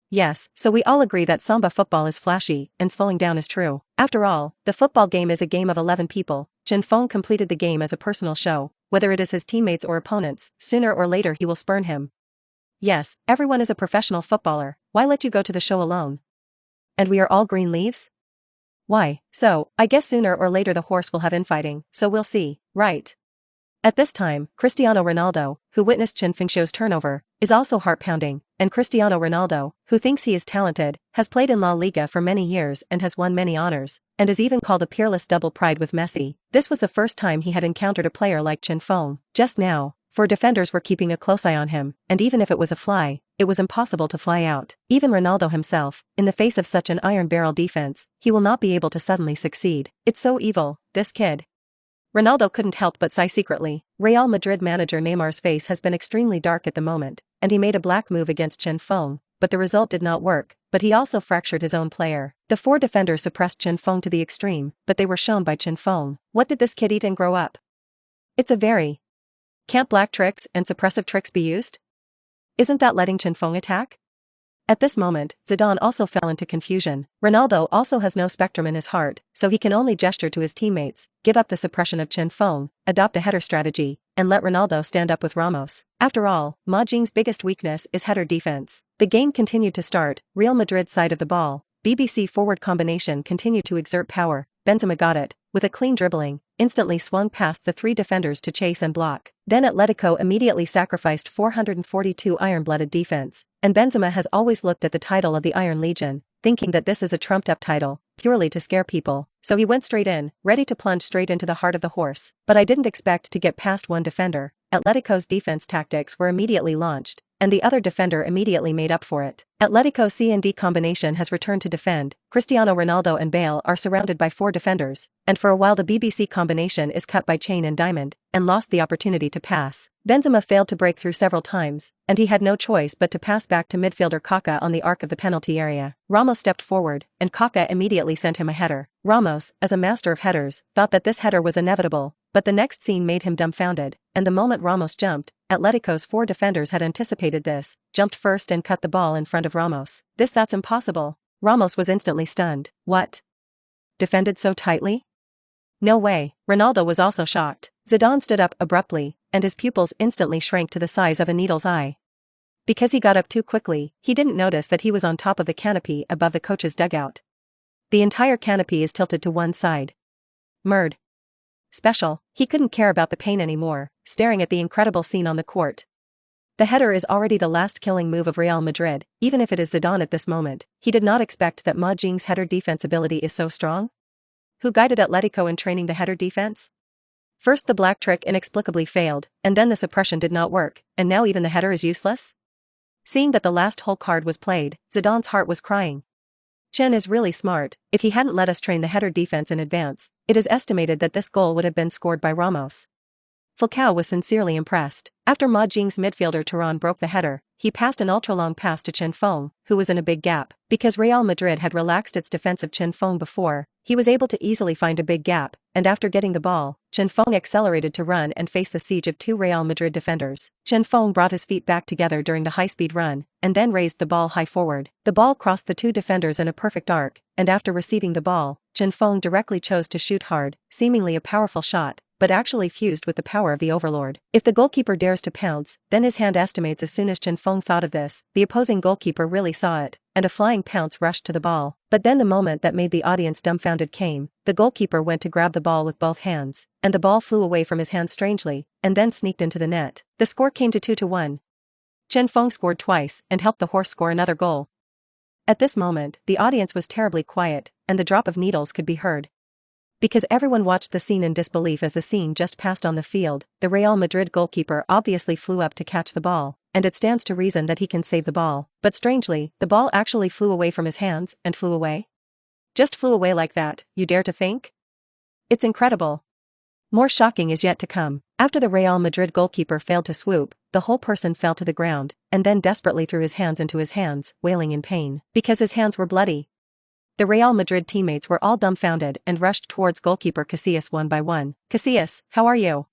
Yes, so we all agree that Samba football is flashy, and slowing down is true. After all, the football game is a game of 11 people. Chen Feng completed the game as a personal show. Whether it is his teammates or opponents, sooner or later he will spurn him. Yes, everyone is a professional footballer. Why let you go to the show alone? And we are all green leaves? Why, so, I guess sooner or later the horse will have infighting, so we'll see, right? At this time, Cristiano Ronaldo, who witnessed Chen Fengxiu's turnover, is also heart-pounding, and Cristiano Ronaldo, who thinks he is talented, has played in La Liga for many years and has won many honors, and is even called a peerless double pride with Messi. This was the first time he had encountered a player like Chen Feng. Just now, for defenders were keeping a close eye on him, and even if it was a fly, it was impossible to fly out. Even Ronaldo himself, in the face of such an iron barrel defense, he will not be able to suddenly succeed. It's so evil, this kid. Ronaldo couldn't help but sigh secretly. Real Madrid manager Neymar's face has been extremely dark at the moment, and he made a black move against Chen Feng, but the result did not work, but he also fractured his own player. The four defenders suppressed Chen Feng to the extreme, but they were shown by Chen Feng. What did this kid eat and grow up? It's a very... Can't black tricks and suppressive tricks be used? Isn't that letting Chen Feng attack? At this moment, Zidane also fell into confusion. Ronaldo also has no spectrum in his heart, so he can only gesture to his teammates, give up the suppression of Chen Feng, adopt a header strategy, and let Ronaldo stand up with Ramos. After all, Ma Jing's biggest weakness is header defense. The game continued to start, Real Madrid's side of the ball. BBC forward combination continued to exert power. Benzema got it, with a clean dribbling, instantly swung past the three defenders to chase and block. Then Atletico immediately sacrificed 442 iron-blooded defense, and Benzema has always looked at the title of the Iron Legion, thinking that this is a trumped-up title, purely to scare people, so he went straight in, ready to plunge straight into the heart of the horse. But I didn't expect to get past one defender. Atletico's defense tactics were immediately launched, and the other defender immediately made up for it. Atletico's C&D combination has returned to defend. Cristiano Ronaldo and Bale are surrounded by four defenders, and for a while the BBC combination is cut by Chain and Diamond, and lost the opportunity to pass. Benzema failed to break through several times, and he had no choice but to pass back to midfielder Kaká on the arc of the penalty area. Ramos stepped forward, and Kaká immediately sent him a header. Ramos, as a master of headers, thought that this header was inevitable, but the next scene made him dumbfounded, and the moment Ramos jumped, Atletico's four defenders had anticipated this, jumped first and cut the ball in front of Ramos. That's impossible. Ramos was instantly stunned. What? Defended so tightly? No way. Ronaldo was also shocked. Zidane stood up abruptly, and his pupils instantly shrank to the size of a needle's eye. Because he got up too quickly, he didn't notice that he was on top of the canopy above the coach's dugout. The entire canopy is tilted to one side. Murd. Special. He couldn't care about the pain anymore, staring at the incredible scene on the court. The header is already the last killing move of Real Madrid, even if it is Zidane at this moment. He did not expect that Ma Jing's header defense ability is so strong. Who guided Atletico in training the header defense? First the black trick inexplicably failed, and then the suppression did not work, and now even the header is useless? Seeing that the last hole card was played, Zidane's heart was crying. Chen is really smart. If he hadn't let us train the header defense in advance, it is estimated that this goal would have been scored by Ramos. Falcao was sincerely impressed. After Ma Jing's midfielder Turan broke the header, he passed an ultra-long pass to Chen Feng, who was in a big gap. Because Real Madrid had relaxed its defense of Chen Feng before, he was able to easily find a big gap, and after getting the ball, Chen Feng accelerated to run and face the siege of two Real Madrid defenders. Chen Feng brought his feet back together during the high-speed run, and then raised the ball high forward. The ball crossed the two defenders in a perfect arc, and after receiving the ball, Chen Feng directly chose to shoot hard, seemingly a powerful shot, but actually fused with the power of the overlord. If the goalkeeper dares to pounce, then his hand estimates. As soon as Chen Feng thought of this, the opposing goalkeeper really saw it, and a flying pounce rushed to the ball. But then the moment that made the audience dumbfounded came. The goalkeeper went to grab the ball with both hands, and the ball flew away from his hand strangely, and then sneaked into the net. The score came to 2-1. Chen Feng scored twice and helped the horse score another goal. At this moment, the audience was terribly quiet, and the drop of needles could be heard. Because everyone watched the scene in disbelief as the scene just passed on the field, the Real Madrid goalkeeper obviously flew up to catch the ball, and it stands to reason that he can save the ball. But strangely, the ball actually flew away from his hands and flew away. Just flew away like that, you dare to think? It's incredible. More shocking is yet to come. After the Real Madrid goalkeeper failed to swoop, the whole person fell to the ground, and then desperately threw his hands into his hands, wailing in pain, because his hands were bloody. The Real Madrid teammates were all dumbfounded and rushed towards goalkeeper Casillas one by one. "Casillas, how are you?"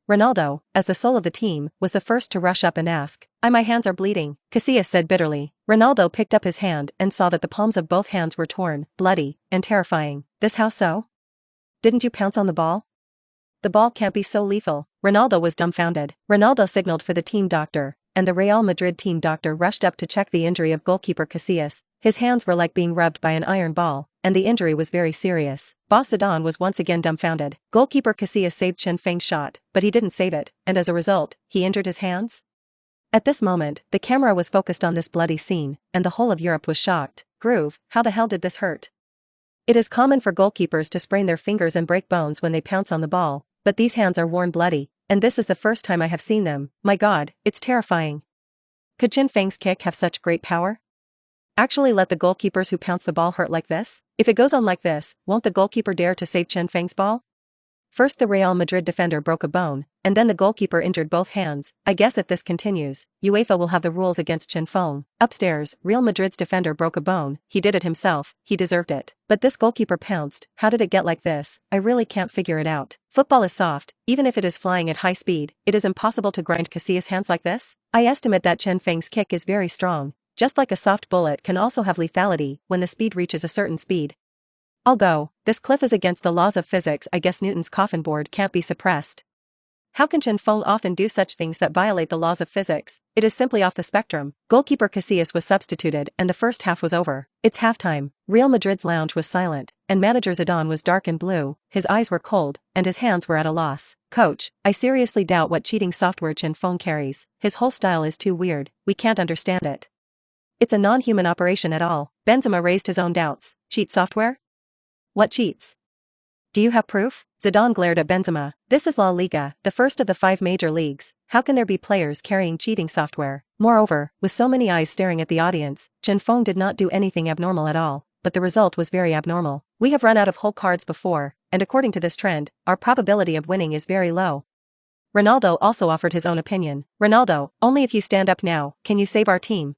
Ronaldo, as the soul of the team, was the first to rush up and ask. My hands are bleeding," Casillas said bitterly. Ronaldo picked up his hand and saw that the palms of both hands were torn, bloody, and terrifying. "This how so? Didn't you pounce on the ball? The ball can't be so lethal." Ronaldo was dumbfounded. Ronaldo signaled for the team doctor, and the Real Madrid team doctor rushed up to check the injury of goalkeeper Casillas. His hands were like being rubbed by an iron ball, and the injury was very serious. Boss Zidane was once again dumbfounded. Goalkeeper Casillas saved Chen Feng's shot, but he didn't save it, and as a result, he injured his hands. At this moment, the camera was focused on this bloody scene, and the whole of Europe was shocked. "Groove, how the hell did this hurt?" It is common for goalkeepers to sprain their fingers and break bones when they pounce on the ball, but these hands are worn bloody, and this is the first time I have seen them. My God, it's terrifying. Could Chen Feng's kick have such great power? Actually let the goalkeepers who pounce the ball hurt like this? If it goes on like this, won't the goalkeeper dare to save Chen Feng's ball? First the Real Madrid defender broke a bone, and then the goalkeeper injured both hands. I guess if this continues, UEFA will have the rules against Chen Feng. Upstairs, Real Madrid's defender broke a bone. He did it himself, he deserved it. But this goalkeeper pounced. How did it get like this? I really can't figure it out. Football is soft, even if it is flying at high speed, it is impossible to grind Casillas' hands like this. I estimate that Chen Feng's kick is very strong. Just like a soft bullet can also have lethality when the speed reaches a certain speed. I'll go. This cliff is against the laws of physics. I guess Newton's coffin board can't be suppressed. How can Chen Feng often do such things that violate the laws of physics? It is simply off the spectrum. Goalkeeper Casillas was substituted and the first half was over. It's halftime. Real Madrid's lounge was silent, and manager Zidane was dark and blue, his eyes were cold, and his hands were at a loss. "Coach, I seriously doubt what cheating software Chen Feng carries. His whole style is too weird, we can't understand it. It's a non-human operation at all." Benzema raised his own doubts. "Cheat software? What cheats? Do you have proof?" Zidane glared at Benzema. "This is La Liga, the first of the 5 major leagues. How can there be players carrying cheating software?" Moreover, with so many eyes staring at the audience, Chen Feng did not do anything abnormal at all, but the result was very abnormal. "We have run out of whole cards before, and according to this trend, our probability of winning is very low." Ronaldo also offered his own opinion. "Ronaldo, only if you stand up now, can you save our team."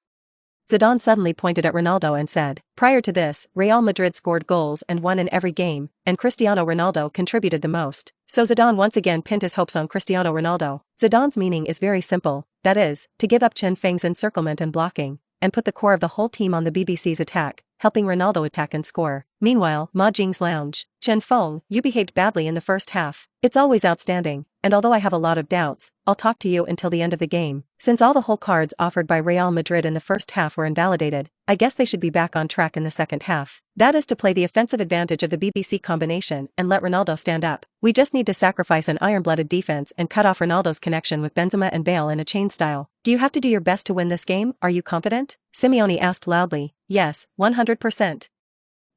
Zidane suddenly pointed at Ronaldo and said, "Prior to this, Real Madrid scored goals and won in every game, and Cristiano Ronaldo contributed the most." So Zidane once again pinned his hopes on Cristiano Ronaldo. Zidane's meaning is very simple, that is, to give up Chen Feng's encirclement and blocking, and put the core of the whole team on the BBC's attack, helping Ronaldo attack and score. Meanwhile, Ma Jing's lounge. "Chen Feng, you behaved badly in the first half. It's always outstanding, and although I have a lot of doubts, I'll talk to you until the end of the game. Since all the whole cards offered by Real Madrid in the first half were invalidated, I guess they should be back on track in the second half. That is to play the offensive advantage of the BBC combination and let Ronaldo stand up. We just need to sacrifice an iron-blooded defense and cut off Ronaldo's connection with Benzema and Bale in a chain style. Do you have to do your best to win this game? Are you confident?" Simeone asked loudly. "Yes, 100%.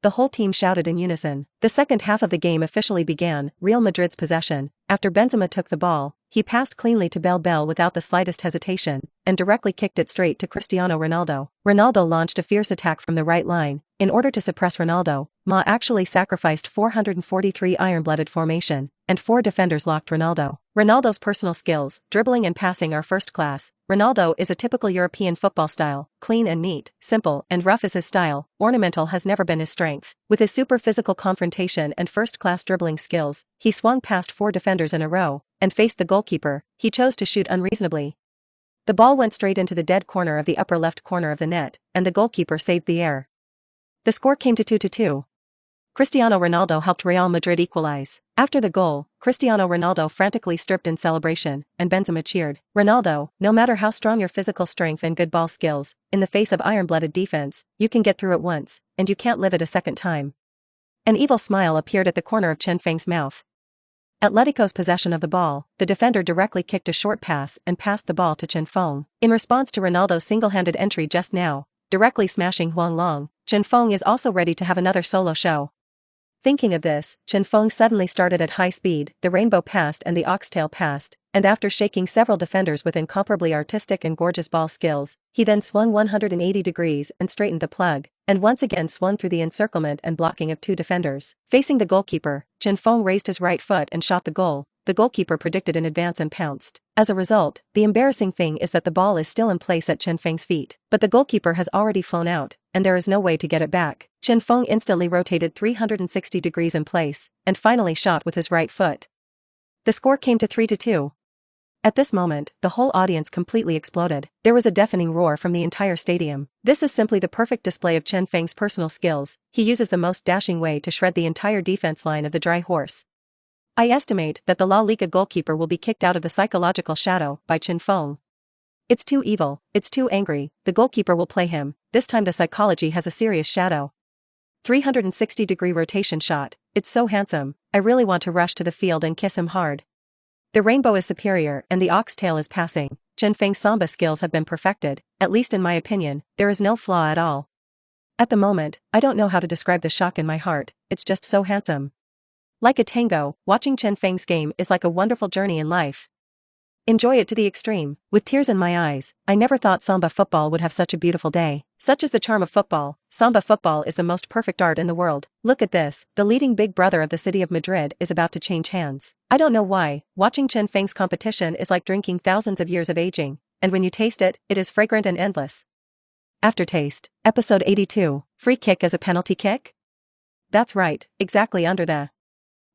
The whole team shouted in unison. The second half of the game officially began, Real Madrid's possession. After Benzema took the ball, he passed cleanly to Bale without the slightest hesitation, and directly kicked it straight to Cristiano Ronaldo. Ronaldo launched a fierce attack from the right line. In order to suppress Ronaldo, Ma actually sacrificed 443 iron-blooded formation, and 4 defenders locked Ronaldo. Ronaldo's personal skills, dribbling and passing are first class. Ronaldo is a typical European football style, clean and neat, simple and rough is his style, ornamental has never been his strength. With his super physical confrontation and first-class dribbling skills, he swung past 4 defenders in a row, and faced the goalkeeper. He chose to shoot unreasonably. The ball went straight into the dead corner of the upper left corner of the net, and the goalkeeper saved the air. The score came to 2-2. Cristiano Ronaldo helped Real Madrid equalize. After the goal, Cristiano Ronaldo frantically stripped in celebration, and Benzema cheered. Ronaldo, no matter how strong your physical strength and good ball skills, in the face of iron-blooded defense, you can get through it once, and you can't live it a second time. An evil smile appeared at the corner of Chen Feng's mouth. Atletico's possession of the ball, the defender directly kicked a short pass and passed the ball to Chen Feng. In response to Ronaldo's single-handed entry just now, directly smashing Huang Long, Chen Feng is also ready to have another solo show. Thinking of this, Chen Feng suddenly started at high speed, the rainbow passed and the oxtail passed, and after shaking several defenders with incomparably artistic and gorgeous ball skills, he then swung 180 degrees and straightened the plug, and once again swung through the encirclement and blocking of two defenders. Facing the goalkeeper, Chen Feng raised his right foot and shot the goal. The goalkeeper predicted in advance and pounced. As a result, the embarrassing thing is that the ball is still in place at Chen Feng's feet, but the goalkeeper has already flown out, and there is no way to get it back. Chen Feng instantly rotated 360 degrees in place, and finally shot with his right foot. The score came to 3-2. At this moment, the whole audience completely exploded. There was a deafening roar from the entire stadium. This is simply the perfect display of Chen Feng's personal skills. He uses the most dashing way to shred the entire defense line of the Dry Horse. I estimate that the La Liga goalkeeper will be kicked out of the psychological shadow by Chen Feng. It's too evil, it's too angry, the goalkeeper will play him, this time the psychology has a serious shadow. 360-degree rotation shot, it's so handsome, I really want to rush to the field and kiss him hard. The rainbow is superior and the oxtail is passing. Chen Feng's Samba skills have been perfected, at least in my opinion, there is no flaw at all. At the moment, I don't know how to describe the shock in my heart, it's just so handsome. Like a tango, watching Chen Feng's game is like a wonderful journey in life. Enjoy it to the extreme. With tears in my eyes, I never thought Samba football would have such a beautiful day. Such is the charm of football. Samba football is the most perfect art in the world. Look at this, the leading big brother of the city of Madrid is about to change hands. I don't know why, watching Chen Feng's competition is like drinking thousands of years of aging, and when you taste it, it is fragrant and endless. Aftertaste, episode 82, free kick as a penalty kick? That's right, exactly under the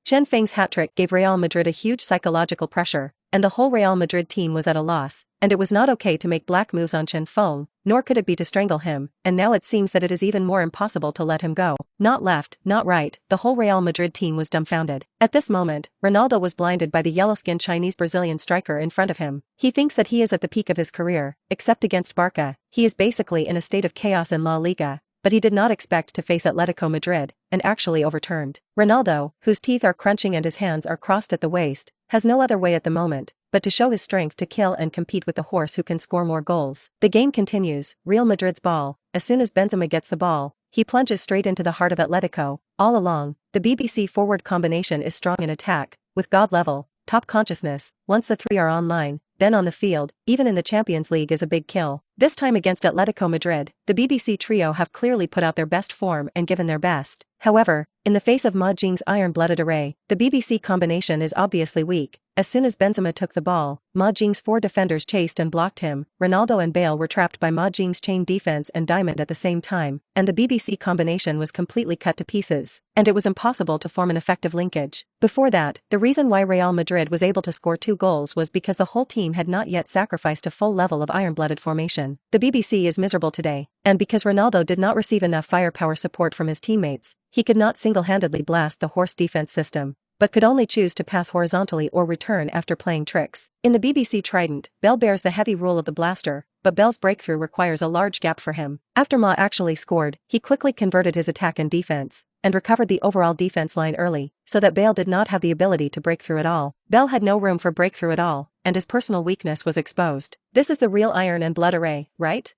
Chen Feng's hat-trick gave Real Madrid a huge psychological pressure, and the whole Real Madrid team was at a loss, and it was not okay to make black moves on Chen Feng, nor could it be to strangle him, and now it seems that it is even more impossible to let him go. Not left, not right, the whole Real Madrid team was dumbfounded. At this moment, Ronaldo was blinded by the yellow-skinned Chinese-Brazilian striker in front of him. He thinks that he is at the peak of his career, except against Barca, he is basically in a state of chaos in La Liga. But he did not expect to face Atletico Madrid, and actually overturned. Ronaldo, whose teeth are crunching and his hands are crossed at the waist, has no other way at the moment, but to show his strength to kill and compete with the horse who can score more goals. The game continues, Real Madrid's ball, as soon as Benzema gets the ball, he plunges straight into the heart of Atletico. All along, the BBC forward combination is strong in attack, with God level, top consciousness, once the three are online, then on the field, even in the Champions League is a big kill. This time against Atletico Madrid, the BBC trio have clearly put out their best form and given their best. However, in the face of Ma Jing's iron-blooded array, the BBC combination is obviously weak. As soon as Benzema took the ball, Ma Jing's four defenders chased and blocked him. Ronaldo and Bale were trapped by Ma Jing's chain defense and diamond at the same time, and the BBC combination was completely cut to pieces, and it was impossible to form an effective linkage. Before that, the reason why Real Madrid was able to score 2 goals was because the whole team had not yet sacrificed a full level of iron-blooded formation. The BBC is miserable today, and because Ronaldo did not receive enough firepower support from his teammates, he could not single-handedly blast the horse defense system, but could only choose to pass horizontally or return after playing tricks. In the BBC Trident, Bell bears the heavy rule of the blaster, but Bell's breakthrough requires a large gap for him. After Ma actually scored, he quickly converted his attack and defense, and recovered the overall defense line early, so that Bale did not have the ability to break through at all. Bell had no room for breakthrough at all, and his personal weakness was exposed. This is the real iron and blood array, right?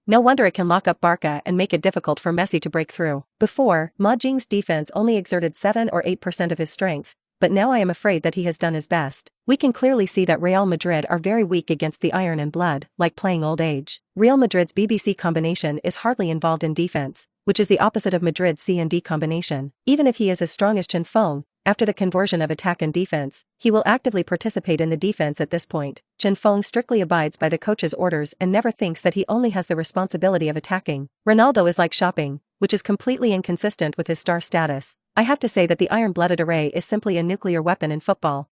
No wonder it can lock up Barca and make it difficult for Messi to break through. Before, Ma Jing's defense only exerted 7 or 8% of his strength, but now I am afraid that he has done his best. We can clearly see that Real Madrid are very weak against the iron and blood, like playing old age. Real Madrid's BBC combination is hardly involved in defense, which is the opposite of Madrid's C and D combination. Even if he is as strong as Chen Feng, after the conversion of attack and defense, he will actively participate in the defense at this point. Chen Feng strictly abides by the coach's orders and never thinks that he only has the responsibility of attacking. Ronaldo is like shopping, which is completely inconsistent with his star status. I have to say that the iron-blooded array is simply a nuclear weapon in football.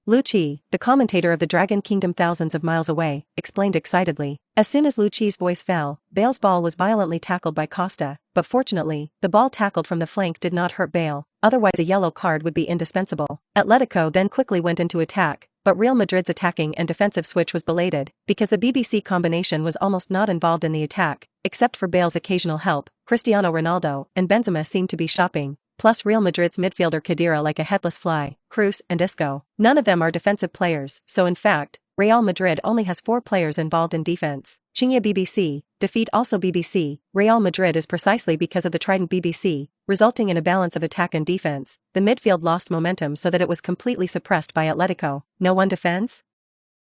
Lucci, the commentator of the Dragon Kingdom thousands of miles away, explained excitedly. As soon as Lucci's voice fell, Bale's ball was violently tackled by Costa, but fortunately, the ball tackled from the flank did not hurt Bale, otherwise a yellow card would be indispensable. Atletico then quickly went into attack, but Real Madrid's attacking and defensive switch was belated, because the BBC combination was almost not involved in the attack, except for Bale's occasional help. Cristiano Ronaldo and Benzema seemed to be shopping, plus Real Madrid's midfielder Khedira like a headless fly, Cruz and Isco. None of them are defensive players, so in fact, Real Madrid only has 4 players involved in defense. Chinha BBC, defeat also BBC, Real Madrid is precisely because of the trident BBC, resulting in a balance of attack and defense. The midfield lost momentum so that it was completely suppressed by Atletico. No one defends?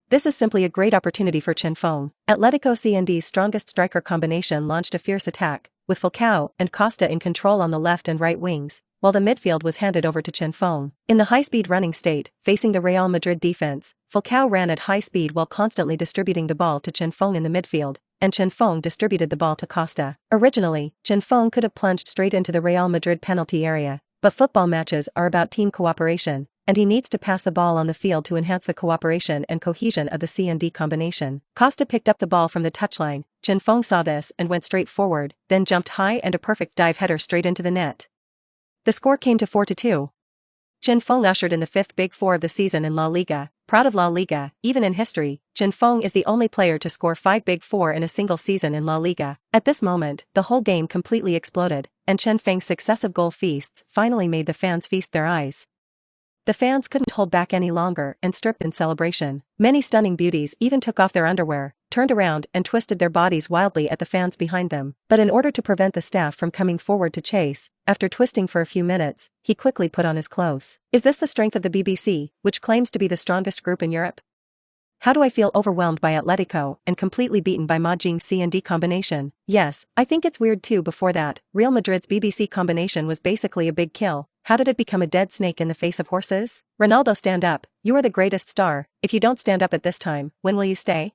This is simply a great opportunity for Chen Feng. Atletico CND's strongest striker combination launched a fierce attack, with Falcao and Costa in control on the left and right wings, while the midfield was handed over to Chen Feng. In the high-speed running state, facing the Real Madrid defense, Falcao ran at high speed while constantly distributing the ball to Chen Feng in the midfield, and Chen Feng distributed the ball to Costa. Originally, Chen Feng could have plunged straight into the Real Madrid penalty area, but football matches are about team cooperation, and he needs to pass the ball on the field to enhance the cooperation and cohesion of the CND combination. Costa picked up the ball from the touchline. Chen Feng saw this and went straight forward, then jumped high and a perfect dive header straight into the net. The score came to 4-2. Chen Feng ushered in the 5th Big Four of the season in La Liga. Proud of La Liga, even in history, Chen Feng is the only player to score 5 Big Four in a single season in La Liga. At this moment, the whole game completely exploded, and Chen Feng's successive goal feasts finally made the fans feast their eyes. The fans couldn't hold back any longer and stripped in celebration. Many stunning beauties even took off their underwear, turned around and twisted their bodies wildly at the fans behind them. But in order to prevent the staff from coming forward to chase, after twisting for a few minutes, he quickly put on his clothes. Is this the strength of the BBC, which claims to be the strongest group in Europe? How do I feel overwhelmed by Atletico and completely beaten by Mahjong's C&D combination? Yes, I think it's weird too. Before that, Real Madrid's BBC combination was basically a big kill. How did it become a dead snake in the face of horses? Ronaldo, stand up. You are the greatest star. If you don't stand up at this time, when will you stay?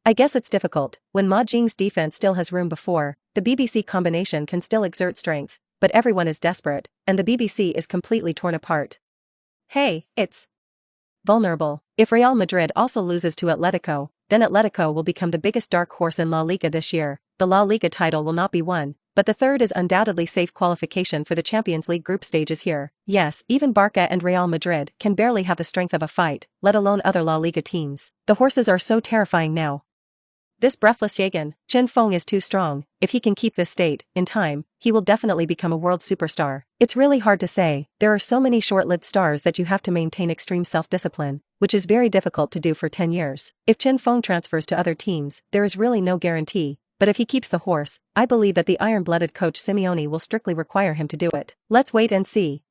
I guess it's difficult. When Mahjong's defense still has room before, the BBC combination can still exert strength, but everyone is desperate, and the BBC is completely torn apart. Hey, it's vulnerable. If Real Madrid also loses to Atletico, then Atletico will become the biggest dark horse in La Liga this year. The La Liga title will not be won, but the third is undoubtedly safe qualification for the Champions League group stages here. Yes, even Barca and Real Madrid can barely have the strength of a fight, let alone other La Liga teams. The horses are so terrifying now. This breathless Jagan, Chen Feng is too strong. If he can keep this state, in time, he will definitely become a world superstar. It's really hard to say. There are so many short-lived stars that you have to maintain extreme self-discipline, which is very difficult to do for 10 years. If Chen Feng transfers to other teams, there is really no guarantee. But if he keeps the horse, I believe that the iron-blooded coach Simeone will strictly require him to do it. Let's wait and see.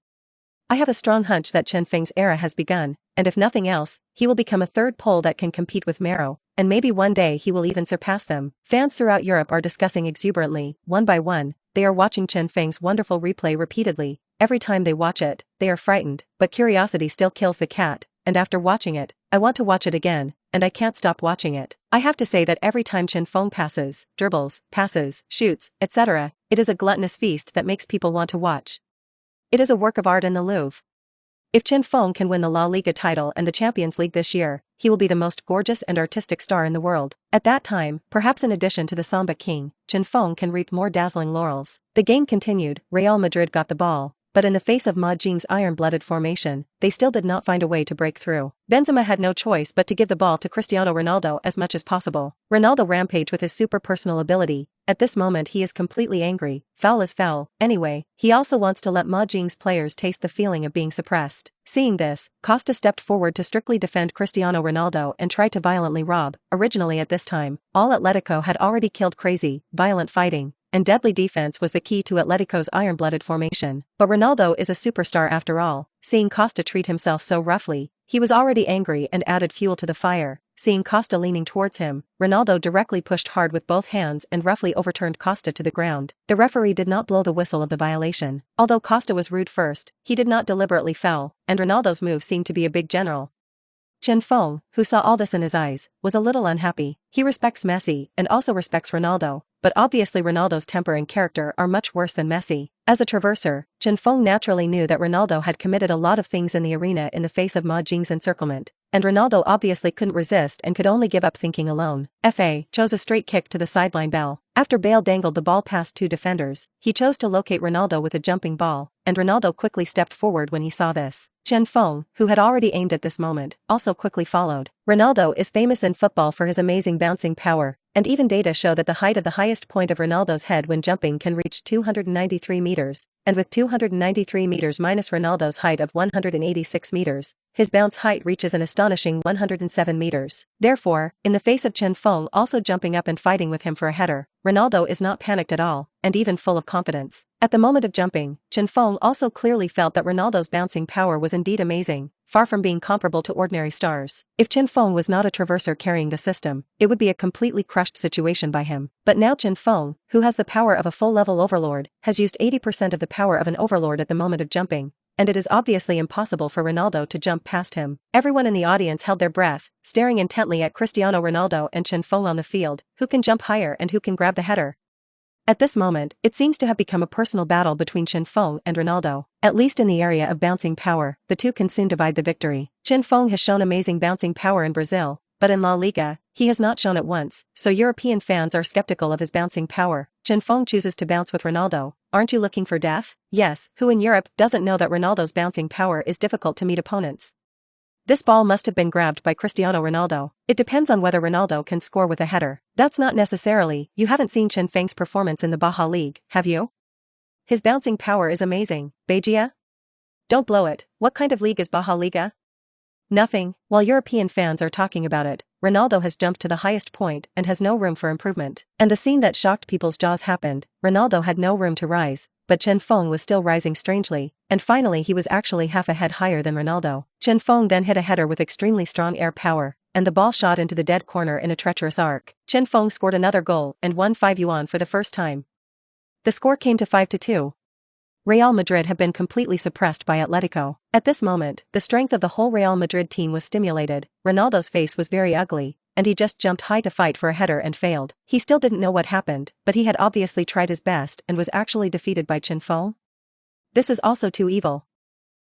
I have a strong hunch that Chen Feng's era has begun, and if nothing else, he will become a third pole that can compete with Mero, and maybe one day he will even surpass them. Fans throughout Europe are discussing exuberantly, one by one. They are watching Chen Feng's wonderful replay repeatedly. Every time they watch it, they are frightened, but curiosity still kills the cat, and after watching it, I want to watch it again, and I can't stop watching it. I have to say that every time Chen Feng passes, dribbles, passes, shoots, etc., it is a gluttonous feast that makes people want to watch. It is a work of art in the Louvre. If Chen Feng can win the La Liga title and the Champions League this year, he will be the most gorgeous and artistic star in the world. At that time, perhaps in addition to the Samba King, Chen Feng can reap more dazzling laurels. The game continued. Real Madrid got the ball, but in the face of Mahjong's iron-blooded formation, they still did not find a way to break through. Benzema had no choice but to give the ball to Cristiano Ronaldo as much as possible. Ronaldo rampaged with his super personal ability. At this moment he is completely angry. Foul is foul. Anyway, he also wants to let Mahjong's players taste the feeling of being suppressed. Seeing this, Costa stepped forward to strictly defend Cristiano Ronaldo and tried to violently rob. Originally at this time, all Atletico had already killed crazy, violent fighting, and deadly defense was the key to Atletico's iron-blooded formation. But Ronaldo is a superstar after all. Seeing Costa treat himself so roughly, he was already angry and added fuel to the fire. Seeing Costa leaning towards him, Ronaldo directly pushed hard with both hands and roughly overturned Costa to the ground. The referee did not blow the whistle of the violation. Although Costa was rude first, he did not deliberately foul, and Ronaldo's move seemed to be a big general. Chen Feng, who saw all this in his eyes, was a little unhappy. He respects Messi and also respects Ronaldo, but obviously Ronaldo's temper and character are much worse than Messi. As a traverser, Chen Feng naturally knew that Ronaldo had committed a lot of things in the arena in the face of Ma Jing's encirclement, and Ronaldo obviously couldn't resist and could only give up thinking alone. Fa chose a straight kick to the sideline Bell. After Bale dangled the ball past two defenders, he chose to locate Ronaldo with a jumping ball, and Ronaldo quickly stepped forward when he saw this. Chen Feng, who had already aimed at this moment, also quickly followed. Ronaldo is famous in football for his amazing bouncing power, and even data show that the height of the highest point of Ronaldo's head when jumping can reach 293 meters, and with 293 meters minus Ronaldo's height of 186 meters, his bounce height reaches an astonishing 107 meters. Therefore, in the face of Chen Feng also jumping up and fighting with him for a header, Ronaldo is not panicked at all, and even full of confidence. At the moment of jumping, Chen Feng also clearly felt that Ronaldo's bouncing power was indeed amazing, far from being comparable to ordinary stars. If Chen Feng was not a traverser carrying the system, it would be a completely crushed situation by him. But now Chen Feng, who has the power of a full-level overlord, has used 80% of the power of an overlord at the moment of jumping, and it is obviously impossible for Ronaldo to jump past him. Everyone in the audience held their breath, staring intently at Cristiano Ronaldo and Chen Feng on the field, who can jump higher and who can grab the header. At this moment, it seems to have become a personal battle between Chen Feng and Ronaldo. At least in the area of bouncing power, the two can soon divide the victory. Chen Feng has shown amazing bouncing power in Brazil, but in La Liga, he has not shown it once, so European fans are skeptical of his bouncing power. Chen Feng chooses to bounce with Ronaldo. Aren't you looking for death? Yes, who in Europe doesn't know that Ronaldo's bouncing power is difficult to meet opponents? This ball must have been grabbed by Cristiano Ronaldo. It depends on whether Ronaldo can score with a header. That's not necessarily. You haven't seen Chen Feng's performance in the Baja League, have you? His bouncing power is amazing. Beijia? Don't blow it. What kind of league is Baja Liga? Nothing. While European fans are talking about it, Ronaldo has jumped to the highest point and has no room for improvement. And the scene that shocked people's jaws happened. Ronaldo had no room to rise, but Chen Feng was still rising strangely, and finally he was actually half a head higher than Ronaldo. Chen Feng then hit a header with extremely strong air power, and the ball shot into the dead corner in a treacherous arc. Chen Feng scored another goal and won 5 yuan for the first time. The score came to 5-2. Real Madrid have been completely suppressed by Atletico. At this moment, the strength of the whole Real Madrid team was stimulated. Ronaldo's face was very ugly, and he just jumped high to fight for a header and failed. He still didn't know what happened, but he had obviously tried his best and was actually defeated by Chen Feng. This is also too evil.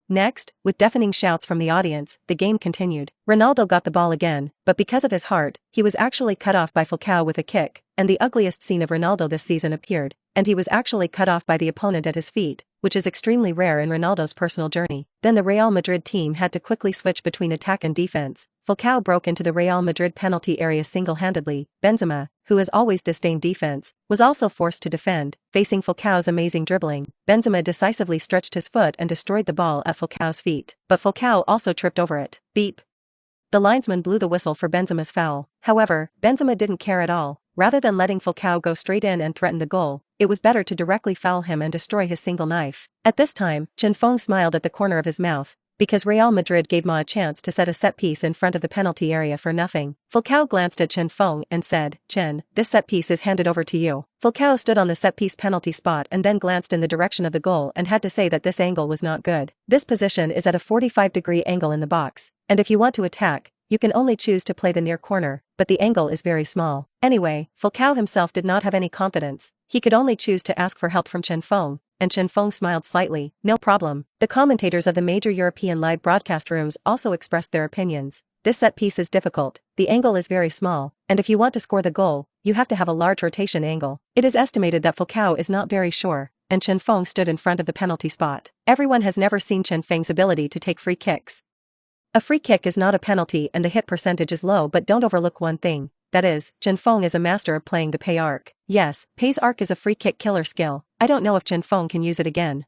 Next, with deafening shouts from the audience, the game continued. Ronaldo got the ball again, but because of his heart, he was actually cut off by Falcao with a kick, and the ugliest scene of Ronaldo this season appeared, and he was actually cut off by the opponent at his feet, which is extremely rare in Ronaldo's personal journey. Then the Real Madrid team had to quickly switch between attack and defense. Falcao broke into the Real Madrid penalty area single-handedly. Benzema, who has always disdained defense, was also forced to defend, facing Falcao's amazing dribbling. Benzema decisively stretched his foot and destroyed the ball at Falcao's feet, but Falcao also tripped over it. Beep. The linesman blew the whistle for Benzema's foul. However, Benzema didn't care at all. Rather than letting Falcao go straight in and threaten the goal, it was better to directly foul him and destroy his single knife. At this time, Chen Feng smiled at the corner of his mouth, because Real Madrid gave Ma a chance to set a set piece in front of the penalty area for nothing. Falcao glanced at Chen Feng and said, "Chen, this set piece is handed over to you." Falcao stood on the set piece penalty spot and then glanced in the direction of the goal and had to say that this angle was not good. This position is at a 45-degree angle in the box, and if you want to attack, you can only choose to play the near corner, but the angle is very small. Anyway, Falcao himself did not have any confidence. He could only choose to ask for help from Chen Feng, and Chen Feng smiled slightly. "No problem." The commentators of the major European live broadcast rooms also expressed their opinions. "This set piece is difficult, the angle is very small, and if you want to score the goal, you have to have a large rotation angle." It is estimated that Falcao is not very sure, and Chen Feng stood in front of the penalty spot. Everyone has never seen Chen Feng's ability to take free kicks. A free kick is not a penalty and the hit percentage is low, but don't overlook one thing. That is, Chen Feng is a master of playing the pay arc. Yes, pay's arc is a free kick killer skill. I don't know if Chen Feng can use it again.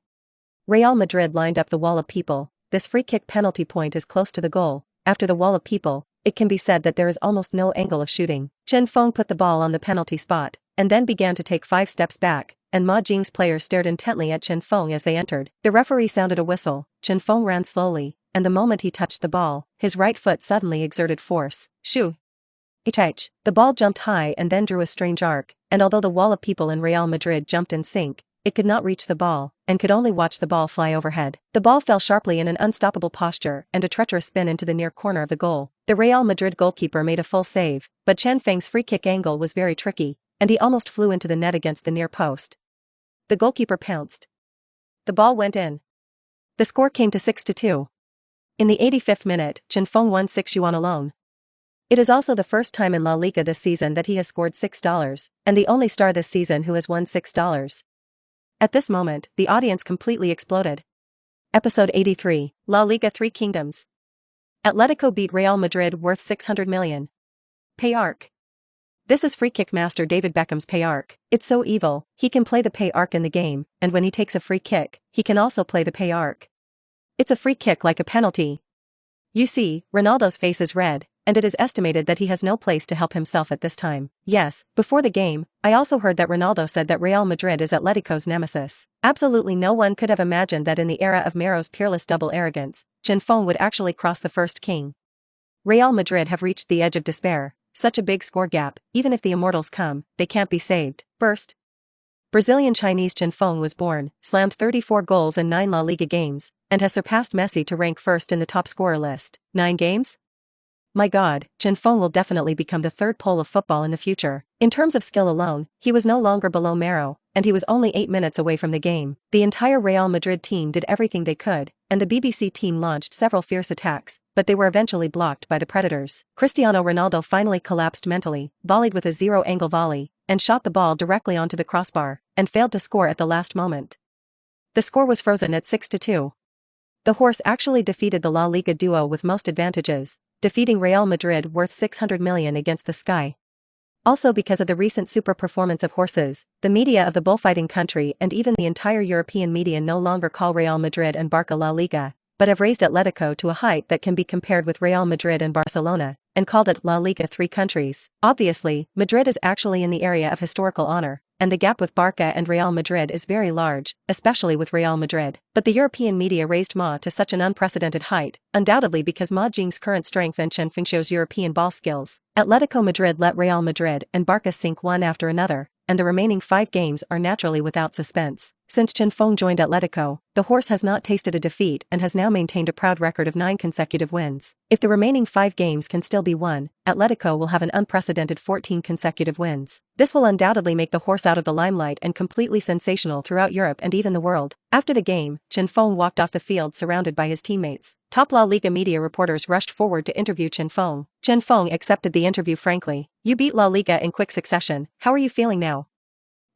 Real Madrid lined up the wall of people. This free kick penalty point is close to the goal. After the wall of people, it can be said that there is almost no angle of shooting. Chen Feng put the ball on the penalty spot, and then began to take 5 steps back, and Ma Jing's players stared intently at Chen Feng as they entered. The referee sounded a whistle. Chen Feng ran slowly, and the moment he touched the ball, his right foot suddenly exerted force. Shoo! H. The ball jumped high and then drew a strange arc, and although the wall of people in Real Madrid jumped in sync, it could not reach the ball, and could only watch the ball fly overhead. The ball fell sharply in an unstoppable posture and a treacherous spin into the near corner of the goal. The Real Madrid goalkeeper made a full save, but Chen Feng's free kick angle was very tricky, and he almost flew into the net against the near post. The goalkeeper pounced. The ball went in. The score came to 6-2. In the 85th minute, Chen Feng won 6 yuan alone. It is also the first time in La Liga this season that he has scored $6, and the only star this season who has won $6. At this moment, the audience completely exploded. Episode 83, La Liga 3 Kingdoms. Atletico beat Real Madrid worth 600 million. Pay arc. This is free kick master David Beckham's pay arc. It's so evil, he can play the pay arc in the game, and when he takes a free kick, he can also play the pay arc. It's a free kick like a penalty. You see, Ronaldo's face is red, and it is estimated that he has no place to help himself at this time. Yes, before the game, I also heard that Ronaldo said that Real Madrid is Atletico's nemesis. Absolutely no one could have imagined that in the era of Mero's peerless double arrogance, Chen Feng would actually cross the first king. Real Madrid have reached the edge of despair. Such a big score gap, even if the immortals come, they can't be saved. First, Brazilian Chinese Chen Feng was born, slammed 34 goals in 9 La Liga games, and has surpassed Messi to rank first in the top scorer list. 9 games? My God, Chen Feng will definitely become the third pole of football in the future. In terms of skill alone, he was no longer below Mero, and he was only 8 minutes away from the game. The entire Real Madrid team did everything they could, and the BBC team launched several fierce attacks, but they were eventually blocked by the Predators. Cristiano Ronaldo finally collapsed mentally, volleyed with a zero-angle volley, and shot the ball directly onto the crossbar, and failed to score at the last moment. The score was frozen at 6-2. The horse actually defeated the La Liga duo with most advantages, defeating Real Madrid worth 600 million against the sky. Also because of the recent super performance of horses, the media of the bullfighting country and even the entire European media no longer call Real Madrid and Barca La Liga, but have raised Atletico to a height that can be compared with Real Madrid and Barcelona, and called it La Liga 3 countries. Obviously, Madrid is actually in the area of historical honor, and the gap with Barca and Real Madrid is very large, especially with Real Madrid. But the European media raised Ma to such an unprecedented height, undoubtedly because Ma Jing's current strength and Chen Feng's European ball skills. Atletico Madrid let Real Madrid and Barca sink one after another, and the remaining 5 games are naturally without suspense. Since Chen Feng joined Atletico, the horse has not tasted a defeat and has now maintained a proud record of 9 consecutive wins. If the remaining 5 games can still be won, Atletico will have an unprecedented 14 consecutive wins. This will undoubtedly make the horse out of the limelight and completely sensational throughout Europe and even the world. After the game, Chen Feng walked off the field surrounded by his teammates. Top La Liga media reporters rushed forward to interview Chen Feng. Chen Feng accepted the interview frankly. You beat La Liga in quick succession, how are you feeling now?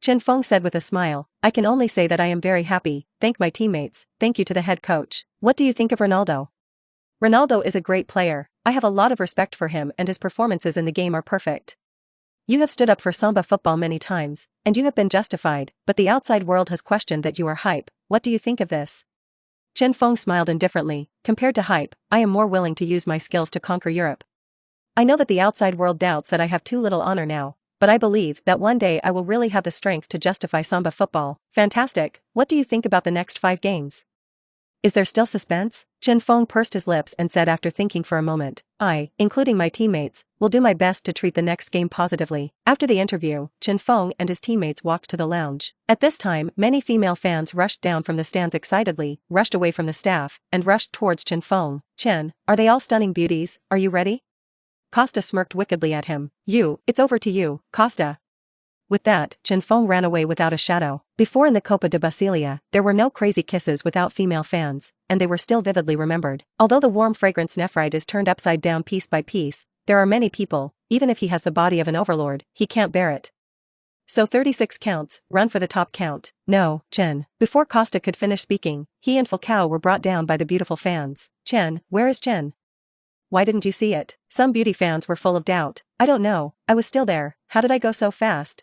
Chen Feng said with a smile, I can only say that I am very happy, thank my teammates, thank you to the head coach. What do you think of Ronaldo? Ronaldo is a great player, I have a lot of respect for him and his performances in the game are perfect. You have stood up for Samba football many times, and you have been justified, but the outside world has questioned that you are hype. What do you think of this? Chen Feng smiled indifferently. Compared to hype, I am more willing to use my skills to conquer Europe. I know that the outside world doubts that I have too little honor now, but I believe that one day I will really have the strength to justify Samba football. Fantastic, what do you think about the next 5 games? Is there still suspense? Chen Feng pursed his lips and said after thinking for a moment, I, including my teammates, will do my best to treat the next game positively. After the interview, Chen Feng and his teammates walked to the lounge. At this time, many female fans rushed down from the stands excitedly, rushed away from the staff, and rushed towards Chen Feng. Chen, are they all stunning beauties? Are you ready? Costa smirked wickedly at him. It's over to you, Costa. With that, Chen Feng ran away without a shadow. Before in the Copa de Basilia, there were no crazy kisses without female fans, and they were still vividly remembered. Although the warm fragrance nephrite is turned upside down piece by piece, there are many people, even if he has the body of an overlord, he can't bear it. So 36 counts, run for the top count. No, Chen. Before Costa could finish speaking, he and Falcao were brought down by the beautiful fans. Chen, where is Chen? Why didn't you see it? Some beauty fans were full of doubt. I don't know, I was still there, how did I go so fast?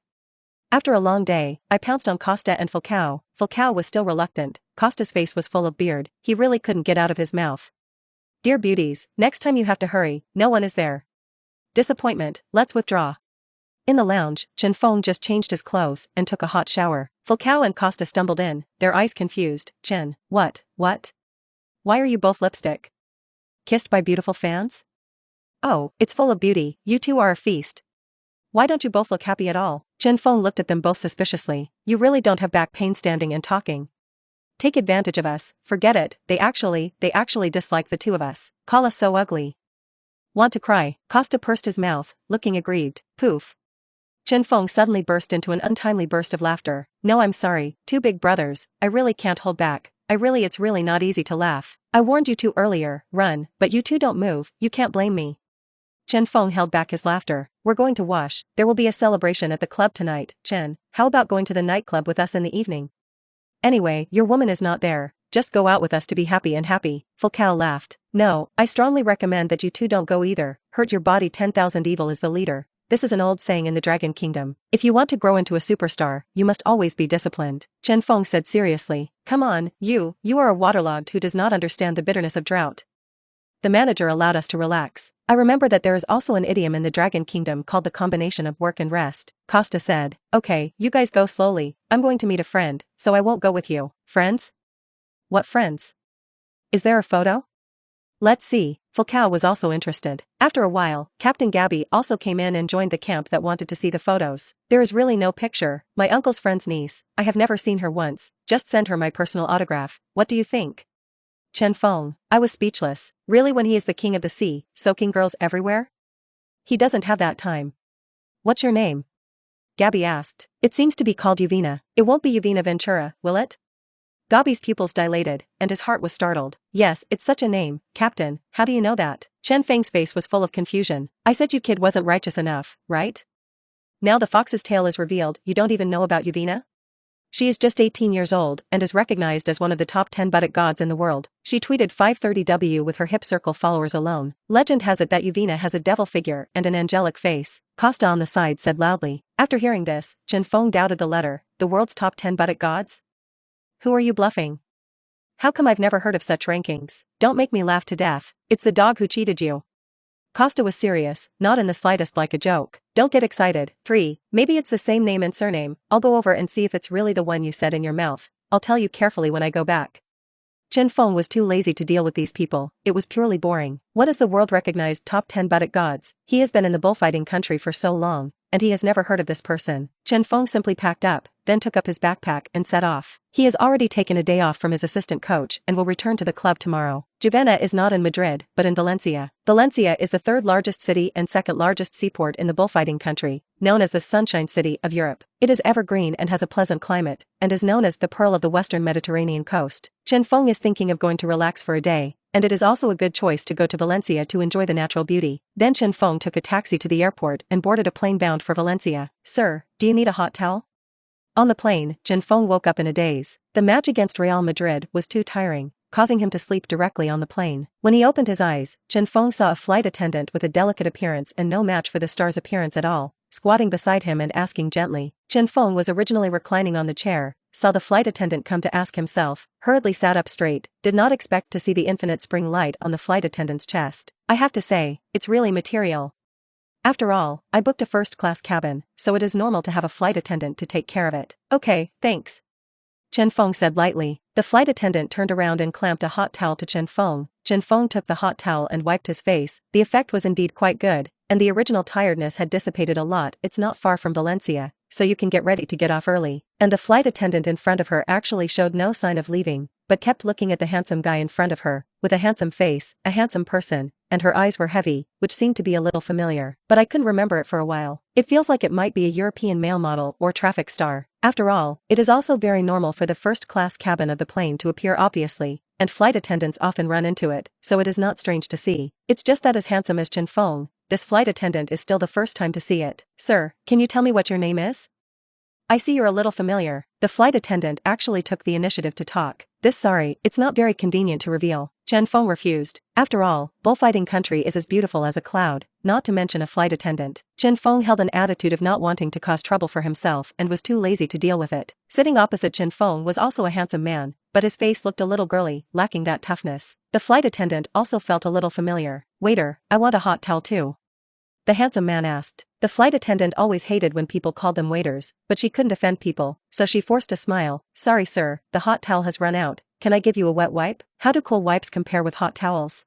After a long day, I pounced on Costa and Falcao. Falcao was still reluctant, Costa's face was full of beard, he really couldn't get out of his mouth. Dear beauties, next time you have to hurry, no one is there. Disappointment, let's withdraw. In the lounge, Chen Feng just changed his clothes and took a hot shower. Falcao and Costa stumbled in, their eyes confused. Chen, what? Why are you both lipstick? Kissed by beautiful fans? Oh, it's full of beauty, you two are a feast. Why don't you both look happy at all? Chen Feng looked at them both suspiciously. You really don't have back pain standing and talking. Take advantage of us, forget it, they actually dislike the two of us. Call us so ugly. Want to cry? Costa pursed his mouth, looking aggrieved. Poof. Chen Feng suddenly burst into an untimely burst of laughter. No, I'm sorry, two big brothers, I really can't hold back. It's really not easy to laugh. I warned you two earlier, run, but you two don't move, you can't blame me. Chen Feng held back his laughter. We're going to wash, there will be a celebration at the club tonight, Chen, how about going to the nightclub with us in the evening? Anyway, your woman is not there, just go out with us to be happy and happy. Falcao laughed. No, I strongly recommend that you two don't go either, hurt your body 10,000 evil is the leader. This is an old saying in the Dragon Kingdom. If you want to grow into a superstar, you must always be disciplined. Chen Feng said seriously. Come on, you are a waterlogged who does not understand the bitterness of drought. The manager allowed us to relax. I remember that there is also an idiom in the Dragon Kingdom called the combination of work and rest. Costa said. Okay, you guys go slowly, I'm going to meet a friend, so I won't go with you. Friends? What friends? Is there a photo? Let's see. Falcao was also interested. After a while, Captain Gabby also came in and joined the camp that wanted to see the photos. There is really no picture. My uncle's friend's niece, I have never seen her once, just send her my personal autograph. What do you think? Chen Feng. I was speechless. Really, when he is the king of the sea, soaking girls everywhere? He doesn't have that time. What's your name? Gabby asked. It seems to be called Uvina. It won't be Uvina Ventura, will it? Gabby's pupils dilated, and his heart was startled. Yes, it's such a name, Captain, how do you know that? Chen Feng's face was full of confusion. I said you kid wasn't righteous enough, right? Now the fox's tail is revealed, you don't even know about Uvina? She is just 18 years old and is recognized as one of the top 10 buttock gods in the world. She tweeted 530W with her hip circle followers alone. Legend has it that Uvina has a devil figure and an angelic face. Costa on the side said loudly. After hearing this, Chen Feng doubted the letter. The world's top 10 buttock gods? Who are you bluffing? How come I've never heard of such rankings? Don't make me laugh to death. It's the dog who cheated you. Costa was serious, not in the slightest like a joke. Don't get excited. 3. Maybe it's the same name and surname. I'll go over and see if it's really the one you said in your mouth. I'll tell you carefully when I go back. Chen Feng was too lazy to deal with these people. It was purely boring. What is the world-recognized top 10 buttock gods? He has been in the bullfighting country for so long, and he has never heard of this person. Chen Feng simply packed up, then took up his backpack and set off. He has already taken a day off from his assistant coach and will return to the club tomorrow. Juvena is not in Madrid, but in Valencia. Valencia is the third largest city and second largest seaport in the bullfighting country, known as the Sunshine City of Europe. It is evergreen and has a pleasant climate, and is known as the Pearl of the Western Mediterranean coast. Chen Feng is thinking of going to relax for a day, and it is also a good choice to go to Valencia to enjoy the natural beauty. Then Chen Feng took a taxi to the airport and boarded a plane bound for Valencia. Sir, do you need a hot towel? On the plane, Chen Feng woke up in a daze. The match against Real Madrid was too tiring, causing him to sleep directly on the plane. When he opened his eyes, Chen Feng saw a flight attendant with a delicate appearance and no match for the star's appearance at all, squatting beside him and asking gently. Chen Feng was originally reclining on the chair, saw the flight attendant come to ask himself, hurriedly sat up straight, did not expect to see the infinite spring light on the flight attendant's chest. I have to say, it's really material. After all, I booked a first-class cabin, so it is normal to have a flight attendant to take care of it. Okay, thanks. Chen Feng said lightly. The flight attendant turned around and clamped a hot towel to Chen Feng. Chen Feng took the hot towel and wiped his face. The effect was indeed quite good, and the original tiredness had dissipated a lot. It's not far from Valencia, so you can get ready to get off early. And the flight attendant in front of her actually showed no sign of leaving, but kept looking at the handsome guy in front of her, with a handsome face, a handsome person, and her eyes were heavy, which seemed to be a little familiar. But I couldn't remember it for a while. It feels like it might be a European male model or traffic star. After all, it is also very normal for the first-class cabin of the plane to appear obviously, and flight attendants often run into it, so it is not strange to see. It's just that as handsome as Chen Feng, this flight attendant is still the first time to see it. Sir, can you tell me what your name is? I see you're a little familiar. The flight attendant actually took the initiative to talk. Sorry, it's not very convenient to reveal. Chen Feng refused. After all, bullfighting country is as beautiful as a cloud, not to mention a flight attendant. Chen Feng held an attitude of not wanting to cause trouble for himself and was too lazy to deal with it. Sitting opposite Chen Feng was also a handsome man, but his face looked a little girly, lacking that toughness. The flight attendant also felt a little familiar. Waiter, I want a hot towel too. The handsome man asked. The flight attendant always hated when people called them waiters, but she couldn't offend people, so she forced a smile. Sorry sir, the hot towel has run out. Can I give you a wet wipe? How do cool wipes compare with hot towels?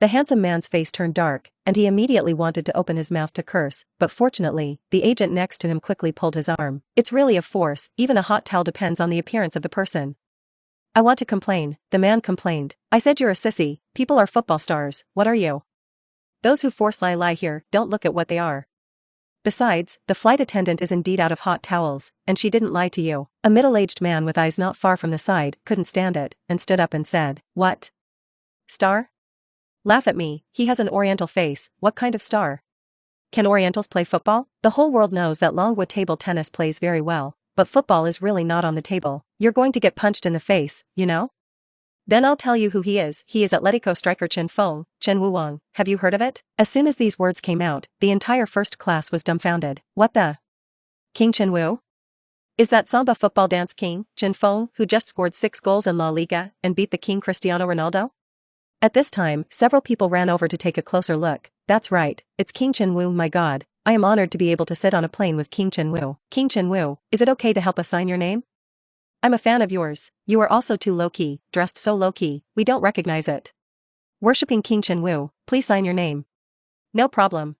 The handsome man's face turned dark, and he immediately wanted to open his mouth to curse, but fortunately, the agent next to him quickly pulled his arm. It's really a force, even a hot towel depends on the appearance of the person. I want to complain, the man complained. I said you're a sissy, people are football stars, what are you? Those who force lie here, don't look at what they are. Besides, the flight attendant is indeed out of hot towels, and she didn't lie to you. A middle-aged man with eyes not far from the side couldn't stand it, and stood up and said, "What? Star? Laugh at me, he has an oriental face, what kind of star? Can Orientals play football? The whole world knows that Longwood table tennis plays very well, but football is really not on the table. You're going to get punched in the face, you know? Then I'll tell you who he is Atletico striker Chen Feng, Chen Wuwang, have you heard of it?" As soon as these words came out, the entire first class was dumbfounded. What the? King Chen Wu? Is that Samba football dance king, Chen Feng, who just scored 6 goals in La Liga and beat the king Cristiano Ronaldo? At this time, several people ran over to take a closer look. That's right, it's King Chen Wu. My god, I am honored to be able to sit on a plane with King Chen Wu. King Chen Wu, is it okay to help us sign your name? I'm a fan of yours. You are also too low-key, dressed so low-key, we don't recognize it. Worshipping King Chen Wu, please sign your name. No problem.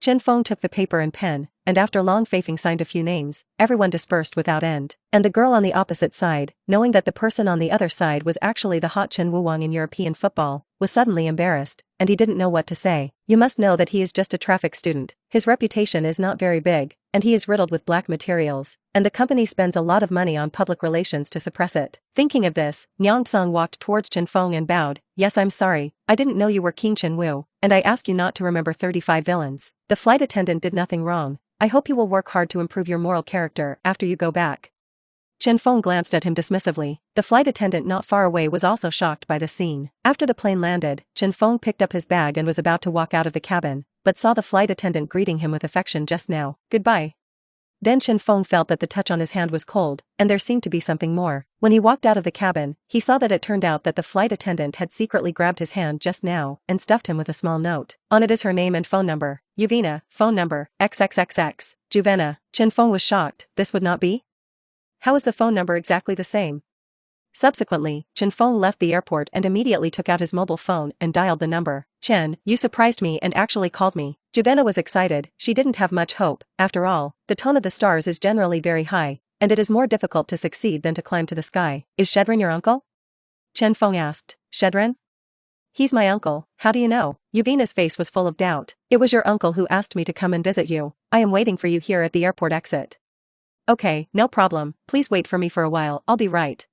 Chen Feng took the paper and pen, and after long faithing signed a few names. Everyone dispersed without end. And the girl on the opposite side, knowing that the person on the other side was actually the hot Chen Wuwang in European football, was suddenly embarrassed, and he didn't know what to say. You must know that he is just a traffic student. His reputation is not very big, and he is riddled with black materials, and the company spends a lot of money on public relations to suppress it. Thinking of this, Nyang Song walked towards Chen Feng and bowed. Yes, I'm sorry, I didn't know you were King Chen Wu, and I ask you not to remember 35 villains. The flight attendant did nothing wrong. I hope you will work hard to improve your moral character after you go back. Chen Feng glanced at him dismissively. The flight attendant not far away was also shocked by the scene. After the plane landed, Chen Feng picked up his bag and was about to walk out of the cabin, but saw the flight attendant greeting him with affection just now. Goodbye. Then Chen Feng felt that the touch on his hand was cold, and there seemed to be something more. When he walked out of the cabin, he saw that it turned out that the flight attendant had secretly grabbed his hand just now and stuffed him with a small note. On it is her name and phone number. Yuvina, phone number, XXXX. Juvena. Chen Feng was shocked. This would not be? How is the phone number exactly the same? Subsequently, Chen Feng left the airport and immediately took out his mobile phone and dialed the number. Chen, you surprised me and actually called me. Juvena was excited. She didn't have much hope. After all, the tone of the stars is generally very high, and it is more difficult to succeed than to climb to the sky. Is Shedrin your uncle? Chen Feng asked. Shedrin? He's my uncle. How do you know? Yuvina's face was full of doubt. It was your uncle who asked me to come and visit you. I am waiting for you here at the airport exit. Okay, no problem. Please wait for me for a while. I'll be right.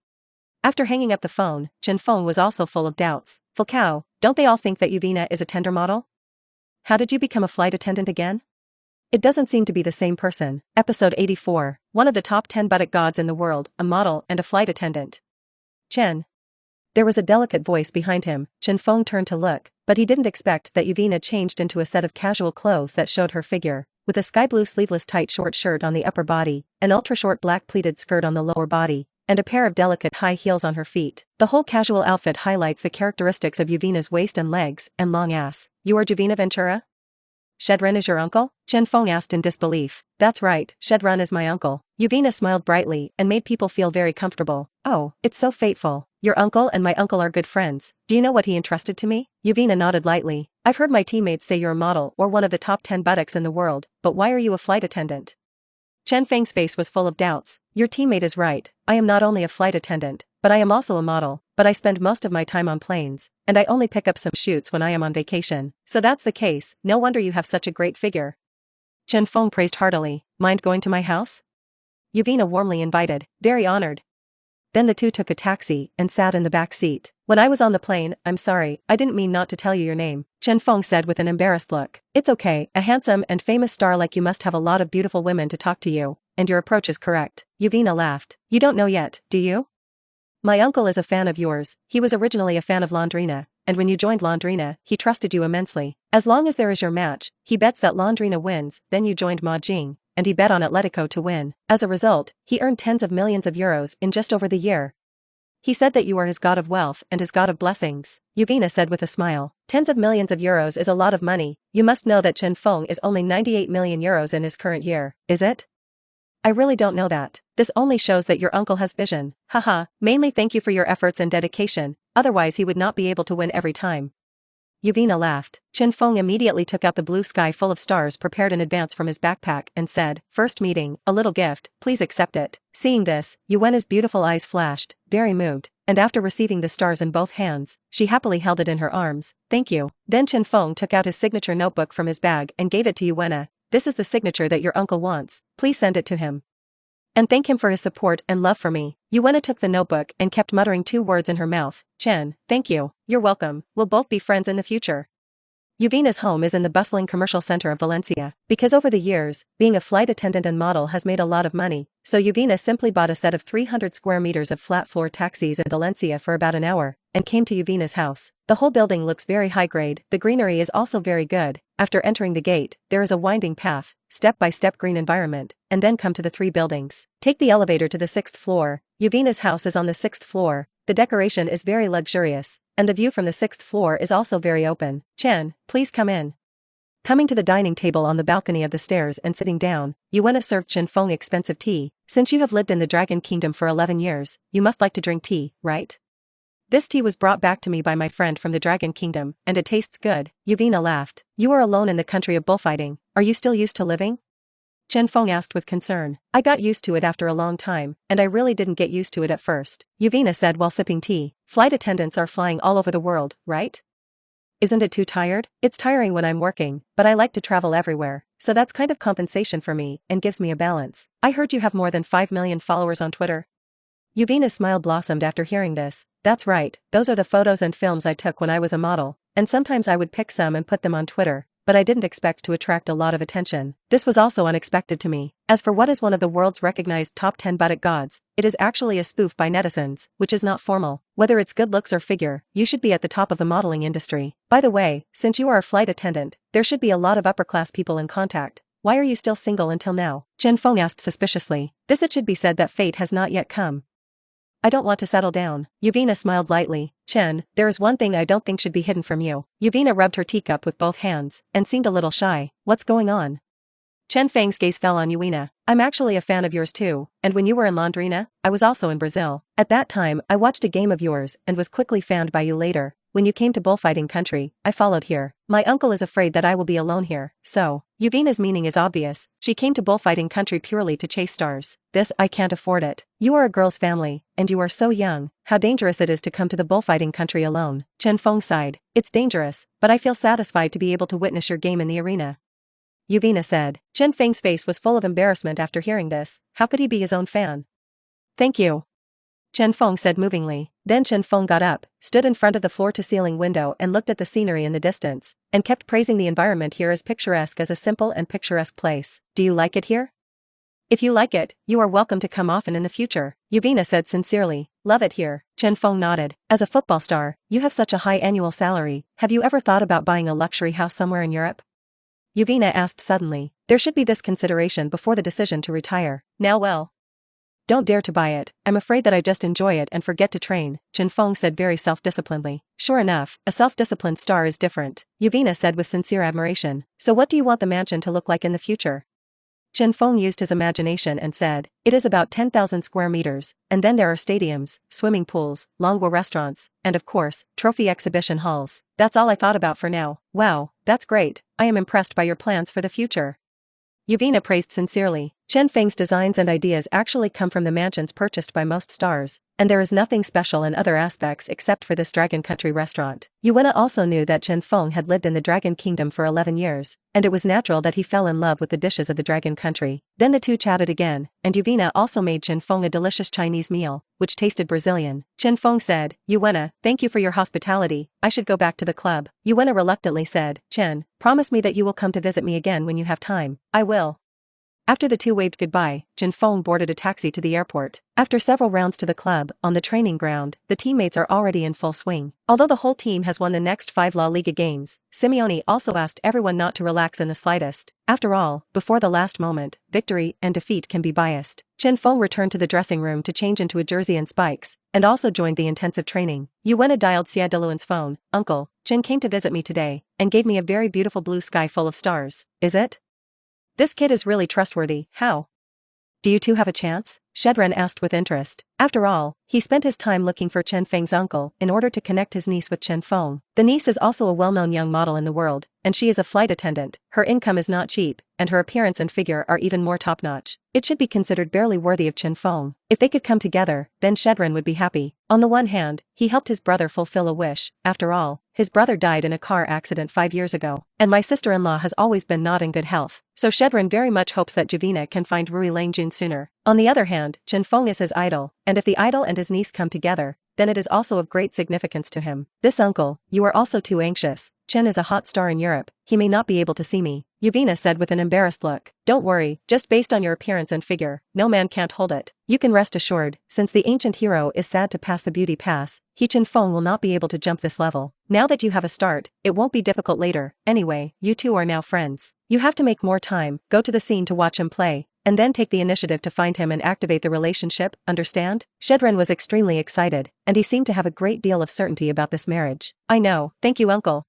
After hanging up the phone, Chen Feng was also full of doubts. Falcao, don't they all think that Yuvina is a tender model? How did you become a flight attendant again? It doesn't seem to be the same person. Episode 84. One of the top 10 buttock gods in the world, a model and a flight attendant. Chen. There was a delicate voice behind him. Chen Feng turned to look, but he didn't expect that Yuvina changed into a set of casual clothes that showed her figure, with a sky blue sleeveless tight short shirt on the upper body, an ultra-short black pleated skirt on the lower body, and a pair of delicate high heels on her feet. The whole casual outfit highlights the characteristics of Yuvina's waist and legs, and long ass. You are Juvina Ventura? Shedrin is your uncle? Chen Feng asked in disbelief. That's right, Shedrin is my uncle. Yuvina smiled brightly and made people feel very comfortable. Oh, it's so fateful. Your uncle and my uncle are good friends. Do you know what he entrusted to me? Yuvina nodded lightly. I've heard my teammates say you're a model or one of the top 10 buttocks in the world, but why are you a flight attendant? Chen Feng's face was full of doubts. Your teammate is right. I am not only a flight attendant, but I am also a model, but I spend most of my time on planes, and I only pick up some shoots when I am on vacation. So that's the case. No wonder you have such a great figure. Chen Feng praised heartily. Mind going to my house? Yuvina warmly invited. Very honored. Then the two took a taxi and sat in the back seat. When I was on the plane, I'm sorry, I didn't mean not to tell you your name, Chen Feng said with an embarrassed look. It's okay, a handsome and famous star like you must have a lot of beautiful women to talk to you, and your approach is correct. Yuvina laughed. You don't know yet, do you? My uncle is a fan of yours. He was originally a fan of Londrina, and when you joined Londrina, he trusted you immensely. As long as there is your match, he bets that Londrina wins. Then you joined Ma Jing, and he bet on Atletico to win. As a result, he earned tens of millions of euros in just over the year. He said that you are his god of wealth and his god of blessings, Yuvina said with a smile. Tens of millions of euros is a lot of money. You must know that Chen Feng is only 98 million euros in his current year, is it? I really don't know that. This only shows that your uncle has vision. Haha, mainly thank you for your efforts and dedication, otherwise he would not be able to win every time. Yuvina laughed. Chen Feng immediately took out the blue sky full of stars prepared in advance from his backpack and said, First meeting, a little gift, please accept it. Seeing this, Yuena's beautiful eyes flashed, very moved, and after receiving the stars in both hands, she happily held it in her arms. Thank you. Then Chen Feng took out his signature notebook from his bag and gave it to Yuena. this is the signature that your uncle wants, please send it to him. And thank him for his support and love for me. Yuena took the notebook and kept muttering 2 words in her mouth. Chen, thank you, you're welcome, we'll both be friends in the future. Yuvena's home is in the bustling commercial center of Valencia. Because over the years, being a flight attendant and model has made a lot of money, so Yuvena simply bought a set of 300 square meters of flat-floor taxis in Valencia for about an hour, and came to Yuvena's house. The whole building looks very high-grade, the greenery is also very good. After entering the gate, there is a winding path, step-by-step green environment, and then come to the 3 buildings. Take the elevator to the 6th floor. Yuvena's house is on the 6th floor. The decoration is very luxurious, and the view from the 6th floor is also very open. Chen, please come in. Coming to the dining table on the balcony of the stairs and sitting down, Yuena served Chen Feng expensive tea. Since you have lived in the Dragon Kingdom for 11 years, you must like to drink tea, right? This tea was brought back to me by my friend from the Dragon Kingdom, and it tastes good. Yuvena laughed. You are alone in the country of bullfighting, are you still used to living? Chen Feng asked with concern. I got used to it after a long time, and I really didn't get used to it at first, Yuvena said while sipping tea. Flight attendants are flying all over the world, right? Isn't it too tired? It's tiring when I'm working, but I like to travel everywhere, so that's kind of compensation for me and gives me a balance. I heard you have more than 5 million followers on Twitter. Yuvena's smile blossomed after hearing this. That's right, those are the photos and films I took when I was a model, and sometimes I would pick some and put them on Twitter. But I didn't expect to attract a lot of attention. This was also unexpected to me. As for what is one of the world's recognized top 10 buttocks gods, it is actually a spoof by netizens, which is not formal. Whether it's good looks or figure, you should be at the top of the modeling industry. By the way, since you are a flight attendant, there should be a lot of upper-class people in contact. Why are you still single until now? Chen Feng asked suspiciously. This it should be said that fate has not yet come. I don't want to settle down. Yuvena smiled lightly. Chen, there is one thing I don't think should be hidden from you. Yuvena rubbed her teacup with both hands, and seemed a little shy. What's going on? Chen Feng's gaze fell on Yuvena. I'm actually a fan of yours too, and when you were in Londrina, I was also in Brazil. At that time, I watched a game of yours and was quickly fanned by you later. When you came to bullfighting country, I followed here. My uncle is afraid that I will be alone here, so. Yuvena's meaning is obvious. She came to bullfighting country purely to chase stars. This, I can't afford it. You are a girl's family, and you are so young. How dangerous it is to come to the bullfighting country alone. Chen Feng sighed. It's dangerous, but I feel satisfied to be able to witness your game in the arena. Yuvena said. Chen Feng's face was full of embarrassment after hearing this. How could he be his own fan? Thank you, Chen Feng said movingly. Then Chen Feng got up, stood in front of the floor-to-ceiling window and looked at the scenery in the distance, and kept praising the environment here as picturesque as a simple and picturesque place. Do you like it here? If you like it, you are welcome to come often in the future, Yuvena said sincerely. Love it here. Chen Feng nodded. As a football star, you have such a high annual salary. Have you ever thought about buying a luxury house somewhere in Europe? Yuvena asked suddenly. There should be this consideration before the decision to retire. Now well. Don't dare to buy it. I'm afraid that I just enjoy it and forget to train, Chen Feng said very self-disciplinedly. Sure enough, a self-disciplined star is different, Yuvena said with sincere admiration. So what do you want the mansion to look like in the future? Chen Feng used his imagination and said, it is about 10,000 square meters, and then there are stadiums, swimming pools, longbow restaurants, and of course, trophy exhibition halls. That's all I thought about for now. Wow, that's great. I am impressed by your plans for the future. Yuvena praised sincerely. Chen Feng's designs and ideas actually come from the mansions purchased by most stars, and there is nothing special in other aspects except for this Dragon Country restaurant. Yuvena also knew that Chen Feng had lived in the Dragon Kingdom for 11 years, and it was natural that he fell in love with the dishes of the Dragon Country. Then the two chatted again, and Yuvena also made Chen Feng a delicious Chinese meal, which tasted Brazilian. Chen Feng said, Yuvena, thank you for your hospitality, I should go back to the club. Yuvena reluctantly said, Chen, promise me that you will come to visit me again when you have time. I will. After the two waved goodbye, Chen Feng boarded a taxi to the airport. After several rounds to the club, on the training ground, the teammates are already in full swing. Although the whole team has won the next 5 La Liga games, Simeone also asked everyone not to relax in the slightest. After all, before the last moment, victory and defeat can be biased. Chen Feng returned to the dressing room to change into a jersey and spikes, and also joined the intensive training. Yuena dialed Xia Deluan's phone. Uncle, Chen came to visit me today, and gave me a very beautiful blue sky full of stars. Is it? This kid is really trustworthy. How? Do you two have a chance? Shedren asked with interest. After all, he spent his time looking for Chen Feng's uncle in order to connect his niece with Chen Feng. The niece is also a well-known young model in the world, and she is a flight attendant. Her income is not cheap, and her appearance and figure are even more top-notch. It should be considered barely worthy of Chen Feng. If they could come together, then Shedren would be happy. On the one hand, he helped his brother fulfill a wish. After all, his brother died in a car accident 5 years ago, and my sister-in-law has always been not in good health, so Shedren very much hopes that Javina can find Rui Langjun sooner. On the other hand, Chen Feng is his idol, and if the idol and his niece come together, then it is also of great significance to him. This uncle, you are also too anxious. Chen is a hot star in Europe, he may not be able to see me, Yuvina said with an embarrassed look. Don't worry, just based on your appearance and figure, no man can't hold it. You can rest assured, since the ancient hero is sad to pass the beauty pass, Chen Feng will not be able to jump this level. Now that you have a start, it won't be difficult later. Anyway, you two are now friends. You have to make more time, go to the scene to watch him play, and then take the initiative to find him and activate the relationship, understand? Shedren was extremely excited, and he seemed to have a great deal of certainty about this marriage. I know, thank you uncle.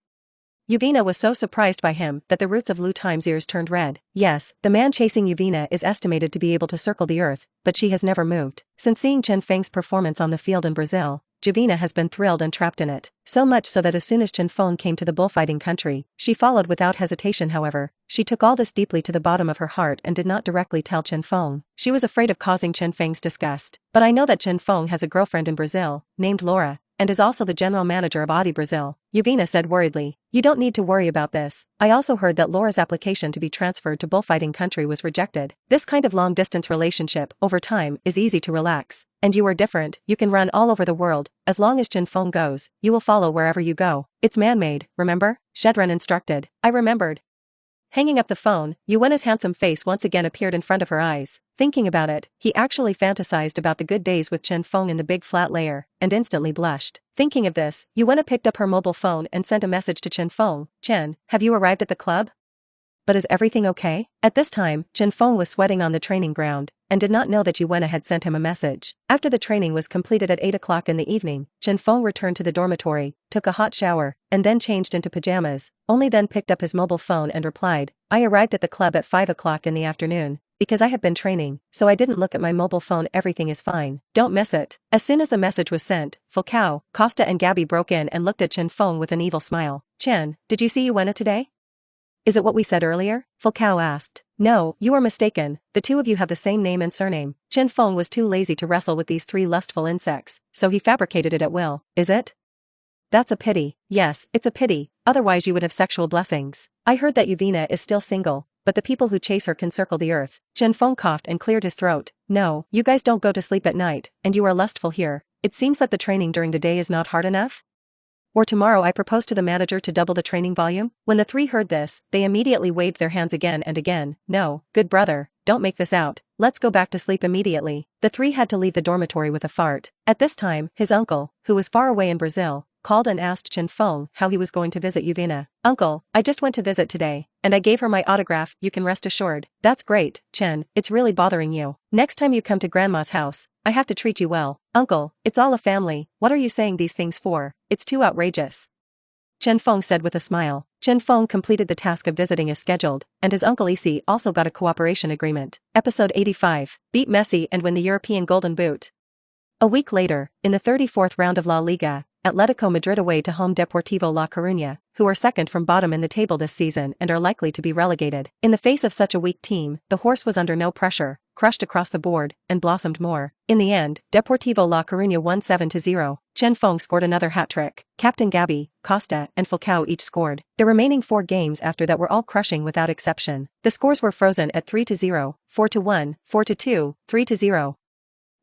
Yuvina was so surprised by him that the roots of Lu Time's ears turned red. Yes, the man chasing Yuvina is estimated to be able to circle the earth, but she has never moved. Since seeing Chen Feng's performance on the field in Brazil, Yuvina has been thrilled and trapped in it. So much so that as soon as Chen Feng came to the bullfighting country, she followed without hesitation. However, she took all this deeply to the bottom of her heart and did not directly tell Chen Feng. She was afraid of causing Chen Feng's disgust. But I know that Chen Feng has a girlfriend in Brazil, named Laura, and is also the general manager of Audi Brazil, Yuvina said worriedly. You don't need to worry about this. I also heard that Laura's application to be transferred to bullfighting country was rejected. This kind of long-distance relationship, over time, is easy to relax. And you are different, you can run all over the world, as long as Chen Feng goes, you will follow wherever you go. It's man-made, remember? Shedren instructed. I remembered. Hanging up the phone, Yuwena's handsome face once again appeared in front of her eyes. Thinking about it, he actually fantasized about the good days with Chen Feng in the big flat layer, and instantly blushed. Thinking of this, Yuwena picked up her mobile phone and sent a message to Chen Feng. Chen, have you arrived at the club? But is everything okay? At this time, Chen Feng was sweating on the training ground, and did not know that Yuwena had sent him a message. After the training was completed at 8 o'clock in the evening, Chen Feng returned to the dormitory, took a hot shower, and then changed into pajamas, only then picked up his mobile phone and replied, I arrived at the club at 5 o'clock in the afternoon, because I have been training, so I didn't look at my mobile phone. Everything is fine. Don't miss it. As soon as the message was sent, Falcao, Costa and Gabby broke in and looked at Chen Feng with an evil smile. Chen, did you see Yuwena today? Is it what we said earlier? Falcao asked. No, you are mistaken, the two of you have the same name and surname. Chen Feng was too lazy to wrestle with these three lustful insects, so he fabricated it at will. Is it? That's a pity. Yes, it's a pity, otherwise you would have sexual blessings. I heard that Yuvina is still single, but the people who chase her can circle the earth. Chen Feng coughed and cleared his throat. No, you guys don't go to sleep at night, and you are lustful here. It seems that the training during the day is not hard enough? Or tomorrow I propose to the manager to double the training volume? When the three heard this, they immediately waved their hands again and again. No, good brother, don't make this out. Let's go back to sleep immediately. The three had to leave the dormitory with a fart. At this time, his uncle, who was far away in Brazil, called and asked Chen Feng how he was going to visit Yuvina. Uncle, I just went to visit today, and I gave her my autograph. You can rest assured. That's great, Chen, it's really bothering you. Next time you come to Grandma's house, I have to treat you well. Uncle, it's all a family, what are you saying these things for? It's too outrageous. Chen Feng said with a smile. Chen Feng completed the task of visiting as scheduled, and his uncle Isi also got a cooperation agreement. Episode 85. Beat Messi and win the European Golden Boot. A week later, in the 34th round of La Liga, Atletico Madrid away to home Deportivo La Coruña, who are second from bottom in the table this season and are likely to be relegated. In the face of such a weak team, the horse was under no pressure, crushed across the board, and blossomed more. In the end, Deportivo La Coruña won 7-0. Chen Feng scored another hat-trick. Captain Gabby, Costa, and Falcao each scored. The remaining 4 games after that were all crushing without exception. The scores were frozen at 3-0, 4-1, 4-2, 3-0.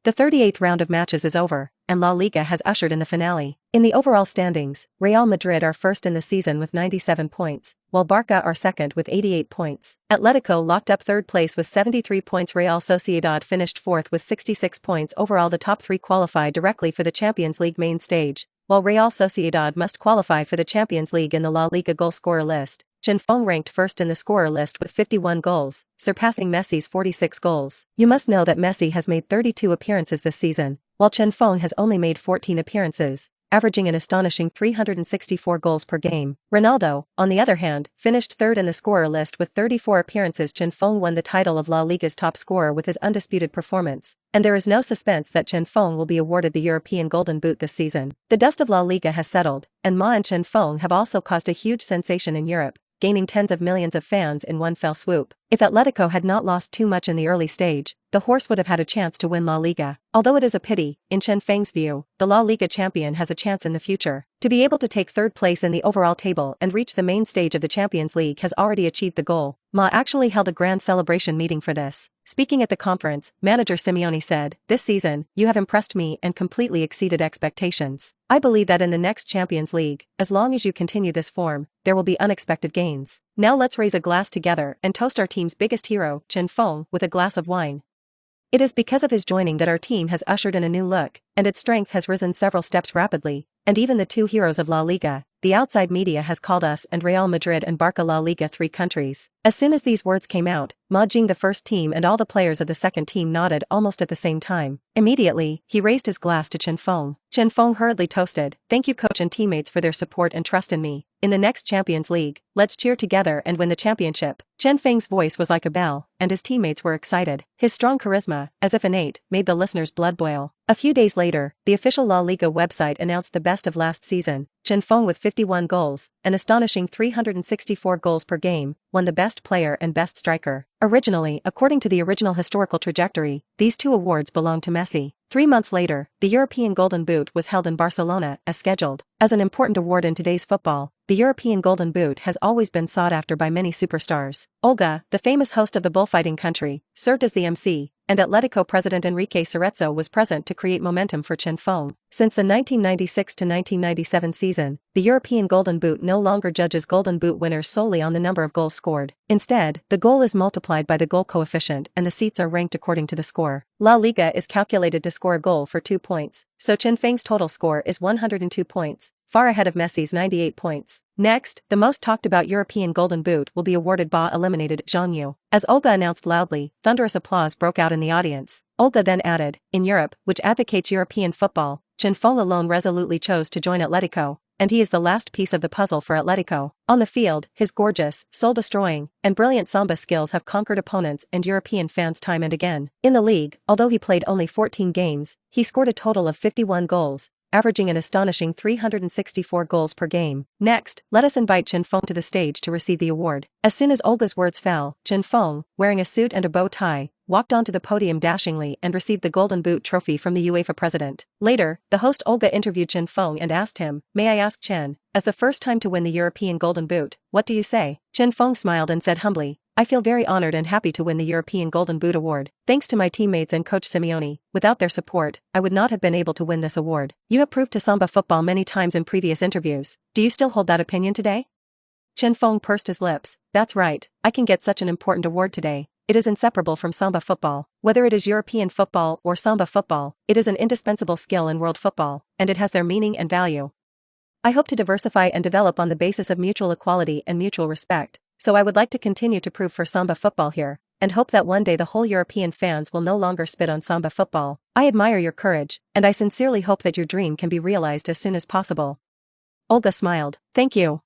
The 38th round of matches is over, and La Liga has ushered in the finale. In the overall standings, Real Madrid are first in the season with 97 points, while Barca are second with 88 points. Atletico locked up third place with 73 points. Real Sociedad finished fourth with 66 points. Overall, the top 3 qualify directly for the Champions League main stage, while Real Sociedad must qualify for the Champions League in the La Liga goal scorer list. Chen Feng ranked first in the scorer list with 51 goals, surpassing Messi's 46 goals. You must know that Messi has made 32 appearances this season, while Chen Feng has only made 14 appearances. averaging an astonishing 364 goals per game. Ronaldo, on the other hand, finished third in the scorer list with 34 appearances. Chen Feng won the title of La Liga's top scorer with his undisputed performance, and there is no suspense that Chen Feng will be awarded the European Golden Boot this season. The dust of La Liga has settled, and Ma and Chen Feng have also caused a huge sensation in Europe, gaining tens of millions of fans in one fell swoop. If Atletico had not lost too much in the early stage, the horse would have had a chance to win La Liga. Although it is a pity, in Chen Feng's view, the La Liga champion has a chance in the future. To be able to take third place in the overall table and reach the main stage of the Champions League has already achieved the goal. Ma actually held a grand celebration meeting for this. Speaking at the conference, manager Simeone said, "This season, you have impressed me and completely exceeded expectations. I believe that in the next Champions League, as long as you continue this form, there will be unexpected gains. Now let's raise a glass together and toast our team's biggest hero, Chen Feng, with a glass of wine. It is because of his joining that our team has ushered in a new look, and its strength has risen several steps rapidly, and even the two heroes of La Liga, the outside media has called us and Real Madrid and Barca La Liga three countries." As soon as these words came out, Ma Jing, the first team, and all the players of the second team nodded almost at the same time. Immediately, he raised his glass to Chen Feng. Chen Feng hurriedly toasted, "Thank you coach and teammates for their support and trust in me. In the next Champions League, let's cheer together and win the championship." Chen Feng's voice was like a bell, and his teammates were excited. His strong charisma, as if innate, made the listeners' blood boil. A few days later, the official La Liga website announced the best of last season. Chen Feng, with 51 goals, an astonishing 364 goals per game, won the best player and best striker. Originally, according to the original historical trajectory, these two awards belonged to Messi. 3 months later, the European Golden Boot was held in Barcelona, as scheduled. As an important award in today's football, the European Golden Boot has always been sought after by many superstars. Olga, the famous host of the bullfighting country, served as the MC, and Atletico president Enrique Cerezo was present to create momentum for Chen Feng. Since the 1996 to 1997 season, the European Golden Boot no longer judges Golden Boot winners solely on the number of goals scored. Instead, the goal is multiplied by the goal coefficient and the seats are ranked according to the score. La Liga is calculated to score a goal for 2 points, so Chen Feng's total score is 102 points, far ahead of Messi's 98 points. Next, the most talked about European Golden Boot will be awarded by eliminated Zhang Yu. As Olga announced loudly, thunderous applause broke out in the audience. Olga then added, "In Europe, which advocates European football, Chen Feng alone resolutely chose to join Atletico, and he is the last piece of the puzzle for Atletico." On the field, his gorgeous, soul-destroying, and brilliant Samba skills have conquered opponents and European fans time and again. In the league, although he played only 14 games, he scored a total of 51 goals, averaging an astonishing 364 goals per game. Next, let us invite Chen Feng to the stage to receive the award. As soon as Olga's words fell, Chen Feng, wearing a suit and a bow tie, walked onto the podium dashingly and received the Golden Boot trophy from the UEFA president. Later, the host Olga interviewed Chen Feng and asked him, "May I ask Chen, as the first time to win the European Golden Boot, what do you say?" Chen Feng smiled and said humbly, "I feel very honored and happy to win the European Golden Boot award. Thanks to my teammates and coach Simeone, without their support, I would not have been able to win this award. You have proved to Samba football many times in previous interviews. Do you still hold that opinion today?" Chen Feng pursed his lips. "That's right, I can get such an important award today. It is inseparable from Samba football. Whether it is European football or Samba football, it is an indispensable skill in world football, and it has their meaning and value. I hope to diversify and develop on the basis of mutual equality and mutual respect, so I would like to continue to prove for Samba football here, and hope that one day the whole European fans will no longer spit on Samba football. I admire your courage, and I sincerely hope that your dream can be realized as soon as possible." Olga smiled. "Thank you."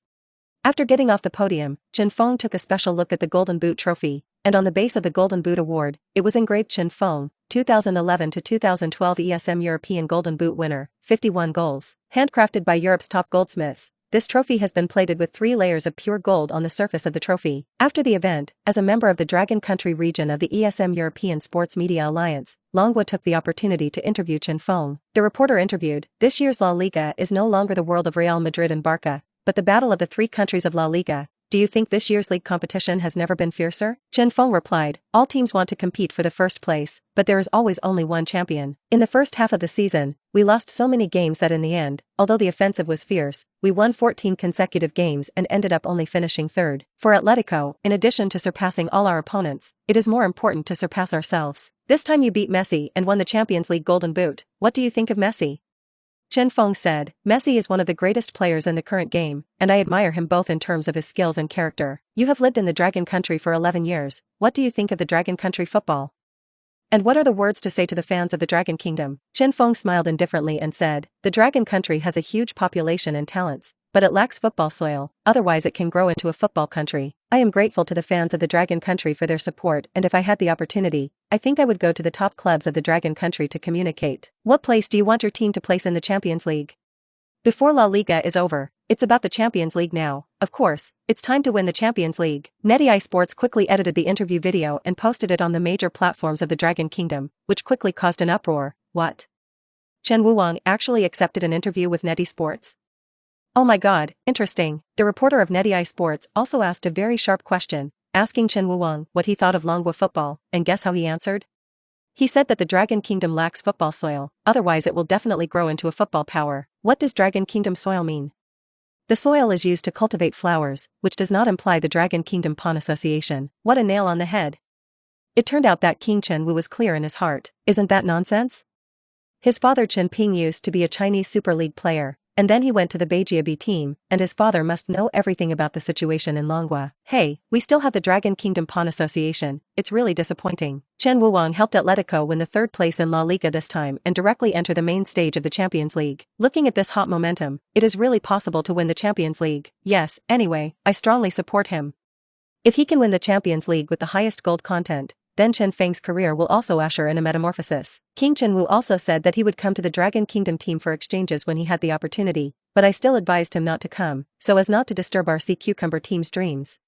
After getting off the podium, Chen Feng took a special look at the Golden Boot trophy, and on the base of the Golden Boot award, it was engraved Chen Feng, 2011 to 2012 ESM European Golden Boot winner, 51 goals. Handcrafted by Europe's top goldsmiths, this trophy has been plated with 3 layers of pure gold on the surface of the trophy. After the event, as a member of the Dragon Country region of the ESM European Sports Media Alliance, Longwa took the opportunity to interview Chen Feng. The reporter interviewed, "This year's La Liga is no longer the world of Real Madrid and Barca, but the battle of the 3 countries of La Liga. Do you think this year's league competition has never been fiercer?" Chen Feng replied, "All teams want to compete for the first place, but there is always only one champion. In the first half of the season, we lost so many games that in the end, although the offensive was fierce, we won 14 consecutive games and ended up only finishing third. For Atletico, in addition to surpassing all our opponents, it is more important to surpass ourselves. This time you beat Messi and won the Champions League Golden Boot. What do you think of Messi?" Chen Feng said, "Messi is one of the greatest players in the current game, and I admire him both in terms of his skills and character. You have lived in the Dragon Country for 11 years, what do you think of the Dragon Country football?" And what are the words to say to the fans of the Dragon Kingdom? Chen Feng smiled indifferently and said, the Dragon Country has a huge population and talents, but it lacks football soil, otherwise it can grow into a football country. I am grateful to the fans of the Dragon Country for their support, and if I had the opportunity, I think I would go to the top clubs of the Dragon Country to communicate. What place do you want your team to place in the Champions League? Before La Liga is over, it's about the Champions League now. Of course, it's time to win the Champions League. Neti Sports quickly edited the interview video and posted it on the major platforms of the Dragon Kingdom, which quickly caused an uproar. What? Chen Wuwang actually accepted an interview with Neti Sports? Oh my god, interesting. The reporter of Neti Sports also asked a very sharp question, asking Chen Wuwang what he thought of Longwa football, and guess how he answered? He said that the Dragon Kingdom lacks football soil, otherwise it will definitely grow into a football power. What does Dragon Kingdom soil mean? The soil is used to cultivate flowers, which does not imply the Dragon Kingdom Pawn Association. What a nail on the head. It turned out that King Chen Wu was clear in his heart. Isn't that nonsense? His father Chen Ping used to be a Chinese Super League player, and then he went to the Beijia B team, and his father must know everything about the situation in Longwa. Hey, we still have the Dragon Kingdom Pawn Association, it's really disappointing. Chen Wuwang helped Atletico win the third place in La Liga this time and directly enter the main stage of the Champions League. Looking at this hot momentum, it is really possible to win the Champions League. Yes, anyway, I strongly support him. If he can win the Champions League with the highest gold content, then Chen Feng's career will also usher in a metamorphosis. King Chen Wu also said that he would come to the Dragon Kingdom team for exchanges when he had the opportunity, but I still advised him not to come, so as not to disturb our Sea Cucumber team's dreams.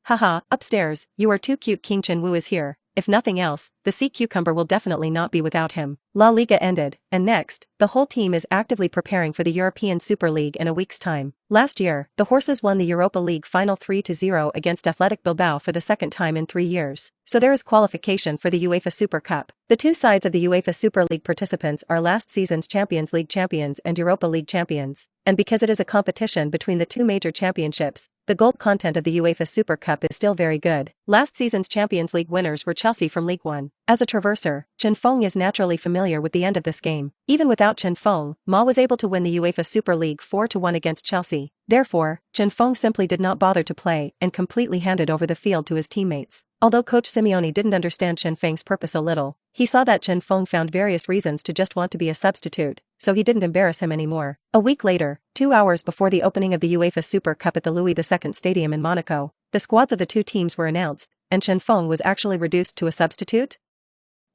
Haha, upstairs, you are too cute. King Chen Wu is here. If nothing else, the Sea Cucumber will definitely not be without him. La Liga ended, and next, the whole team is actively preparing for the European Super League in a week's time. Last year, the Horses won the Europa League final 3-0 against Athletic Bilbao for the second time in 3 years, so there is qualification for the UEFA Super Cup. The two sides of the UEFA Super League participants are last season's Champions League champions and Europa League champions, and because it is a competition between the two major championships, the gold content of the UEFA Super Cup is still very good. Last season's Champions League winners were Chelsea from League One. As a traverser, Chen Feng is naturally familiar with the end of this game. Even without Chen Feng, Ma was able to win the UEFA Super League 4-1 against Chelsea. Therefore, Chen Feng simply did not bother to play and completely handed over the field to his teammates. Although Coach Simeone didn't understand Chen Feng's purpose a little, he saw that Chen Feng found various reasons to just want to be a substitute, so he didn't embarrass him anymore. A week later, 2 hours before the opening of the UEFA Super Cup at the Louis II Stadium in Monaco, the squads of the two teams were announced, and Chen Feng was actually reduced to a substitute?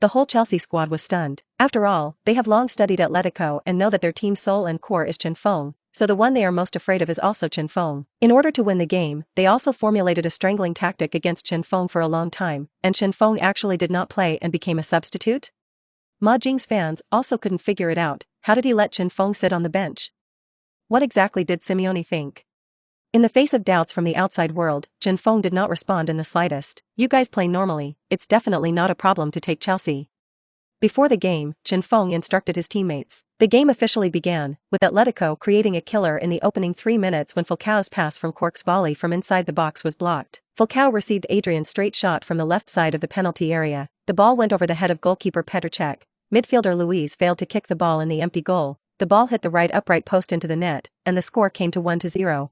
The whole Chelsea squad was stunned. After all, they have long studied Atletico and know that their team's soul and core is Chen Feng, so the one they are most afraid of is also Chen Feng. In order to win the game, they also formulated a strangling tactic against Chen Feng for a long time, and Chen Feng actually did not play and became a substitute? Ma Jing's fans also couldn't figure it out. How did he let Chen Feng sit on the bench? What exactly did Simeone think? In the face of doubts from the outside world, Chen Feng did not respond in the slightest. You guys play normally, it's definitely not a problem to take Chelsea. Before the game, Chen Feng instructed his teammates. The game officially began, with Atletico creating a killer in the opening 3 minutes when Falcao's pass from Cork's volley from inside the box was blocked. Falcao received Adrian's straight shot from the left side of the penalty area. The ball went over the head of goalkeeper Petr Cech. Midfielder Luiz failed to kick the ball in the empty goal. The ball hit the right upright post into the net, and the score came to 1-0.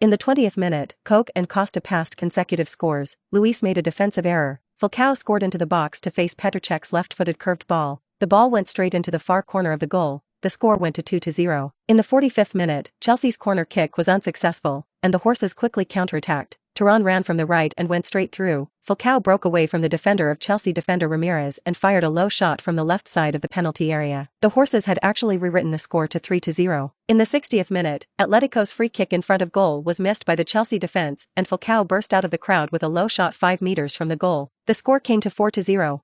In the 20th minute, Koch and Costa passed consecutive scores. Luis made a defensive error. Falcao scored into the box to face Petr Cech's left-footed curved ball. The ball went straight into the far corner of the goal. The score went to 2-0. In the 45th minute, Chelsea's corner kick was unsuccessful, and the Horses quickly counterattacked. Turan ran from the right and went straight through. Falcao broke away from the defender of Chelsea defender Ramirez and fired a low shot from the left side of the penalty area. The Horses had actually rewritten the score to 3-0. In the 60th minute, Atletico's free kick in front of goal was missed by the Chelsea defense, and Falcao burst out of the crowd with a low shot 5 meters from the goal. The score came to 4-0.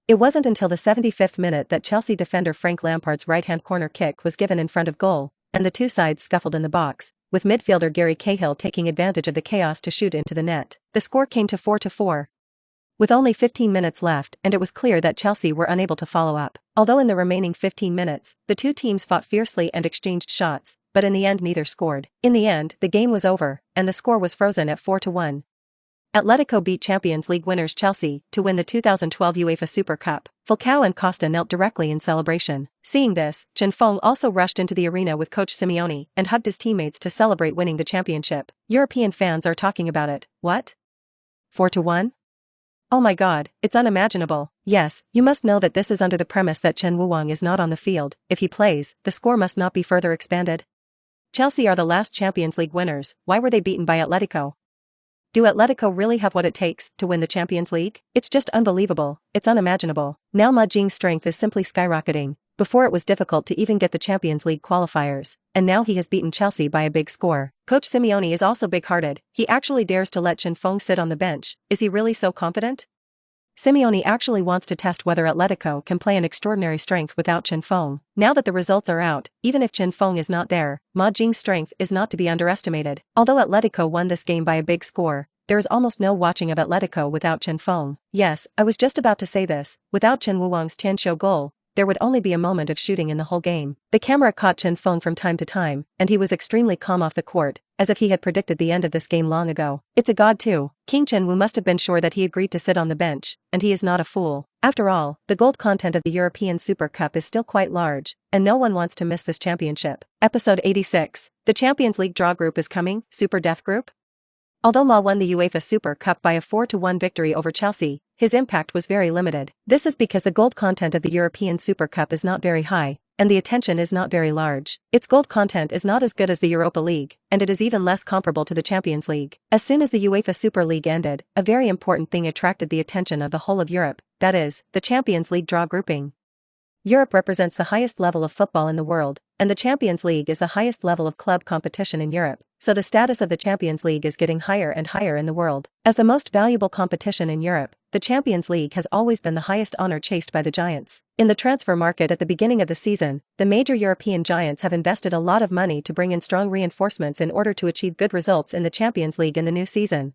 It wasn't until the 75th minute that Chelsea defender Frank Lampard's right-hand corner kick was given in front of goal, and the two sides scuffled in the box, with midfielder Gary Cahill taking advantage of the chaos to shoot into the net. The score came to 4-4. With only 15 minutes left, and it was clear that Chelsea were unable to follow up. Although in the remaining 15 minutes, the two teams fought fiercely and exchanged shots, but in the end neither scored. In the end, the game was over, and the score was frozen at 4-1. Atletico beat Champions League winners Chelsea to win the 2012 UEFA Super Cup. Falcao and Costa knelt directly in celebration. Seeing this, Chen Feng also rushed into the arena with Coach Simeone and hugged his teammates to celebrate winning the championship. European fans are talking about it. What? 4-1? Oh my god, it's unimaginable. Yes, you must know that this is under the premise that Chen Wuwang is not on the field. If he plays, the score must not be further expanded. Chelsea are the last Champions League winners. Why were they beaten by Atletico? Do Atletico really have what it takes to win the Champions League? It's just unbelievable. It's unimaginable. Now Ma Jing's strength is simply skyrocketing. Before it was difficult to even get the Champions League qualifiers, and now he has beaten Chelsea by a big score. Coach Simeone is also big-hearted. He actually dares to let Chen Feng sit on the bench. Is he really so confident? Simeone actually wants to test whether Atletico can play an extraordinary strength without Chen Feng. Now that the results are out, even if Chen Feng is not there, Ma Jing's strength is not to be underestimated. Although Atletico won this game by a big score, there is almost no watching of Atletico without Chen Feng. Yes, I was just about to say this. Without Chen Wuwang's Tianqiu goal, there would only be a moment of shooting in the whole game. The camera caught Chen Feng from time to time, and he was extremely calm off the court, as if he had predicted the end of this game long ago. It's a god too. King Chen Wu must have been sure that he agreed to sit on the bench, and he is not a fool. After all, the gold content of the European Super Cup is still quite large, and no one wants to miss this championship. Episode 86. The Champions League draw group is coming, Super Death Group? Although Ma won the UEFA Super Cup by a 4-1 victory over Chelsea, his impact was very limited. This is because the gold content of the European Super Cup is not very high, and the attention is not very large. Its gold content is not as good as the Europa League, and it is even less comparable to the Champions League. As soon as the UEFA Super League ended, a very important thing attracted the attention of the whole of Europe, that is, the Champions League draw grouping. Europe represents the highest level of football in the world, and the Champions League is the highest level of club competition in Europe, so the status of the Champions League is getting higher and higher in the world. As the most valuable competition in Europe, the Champions League has always been the highest honor chased by the giants. In the transfer market at the beginning of the season, the major European giants have invested a lot of money to bring in strong reinforcements in order to achieve good results in the Champions League in the new season.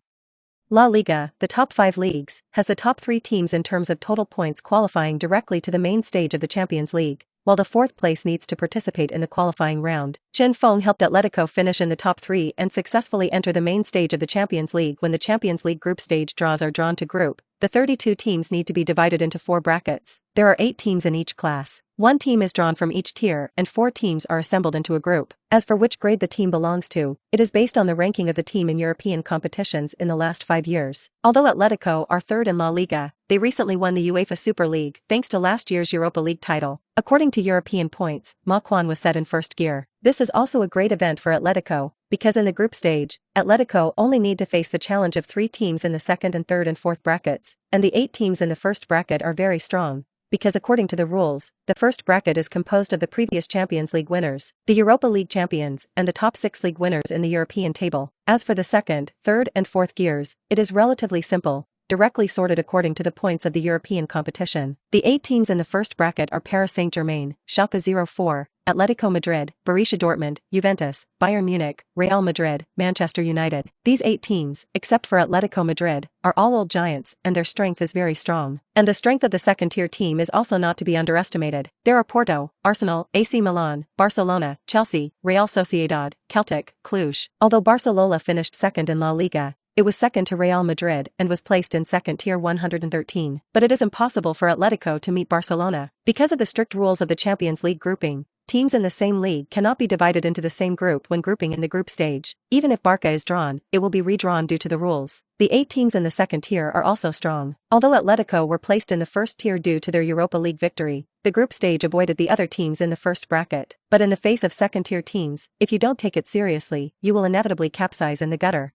La Liga, the top 5 leagues, has the top 3 teams in terms of total points qualifying directly to the main stage of the Champions League, while the 4th place needs to participate in the qualifying round. Chen Feng helped Atletico finish in the top 3 and successfully enter the main stage of the Champions League. When the Champions League group stage draws are drawn to group, the 32 teams need to be divided into 4 brackets. There are 8 teams in each class. 1 team is drawn from each tier and 4 teams are assembled into a group. As for which grade the team belongs to, it is based on the ranking of the team in European competitions in the last 5 years. Although Atletico are 3rd in La Liga, they recently won the UEFA Super League thanks to last year's Europa League title. According to European points, Ma Quan was set in first gear. This is also a great event for Atletico, because in the group stage, Atletico only need to face the challenge of 3 teams in the 2nd and 3rd and 4th brackets, and the 8 teams in the 1st bracket are very strong, because according to the rules, the 1st bracket is composed of the previous Champions League winners, the Europa League champions, and the top 6 league winners in the European table. As for the 2nd, 3rd and 4th gears, it is relatively simple, directly sorted according to the points of the European competition. The 8 teams in the 1st bracket are Paris Saint-Germain, Schalke 04, Atletico Madrid, Borussia Dortmund, Juventus, Bayern Munich, Real Madrid, Manchester United. These 8 teams, except for Atletico Madrid, are all old giants and their strength is very strong. And the strength of the 2nd-tier team is also not to be underestimated. There are Porto, Arsenal, AC Milan, Barcelona, Chelsea, Real Sociedad, Celtic, Cluj. Although Barcelona finished 2nd in La Liga, it was 2nd to Real Madrid and was placed in 2nd tier 113. But it is impossible for Atletico to meet Barcelona. Because of the strict rules of the Champions League grouping, teams in the same league cannot be divided into the same group when grouping in the group stage. Even if Barca is drawn, it will be redrawn due to the rules. The 8 teams in the 2nd tier are also strong. Although Atletico were placed in the 1st tier due to their Europa League victory, the group stage avoided the other teams in the 1st bracket. But in the face of 2nd-tier teams, if you don't take it seriously, you will inevitably capsize in the gutter.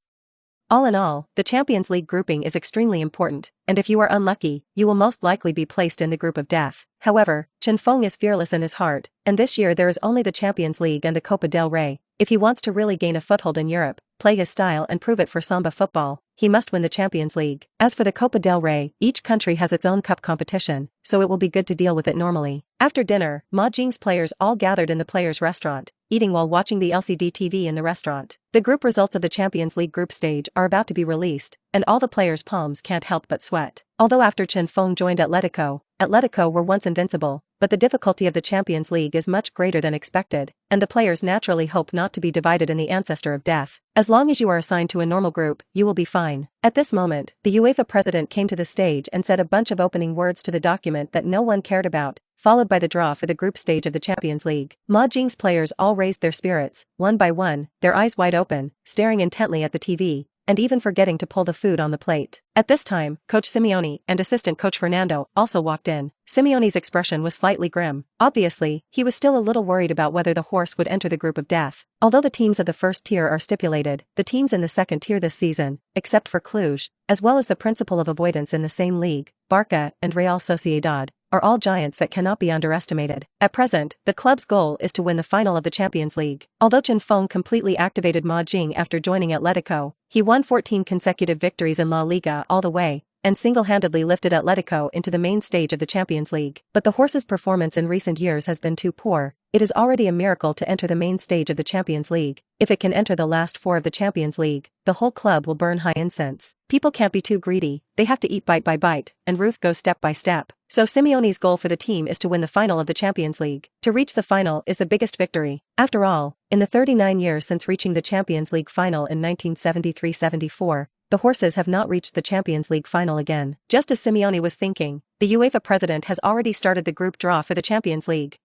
All in all, the Champions League grouping is extremely important, and if you are unlucky, you will most likely be placed in the group of death. However, Chen Feng is fearless in his heart, and this year there is only the Champions League and the Copa del Rey. If he wants to really gain a foothold in Europe, play his style and prove it for Samba football, he must win the Champions League. As for the Copa del Rey, each country has its own cup competition, so it will be good to deal with it normally. After dinner, Ma Jing's players all gathered in the players' restaurant, eating while watching the LCD TV in the restaurant. The group results of the Champions League group stage are about to be released, and all the players' palms can't help but sweat. Although after Chen Feng joined Atletico were once invincible, but the difficulty of the Champions League is much greater than expected, and the players naturally hope not to be divided in the ancestor of death. As long as you are assigned to a normal group, you will be fine. At this moment, the UEFA president came to the stage and said a bunch of opening words to the document that no one cared about, followed by the draw for the group stage of the Champions League. Ma Jing's players all raised their spirits, one by one, their eyes wide open, staring intently at the TV, and even forgetting to pull the food on the plate. At this time, Coach Simeone and assistant coach Fernando also walked in. Simeone's expression was slightly grim. Obviously, he was still a little worried about whether the horse would enter the group of death. Although the teams of the first tier are stipulated, the teams in the second tier this season, except for Cluj, as well as the principle of avoidance in the same league, Barca and Real Sociedad, are all giants that cannot be underestimated. At present, the club's goal is to win the final of the Champions League. Although Chen Feng completely activated Ma Jing after joining Atletico, he won 14 consecutive victories in La Liga all the way, and single-handedly lifted Atletico into the main stage of the Champions League. But the horse's performance in recent years has been too poor. It is already a miracle to enter the main stage of the Champions League. If it can enter the last four of the Champions League, the whole club will burn high incense. People can't be too greedy, they have to eat bite by bite, and Ruth goes step by step. So Simeone's goal for the team is to win the final of the Champions League. To reach the final is the biggest victory. After all, in the 39 years since reaching the Champions League final in 1973-74, the horses have not reached the Champions League final again. Just as Simeone was thinking, the UEFA president has already started the group draw for the Champions League.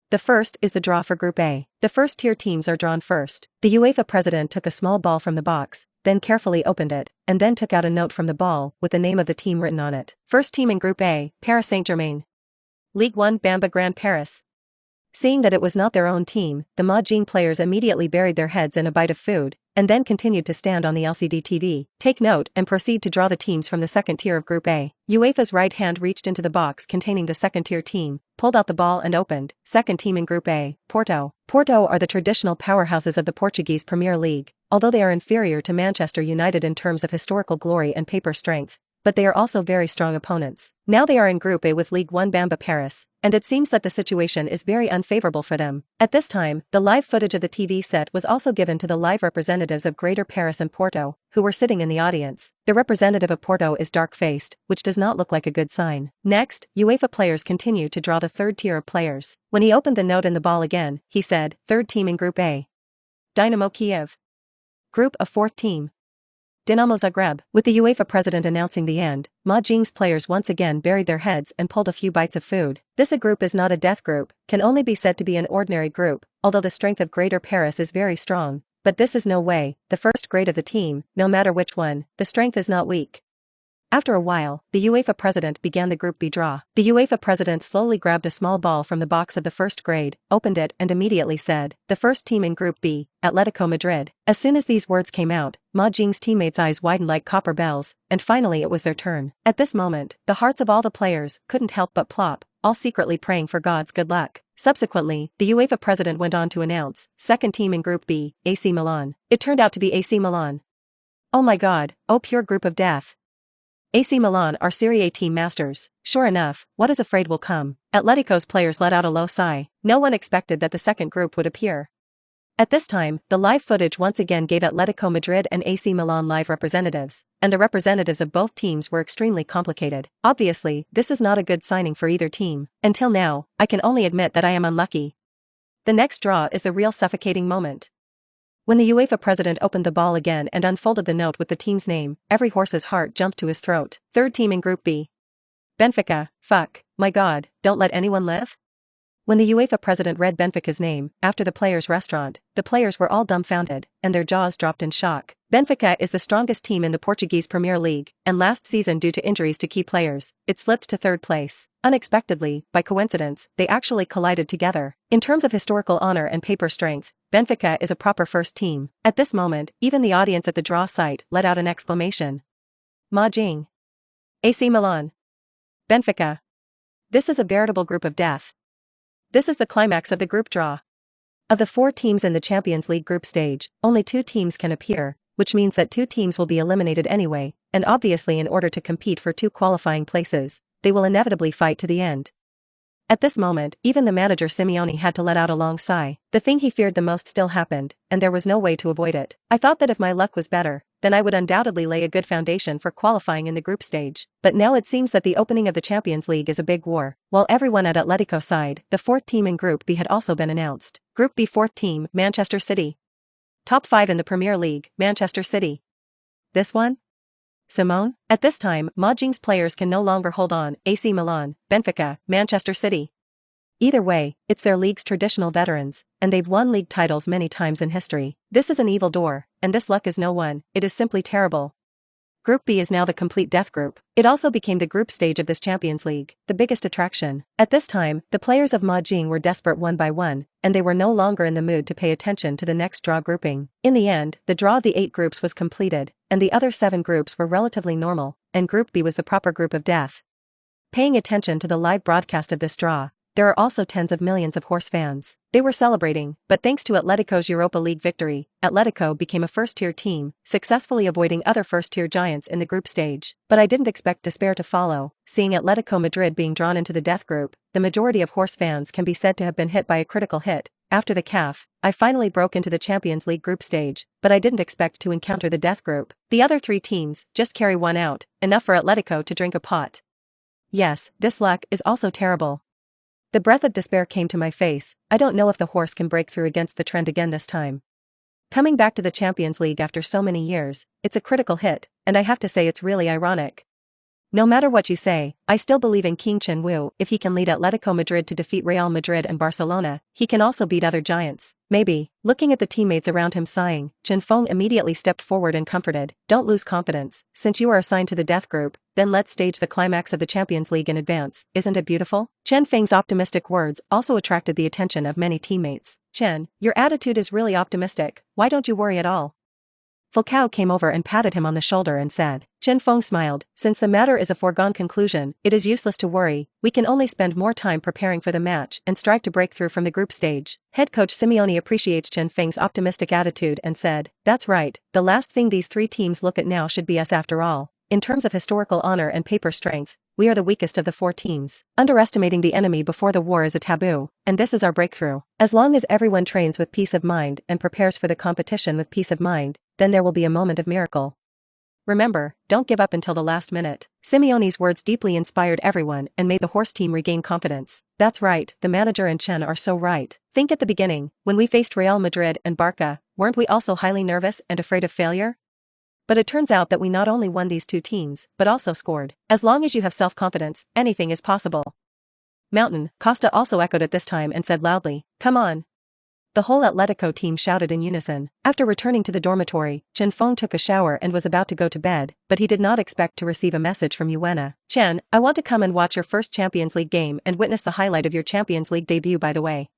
The first is the draw for Group A. The first-tier teams are drawn first. The UEFA president took a small ball from the box, then carefully opened it, and then took out a note from the ball with the name of the team written on it. First team in Group A, Paris Saint-Germain. Ligue 1 Bamba Grand Paris. Seeing that it was not their own team, the Ma Jing players immediately buried their heads in a bite of food, and then continued to stand on the LCD TV, take note and proceed to draw the teams from the second tier of Group A. UEFA's right hand reached into the box containing the second tier team, pulled out the ball and opened. Second team in Group A, Porto. Porto are the traditional powerhouses of the Portuguese Premier League, although they are inferior to Manchester United in terms of historical glory and paper strength, but they are also very strong opponents. Now they are in Group A with Ligue 1 Bamba Paris, and it seems that the situation is very unfavorable for them. At this time, the live footage of the TV set was also given to the live representatives of Greater Paris and Porto, who were sitting in the audience. The representative of Porto is dark-faced, which does not look like a good sign. Next, UEFA players continue to draw the third tier of players. When he opened the note and the ball again, he said, third team in Group A. Dynamo Kiev. Group A fourth team. Dinamo Zagreb. With the UEFA president announcing the end, Ma Jing's players once again buried their heads and pulled a few bites of food. This group is not a death group, can only be said to be an ordinary group, although the strength of Greater Paris is very strong. But this is no way, the first grade of the team, no matter which one, the strength is not weak. After a while, the UEFA president began the Group B draw. The UEFA president slowly grabbed a small ball from the box of the first grade, opened it and immediately said, the first team in Group B, Atletico Madrid. As soon as these words came out, Ma Jing's teammates' eyes widened like copper bells, and finally it was their turn. At this moment, the hearts of all the players couldn't help but plop, all secretly praying for God's good luck. Subsequently, the UEFA president went on to announce, second team in Group B, AC Milan. It turned out to be AC Milan. Oh my God, oh pure group of death. AC Milan are Serie A team masters. Sure enough, what is afraid will come. Atletico's players let out a low sigh. No one expected that the second group would appear. At this time, the live footage once again gave Atletico Madrid and AC Milan live representatives, and the representatives of both teams were extremely complicated. Obviously, this is not a good signing for either team. Until now, I can only admit that I am unlucky. The next draw is the real suffocating moment. When the UEFA president opened the ball again and unfolded the note with the team's name, every horse's heart jumped to his throat. Third team in Group B. Benfica. Fuck, my God, don't let anyone live? When the UEFA president read Benfica's name, after the players' restaurant, the players were all dumbfounded, and their jaws dropped in shock. Benfica is the strongest team in the Portuguese Premier League, and last season due to injuries to key players, it slipped to third place. Unexpectedly, by coincidence, they actually collided together. In terms of historical honor and paper strength, Benfica is a proper first team. At this moment, even the audience at the draw site let out an exclamation. Ma Jing. AC Milan. Benfica. This is a veritable group of death. This is the climax of the group draw. Of the four teams in the Champions League group stage, only two teams can appear, which means that two teams will be eliminated anyway, and obviously in order to compete for two qualifying places, they will inevitably fight to the end. At this moment, even the manager Simeone had to let out a long sigh. The thing he feared the most still happened, and there was no way to avoid it. I thought that if my luck was better, then I would undoubtedly lay a good foundation for qualifying in the group stage. But now it seems that the opening of the Champions League is a big war. While everyone at Atletico's side, the fourth team in Group B had also been announced. Group B fourth team, Manchester City. Top 5 in the Premier League, Manchester City. This one? Simone? At this time, Ma Jing's players can no longer hold on. AC Milan, Benfica, Manchester City. Either way, it's their league's traditional veterans, and they've won league titles many times in history. This is an evil door, and this luck is no one, it is simply terrible. Group B is now the complete death group. It also became the group stage of this Champions League, the biggest attraction. At this time, the players of Ma Jing were desperate one by one, and they were no longer in the mood to pay attention to the next draw grouping. In the end, the draw of the 8 groups was completed, and the other 7 groups were relatively normal, and Group B was the proper group of death. Paying attention to the live broadcast of this draw, there are also tens of millions of horse fans. They were celebrating, but thanks to Atletico's Europa League victory, Atletico became a first-tier team, successfully avoiding other first-tier giants in the group stage. But I didn't expect despair to follow. Seeing Atletico Madrid being drawn into the death group, the majority of horse fans can be said to have been hit by a critical hit. After the CAF, I finally broke into the Champions League group stage, but I didn't expect to encounter the death group. The other 3 teams just carry one out, enough for Atletico to drink a pot. Yes, this luck is also terrible. The breath of despair came to my face. I don't know if the horse can break through against the trend again this time. Coming back to the Champions League after so many years, it's a critical hit, and I have to say it's really ironic. No matter what you say, I still believe in King Chen Wu. If he can lead Atletico Madrid to defeat Real Madrid and Barcelona, he can also beat other giants. Maybe. Looking at the teammates around him sighing, Chen Feng immediately stepped forward and comforted. Don't lose confidence. Since you are assigned to the death group, then let's stage the climax of the Champions League in advance. Isn't it beautiful? Chen Feng's optimistic words also attracted the attention of many teammates. Chen, your attitude is really optimistic. Why don't you worry at all? Falcao came over and patted him on the shoulder and said. Chen Feng smiled. Since the matter is a foregone conclusion, it is useless to worry. We can only spend more time preparing for the match and strive to break through from the group stage. Head coach Simeone appreciates Chen Feng's optimistic attitude and said, that's right, the last thing these 3 teams look at now should be us after all. In terms of historical honor and paper strength, we are the weakest of the 4 teams. Underestimating the enemy before the war is a taboo, and this is our breakthrough. As long as everyone trains with peace of mind and prepares for the competition with peace of mind, then there will be a moment of miracle. Remember, don't give up until the last minute. Simeone's words deeply inspired everyone and made the horse team regain confidence. That's right, the manager and Chen are so right. Think at the beginning, when we faced Real Madrid and Barca, weren't we also highly nervous and afraid of failure? But it turns out that we not only won these 2 teams, but also scored. As long as you have self-confidence, anything is possible. Mountain, Costa also echoed at this time and said loudly, come on. The whole Atletico team shouted in unison. After returning to the dormitory, Chen Feng took a shower and was about to go to bed, but he did not expect to receive a message from Yuena. Chen, I want to come and watch your first Champions League game and witness the highlight of your Champions League debut by the way.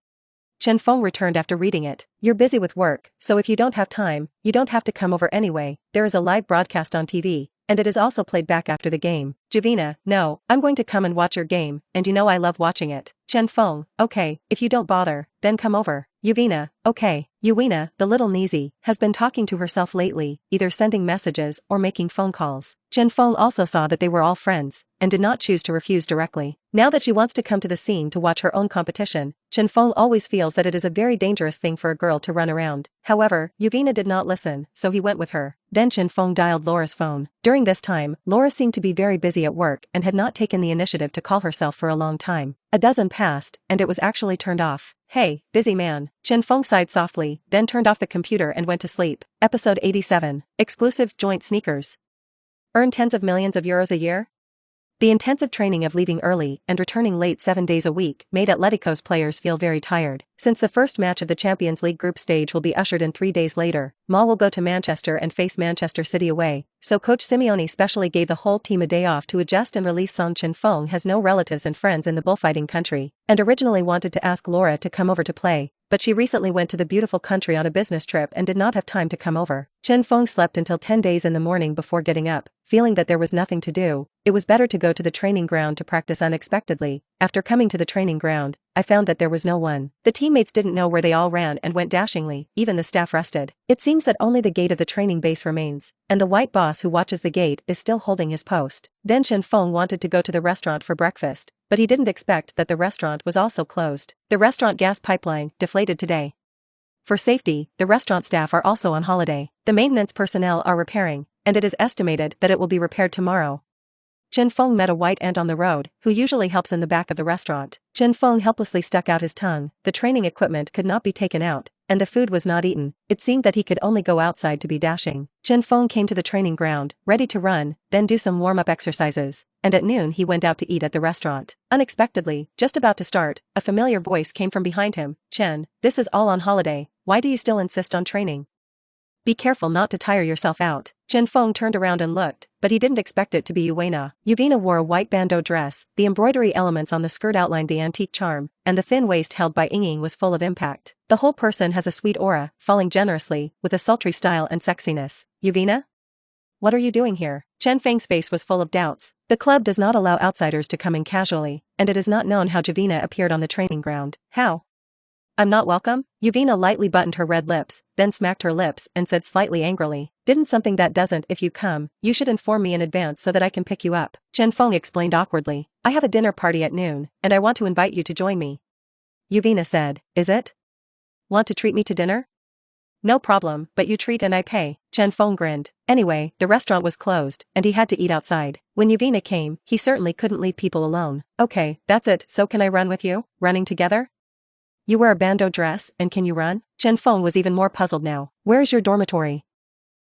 Chen Feng returned after reading it. You're busy with work, so if you don't have time, you don't have to come over anyway. There is a live broadcast on TV, and it is also played back after the game. Jovina, no, I'm going to come and watch your game, and you know I love watching it. Chen Feng, okay, if you don't bother, then come over. Yuvina, okay. Yuena, the little Nizi, has been talking to herself lately, either sending messages or making phone calls. Chen Feng also saw that they were all friends, and did not choose to refuse directly. Now that she wants to come to the scene to watch her own competition, Chen Feng always feels that it is a very dangerous thing for a girl to run around. However, Yuvina did not listen, so he went with her. Then Chen Feng dialed Laura's phone. During this time, Laura seemed to be very busy at work and had not taken the initiative to call herself for a long time. A dozen passed, and it was actually turned off. Hey, busy man. Chen Feng sighed softly, then turned off the computer and went to sleep. Episode 87. Exclusive joint sneakers. Earn tens of millions of euros a year? The intensive training of leaving early and returning late 7 days a week made Atletico's players feel very tired. Since the first match of the Champions League group stage will be ushered in 3 days later, Ma will go to Manchester and face Manchester City away, so Coach Simeone specially gave the whole team a day off to adjust and release. Chen Feng has no relatives and friends in the bullfighting country, and originally wanted to ask Laura to come over to play, but she recently went to the beautiful country on a business trip and did not have time to come over. Chen Feng slept until 10 days in the morning before getting up, feeling that there was nothing to do. It was better to go to the training ground to practice unexpectedly. After coming to the training ground, I found that there was no one. The teammates didn't know where they all ran and went dashingly, even the staff rested. It seems that only the gate of the training base remains, and the white boss who watches the gate is still holding his post. Then Chen Feng wanted to go to the restaurant for breakfast, but he didn't expect that the restaurant was also closed. The restaurant gas pipeline deflated today. For safety, the restaurant staff are also on holiday. The maintenance personnel are repairing, and it is estimated that it will be repaired tomorrow. Chen Feng met a white ant on the road, who usually helps in the back of the restaurant. Chen Feng helplessly stuck out his tongue. The training equipment could not be taken out, and the food was not eaten. It seemed that he could only go outside to be dashing. Chen Feng came to the training ground, ready to run, then do some warm-up exercises, and at noon he went out to eat at the restaurant. Unexpectedly, just about to start, a familiar voice came from behind him. Chen, this is all on holiday, why do you still insist on training? Be careful not to tire yourself out. Chen Feng turned around and looked, but he didn't expect it to be Yuvina. Yuvina wore a white bandeau dress, the embroidery elements on the skirt outlined the antique charm, and the thin waist held by Yingying was full of impact. The whole person has a sweet aura, falling generously, with a sultry style and sexiness. Yuvina? What are you doing here? Chen Feng's face was full of doubts. The club does not allow outsiders to come in casually, and it is not known how Yuvina appeared on the training ground. How? I'm not welcome? Yuvina lightly buttoned her red lips, then smacked her lips and said slightly angrily, didn't something that doesn't if you come, you should inform me in advance so that I can pick you up. Chen Feng explained awkwardly, I have a dinner party at noon, and I want to invite you to join me. Yuvina said, is it? Want to treat me to dinner? No problem, but you treat and I pay. Chen Feng grinned. Anyway, the restaurant was closed, and he had to eat outside. When Yuvina came, he certainly couldn't leave people alone. Okay, that's it, so can I run with you? Running together? You wear a bandeau dress, and can you run? Chen Feng was even more puzzled now. Where is your dormitory?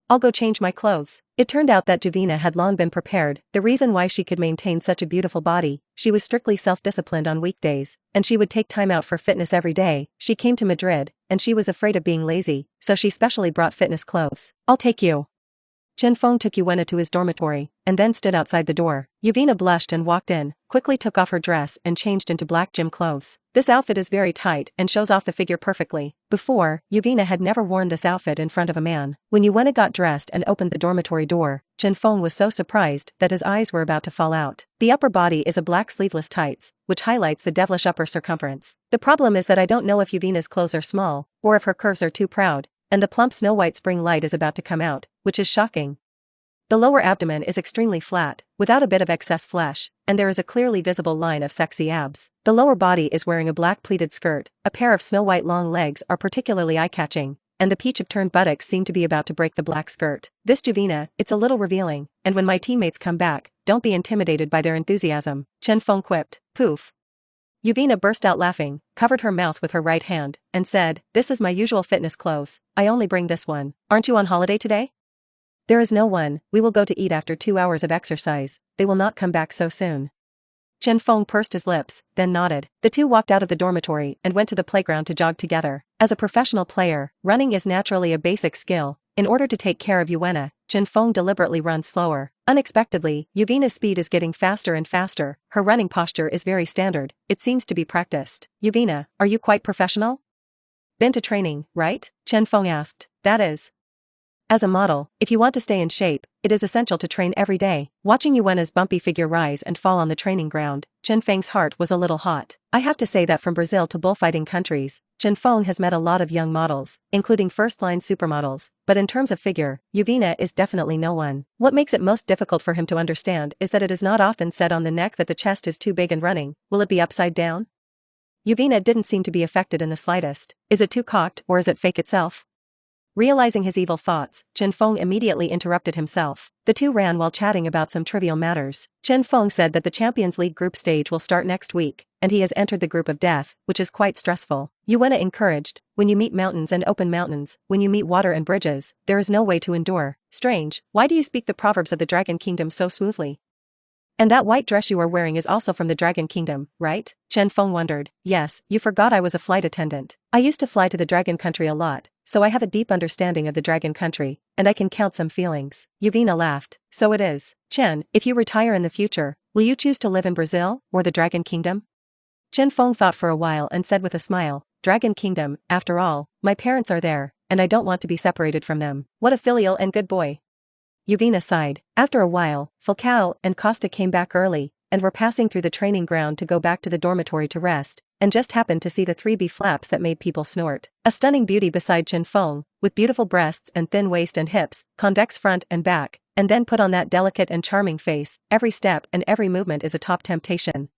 I'll go change my clothes. It turned out that Yuvina had long been prepared. The reason why she could maintain such a beautiful body, she was strictly self-disciplined on weekdays, and she would take time out for fitness every day. She came to Madrid, and she was afraid of being lazy, so she specially brought fitness clothes. I'll take you. Chen Feng took Yuvina to his dormitory, and then stood outside the door. Yuvina blushed and walked in, quickly took off her dress and changed into black gym clothes. This outfit is very tight and shows off the figure perfectly. Before, Yuvina had never worn this outfit in front of a man. When Yuvina got dressed and opened the dormitory door, Chen Feng was so surprised that his eyes were about to fall out. The upper body is a black sleeveless tights, which highlights the devilish upper circumference. The problem is that I don't know if Yuvina's clothes are small, or if her curves are too proud, and the plump snow white spring light is about to come out, which is shocking. The lower abdomen is extremely flat, without a bit of excess flesh, and there is a clearly visible line of sexy abs. The lower body is wearing a black pleated skirt, a pair of snow white long legs are particularly eye-catching, and the peach upturned buttocks seem to be about to break the black skirt. This Yuvina, it's a little revealing, and when my teammates come back, don't be intimidated by their enthusiasm. Chen Feng quipped. Poof. Yuvina burst out laughing, covered her mouth with her right hand, and said, this is my usual fitness clothes, I only bring this one. Aren't you on holiday today? There is no one, we will go to eat after 2 hours of exercise, they will not come back so soon. Chen Feng pursed his lips, then nodded. The two walked out of the dormitory and went to the playground to jog together. As a professional player, running is naturally a basic skill. In order to take care of Yuvina, Chen Feng deliberately runs slower. Unexpectedly, Yuvina's speed is getting faster and faster. Her running posture is very standard, it seems to be practiced. Yuvina, are you quite professional? Been to training, right? Chen Feng asked. That is. As a model, if you want to stay in shape, it is essential to train every day. Watching Yuvina's bumpy figure rise and fall on the training ground, Chen Feng's heart was a little hot. I have to say that from Brazil to bullfighting countries, Chen Feng has met a lot of young models, including first-line supermodels, but in terms of figure, Yuvina is definitely no one. What makes it most difficult for him to understand is that it is not often said on the neck that the chest is too big and running. Will it be upside down? Yuvina didn't seem to be affected in the slightest. Is it too cocked or is it fake itself? Realizing his evil thoughts, Chen Feng immediately interrupted himself. The two ran while chatting about some trivial matters. Chen Feng said that the Champions League group stage will start next week, and he has entered the group of death, which is quite stressful. Yuvina encouraged, when you meet mountains and open mountains, when you meet water and bridges, there is no way to endure. Strange, why do you speak the proverbs of the Dragon Kingdom so smoothly? And that white dress you are wearing is also from the Dragon Kingdom, right? Chen Feng wondered. Yes, you forgot I was a flight attendant. I used to fly to the Dragon Country a lot, so I have a deep understanding of the Dragon Country, and I can count some feelings. Yuvina laughed. So it is. Chen, if you retire in the future, will you choose to live in Brazil, or the Dragon Kingdom? Chen Feng thought for a while and said with a smile, Dragon Kingdom, after all, my parents are there, and I don't want to be separated from them. What a filial and good boy. Yuvina sighed. After a while, Falcao and Costa came back early, and were passing through the training ground to go back to the dormitory to rest, and just happened to see the 3B flaps that made people snort. A stunning beauty beside Chen Feng, with beautiful breasts and thin waist and hips, convex front and back, and then put on that delicate and charming face, every step and every movement is a top temptation.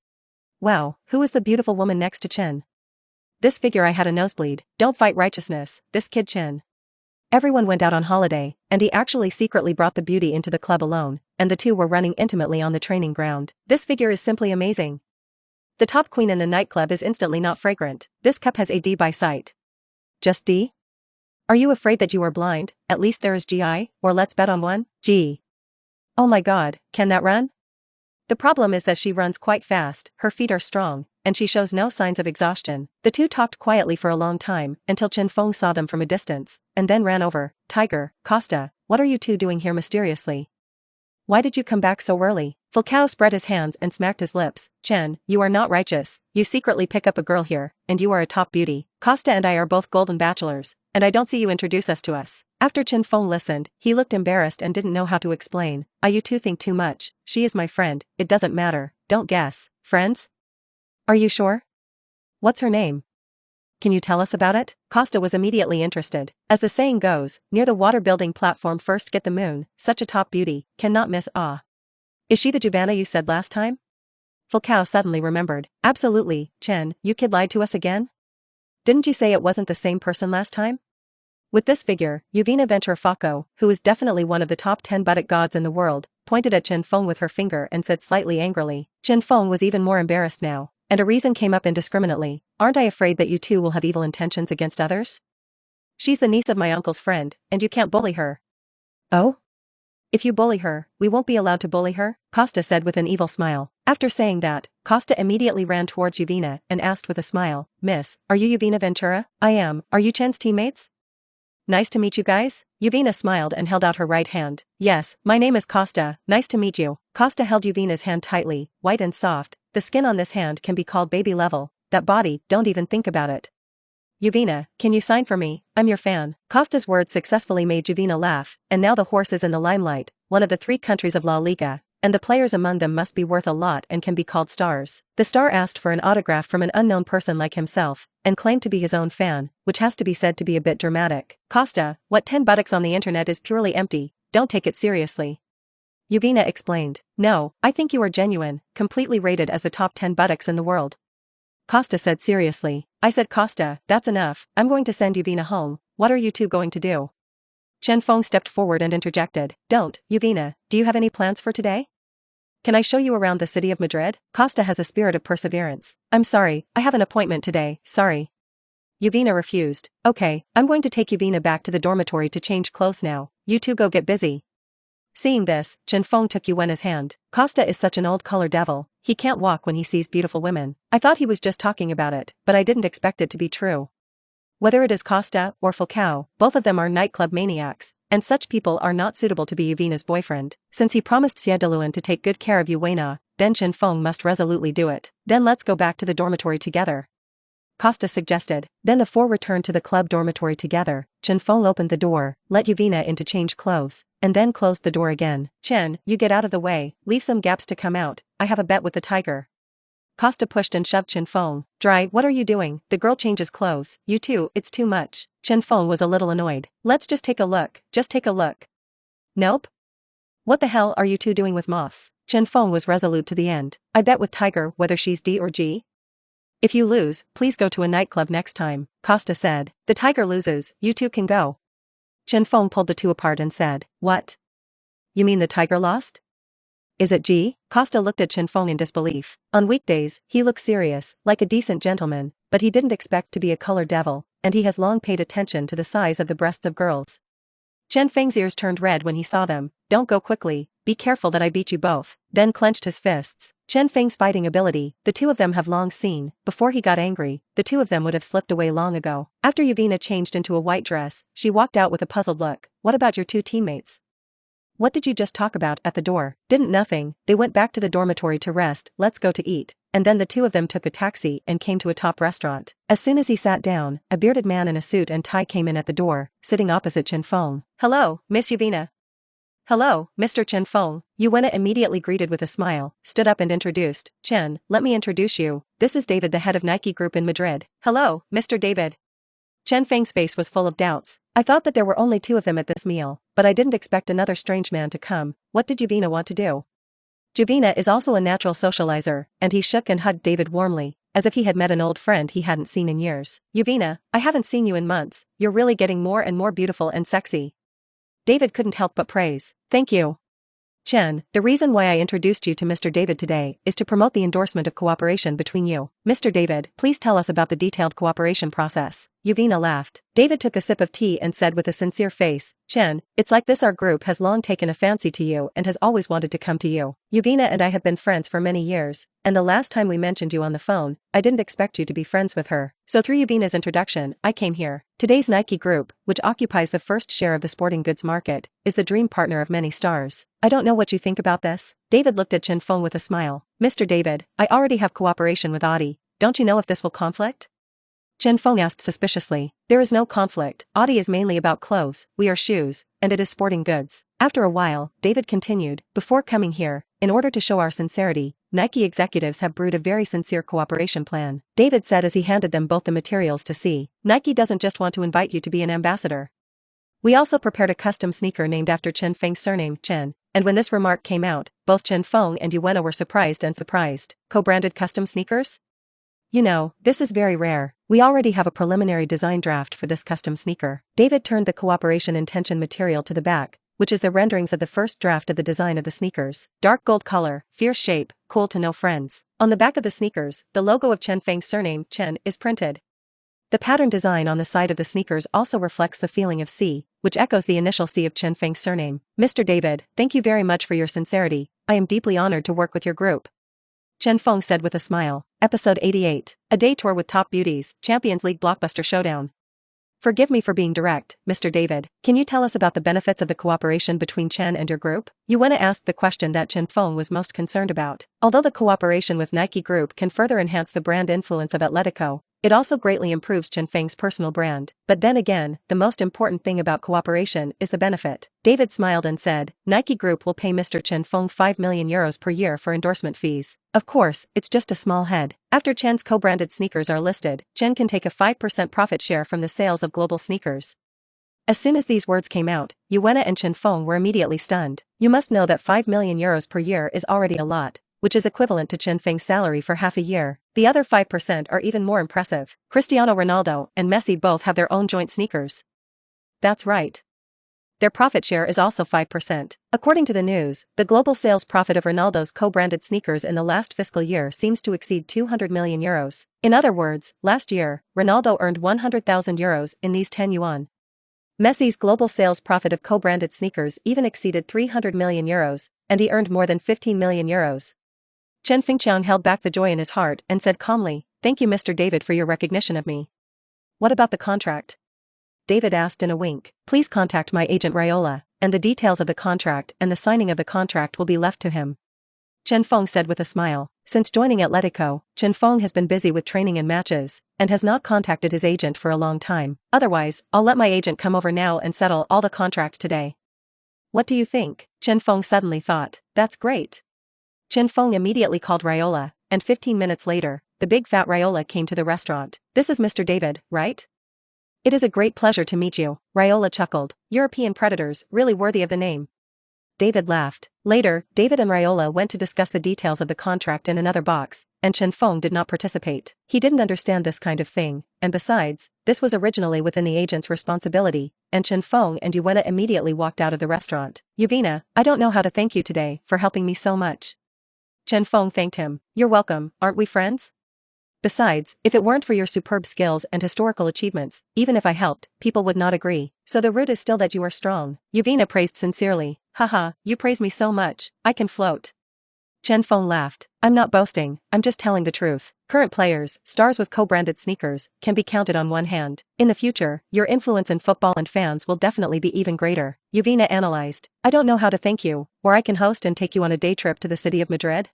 Wow, who is the beautiful woman next to Chen? This figure I had a nosebleed. Don't fight righteousness, this kid Chen. Everyone went out on holiday, and he actually secretly brought the beauty into the club alone, and the two were running intimately on the training ground. This figure is simply amazing. The top queen in the nightclub is instantly not fragrant. This cup has AD by sight. just D? Are you afraid that you are blind? At least there is GI, or let's bet on one, G. Oh my god, can that run? The problem is that she runs quite fast, her feet are strong, and she shows no signs of exhaustion. The two talked quietly for a long time, until Chen Feng saw them from a distance, and then ran over. Tiger, Costa, what are you two doing here mysteriously? Why did you come back so early? Falcao spread his hands and smacked his lips. Chen, you are not righteous. You secretly pick up a girl here, and you are a top beauty. Costa and I are both golden bachelors, and I don't see you introduce us to us. After Chen Feng listened, he looked embarrassed and didn't know how to explain. You two think too much. She is my friend, it doesn't matter. Don't guess. Friends? Are you sure? What's her name? Can you tell us about it? Costa was immediately interested. As the saying goes, near the water building platform first get the moon, such a top beauty, cannot miss. Is she the Giovanna you said last time? Falcao suddenly remembered. Absolutely, Chen, you kid lied to us again? Didn't you say it wasn't the same person last time? With this figure, Giovanna Ventura-Facco, who is definitely one of the top 10 buttock gods in the world, pointed at Chen Feng with her finger and said slightly angrily. Chen Feng was even more embarrassed now, and a reason came up indiscriminately. Aren't I afraid that you two will have evil intentions against others? She's the niece of my uncle's friend, and you can't bully her. Oh? If you bully her, we won't be allowed to bully her, Costa said with an evil smile. After saying that, Costa immediately ran towards Giovanna and asked with a smile, Miss, are you Giovanna Ventura? I am. Are you Chen's teammates? Nice to meet you guys. Giovanna smiled and held out her right hand. Yes, my name is Costa, nice to meet you. Costa held Giovanna's hand tightly, white and soft. The skin on this hand can be called baby level. That body, don't even think about it. Giovanna, can you sign for me? I'm your fan. Costa's words successfully made Giovanna laugh, and now the horse is in the limelight, one of the 3 countries of La Liga, and the players among them must be worth a lot and can be called stars. The star asked for an autograph from an unknown person like himself, and claimed to be his own fan, which has to be said to be a bit dramatic. Costa, what 10 buttocks on the internet is purely empty, don't take it seriously. Giovanna explained. No, I think you are genuine, completely rated as the top 10 buttocks in the world. Costa said seriously. I said Costa, that's enough, I'm going to send Giovanna home. What are you two going to do? Chen Feng stepped forward and interjected. Don't, Giovanna, do you have any plans for today? Can I show you around the city of Madrid? Costa has a spirit of perseverance. I'm sorry, I have an appointment today, sorry. Giovanna refused. Okay, I'm going to take Giovanna back to the dormitory to change clothes now. You two go get busy. Seeing this, Chen Feng took Giovanna's hand. Costa is such an old color devil, he can't walk when he sees beautiful women. I thought he was just talking about it, but I didn't expect it to be true. Whether it is Costa or Falcao, both of them are nightclub maniacs, and such people are not suitable to be Giovanna's boyfriend. Since he promised Xie Deluan to take good care of Giovanna, then Chen Feng must resolutely do it. Then let's go back to the dormitory together. Costa suggested. Then the 4 returned to the club dormitory together. Chen Feng opened the door, let Giovanna in to change clothes, and then closed the door again. Chen, you get out of the way, leave some gaps to come out, I have a bet with the tiger. Costa pushed and shoved Chen Feng. Dry, what are you doing? The girl changes clothes. You too, it's too much. Chen Feng was a little annoyed. Let's just take a look, just take a look. Nope. What the hell are you two doing with moths? Chen Feng was resolute to the end. I bet with Tiger whether she's D or G. If you lose, please go to a nightclub next time, Costa said. The tiger loses, you two can go. Chen Feng pulled the two apart and said, What? You mean the tiger lost? Is it G? Costa looked at Chen Feng in disbelief. On weekdays, he looks serious, like a decent gentleman, but he didn't expect to be a color devil, and he has long paid attention to the size of the breasts of girls. Chen Feng's ears turned red when he saw them. Don't go quickly, be careful that I beat you both, then clenched his fists. Chen Feng's fighting ability, the two of them have long seen. Before he got angry, the two of them would have slipped away long ago. After Giovanna changed into a white dress, she walked out with a puzzled look. What about your 2 teammates? What did you just talk about at the door? Didn't nothing, they went back to the dormitory to rest, let's go to eat. And then the two of them took a taxi and came to a top restaurant. As soon as he sat down, a bearded man in a suit and tie came in at the door, sitting opposite Chen Feng. Hello, Miss Giovanna. Hello, Mr. Chen Feng. Giovanna immediately greeted with a smile, stood up and introduced. Chen, let me introduce you. This is David, the head of Nike Group in Madrid. Hello, Mr. David. Chen Feng's face was full of doubts. I thought that there were only 2 of them at this meal, but I didn't expect another strange man to come. What did Giovanna want to do? Giovanna is also a natural socializer, and he shook and hugged David warmly, as if he had met an old friend he hadn't seen in years. Giovanna, I haven't seen you in months, you're really getting more and more beautiful and sexy. David couldn't help but praise. Thank you. Chen, the reason why I introduced you to Mr. David today is to promote the endorsement of cooperation between you. Mr. David, please tell us about the detailed cooperation process. Yuvina laughed. David took a sip of tea and said with a sincere face, Chen, it's like this, our group has long taken a fancy to you and has always wanted to come to you. Yuvina and I have been friends for many years, and the last time we mentioned you on the phone, I didn't expect you to be friends with her. So through Yuvina's introduction, I came here. Today's Nike Group, which occupies the first share of the sporting goods market, is the dream partner of many stars. I don't know what you think about this. David looked at Chen Feng with a smile. Mr. David, I already have cooperation with Audi. Don't you know if this will conflict? Chen Feng asked suspiciously. There is no conflict. Audi is mainly about clothes, we are shoes, and it is sporting goods. After a while, David continued, before coming here, in order to show our sincerity, Nike executives have brewed a very sincere cooperation plan. David said as he handed them both the materials to see. Nike doesn't just want to invite you to be an ambassador. We also prepared a custom sneaker named after Chen Feng's surname, Chen. And when this remark came out, both Chen Feng and Yuena were surprised and surprised. Co-branded custom sneakers? You know, this is very rare. We already have a preliminary design draft for this custom sneaker. David turned the cooperation intention material to the back, which is the renderings of the first draft of the design of the sneakers. Dark gold color, fierce shape, cool to know friends. On the back of the sneakers, the logo of Chen Feng's surname, Chen, is printed. The pattern design on the side of the sneakers also reflects the feeling of C, which echoes the initial C of Chen Feng's surname. Mr. David, thank you very much for your sincerity. I am deeply honored to work with your group. Chen Feng said with a smile. Episode 88. A day tour with top beauties, Champions League blockbuster showdown. Forgive me for being direct, Mr. David. Can you tell us about the benefits of the cooperation between Chen and your group? Yuena asked the question that Chen Feng was most concerned about. Although the cooperation with Nike Group can further enhance the brand influence of Atletico, it also greatly improves Chen Feng's personal brand. But then again, the most important thing about cooperation is the benefit. David smiled and said, Nike Group will pay Mr. Chen Feng 5 million euros per year for endorsement fees. Of course, it's just a small head. After Chen's co-branded sneakers are listed, Chen can take a 5% profit share from the sales of global sneakers. As soon as these words came out, Yuena and Chen Feng were immediately stunned. You must know that 5 million euros per year is already a lot, which is equivalent to Chen Feng's salary for half a year. The other 5% are even more impressive. Cristiano Ronaldo and Messi both have their own joint sneakers. That's right. Their profit share is also 5%. According to the news, the global sales profit of Ronaldo's co-branded sneakers in the last fiscal year seems to exceed 200 million euros. In other words, last year, Ronaldo earned 100,000 euros in these 10 yuan. Messi's global sales profit of co-branded sneakers even exceeded 300 million euros, and he earned more than 15 million euros. Chen Fengqiang held back the joy in his heart and said calmly, Thank you, Mr. David, for your recognition of me. What about the contract? David asked in a wink. Please contact my agent Raiola, and the details of the contract and the signing of the contract will be left to him. Chen Feng said with a smile. Since joining Atletico, Chen Feng has been busy with training and matches, and has not contacted his agent for a long time. Otherwise, I'll let my agent come over now and settle all the contracts today. What do you think? Chen Feng suddenly thought. That's great. Chen Feng immediately called Raiola, and 15 minutes later, the big fat Raiola came to the restaurant. This is Mr. David, right? It is a great pleasure to meet you, Raiola chuckled. European predators, really worthy of the name. David laughed. Later, David and Raiola went to discuss the details of the contract in another box, and Chen Feng did not participate. He didn't understand this kind of thing, and besides, this was originally within the agent's responsibility, and Chen Feng and Yuena immediately walked out of the restaurant. Yuvina, I don't know how to thank you today for helping me so much. Chen Feng thanked him. You're welcome, aren't we friends? Besides, if it weren't for your superb skills and historical achievements, even if I helped, people would not agree. So the root is still that you are strong. Yuvina praised sincerely. Haha, you praise me so much, I can float. Chen Feng laughed. I'm not boasting, I'm just telling the truth. Current players, stars with co-branded sneakers, can be counted on one hand. In the future, your influence in football and fans will definitely be even greater. Yuvina analyzed. I don't know how to thank you, or I can host and take you on a day trip to the city of Madrid.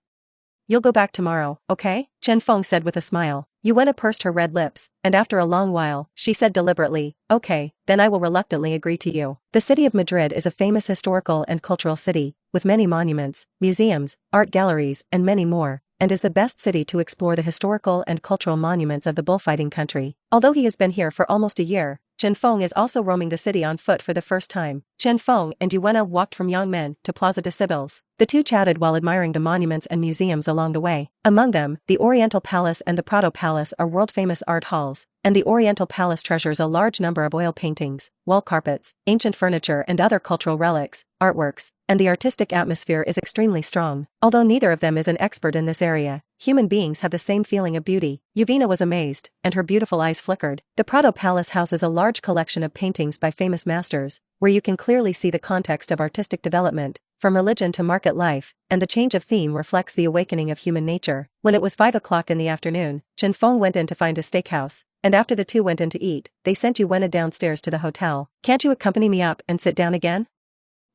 You'll go back tomorrow, okay? Chen Feng said with a smile. Yuena pursed her red lips, and after a long while, she said deliberately, okay, then I will reluctantly agree to you. The city of Madrid is a famous historical and cultural city, with many monuments, museums, art galleries, and many more, and is the best city to explore the historical and cultural monuments of the bullfighting country. Although he has been here for almost a year, Chen Feng is also roaming the city on foot for the first time. Chen Feng and Yuena walked from Yangmen to Plaza de Cibeles. The two chatted while admiring the monuments and museums along the way. Among them, the Oriental Palace and the Prado Palace are world-famous art halls, and the Oriental Palace treasures a large number of oil paintings, wall carpets, ancient furniture and other cultural relics, artworks, and the artistic atmosphere is extremely strong. Although neither of them is an expert in this area, human beings have the same feeling of beauty. Yuvina was amazed, and her beautiful eyes flickered. The Prado Palace houses a large collection of paintings by famous masters, where you can clearly see the context of artistic development, from religion to market life, and the change of theme reflects the awakening of human nature. When it was 5 o'clock in the afternoon, Chen Feng went in to find a steakhouse, and after the two went in to eat, they sent Yuvina downstairs to the hotel. "Can't you accompany me up and sit down again?"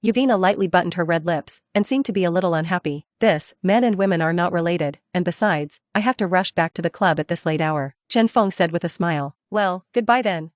Yuvina lightly buttoned her red lips, and seemed to be a little unhappy. Men and women are not related, and besides, I have to rush back to the club at this late hour," Chen Feng said with a smile. "Well, goodbye then."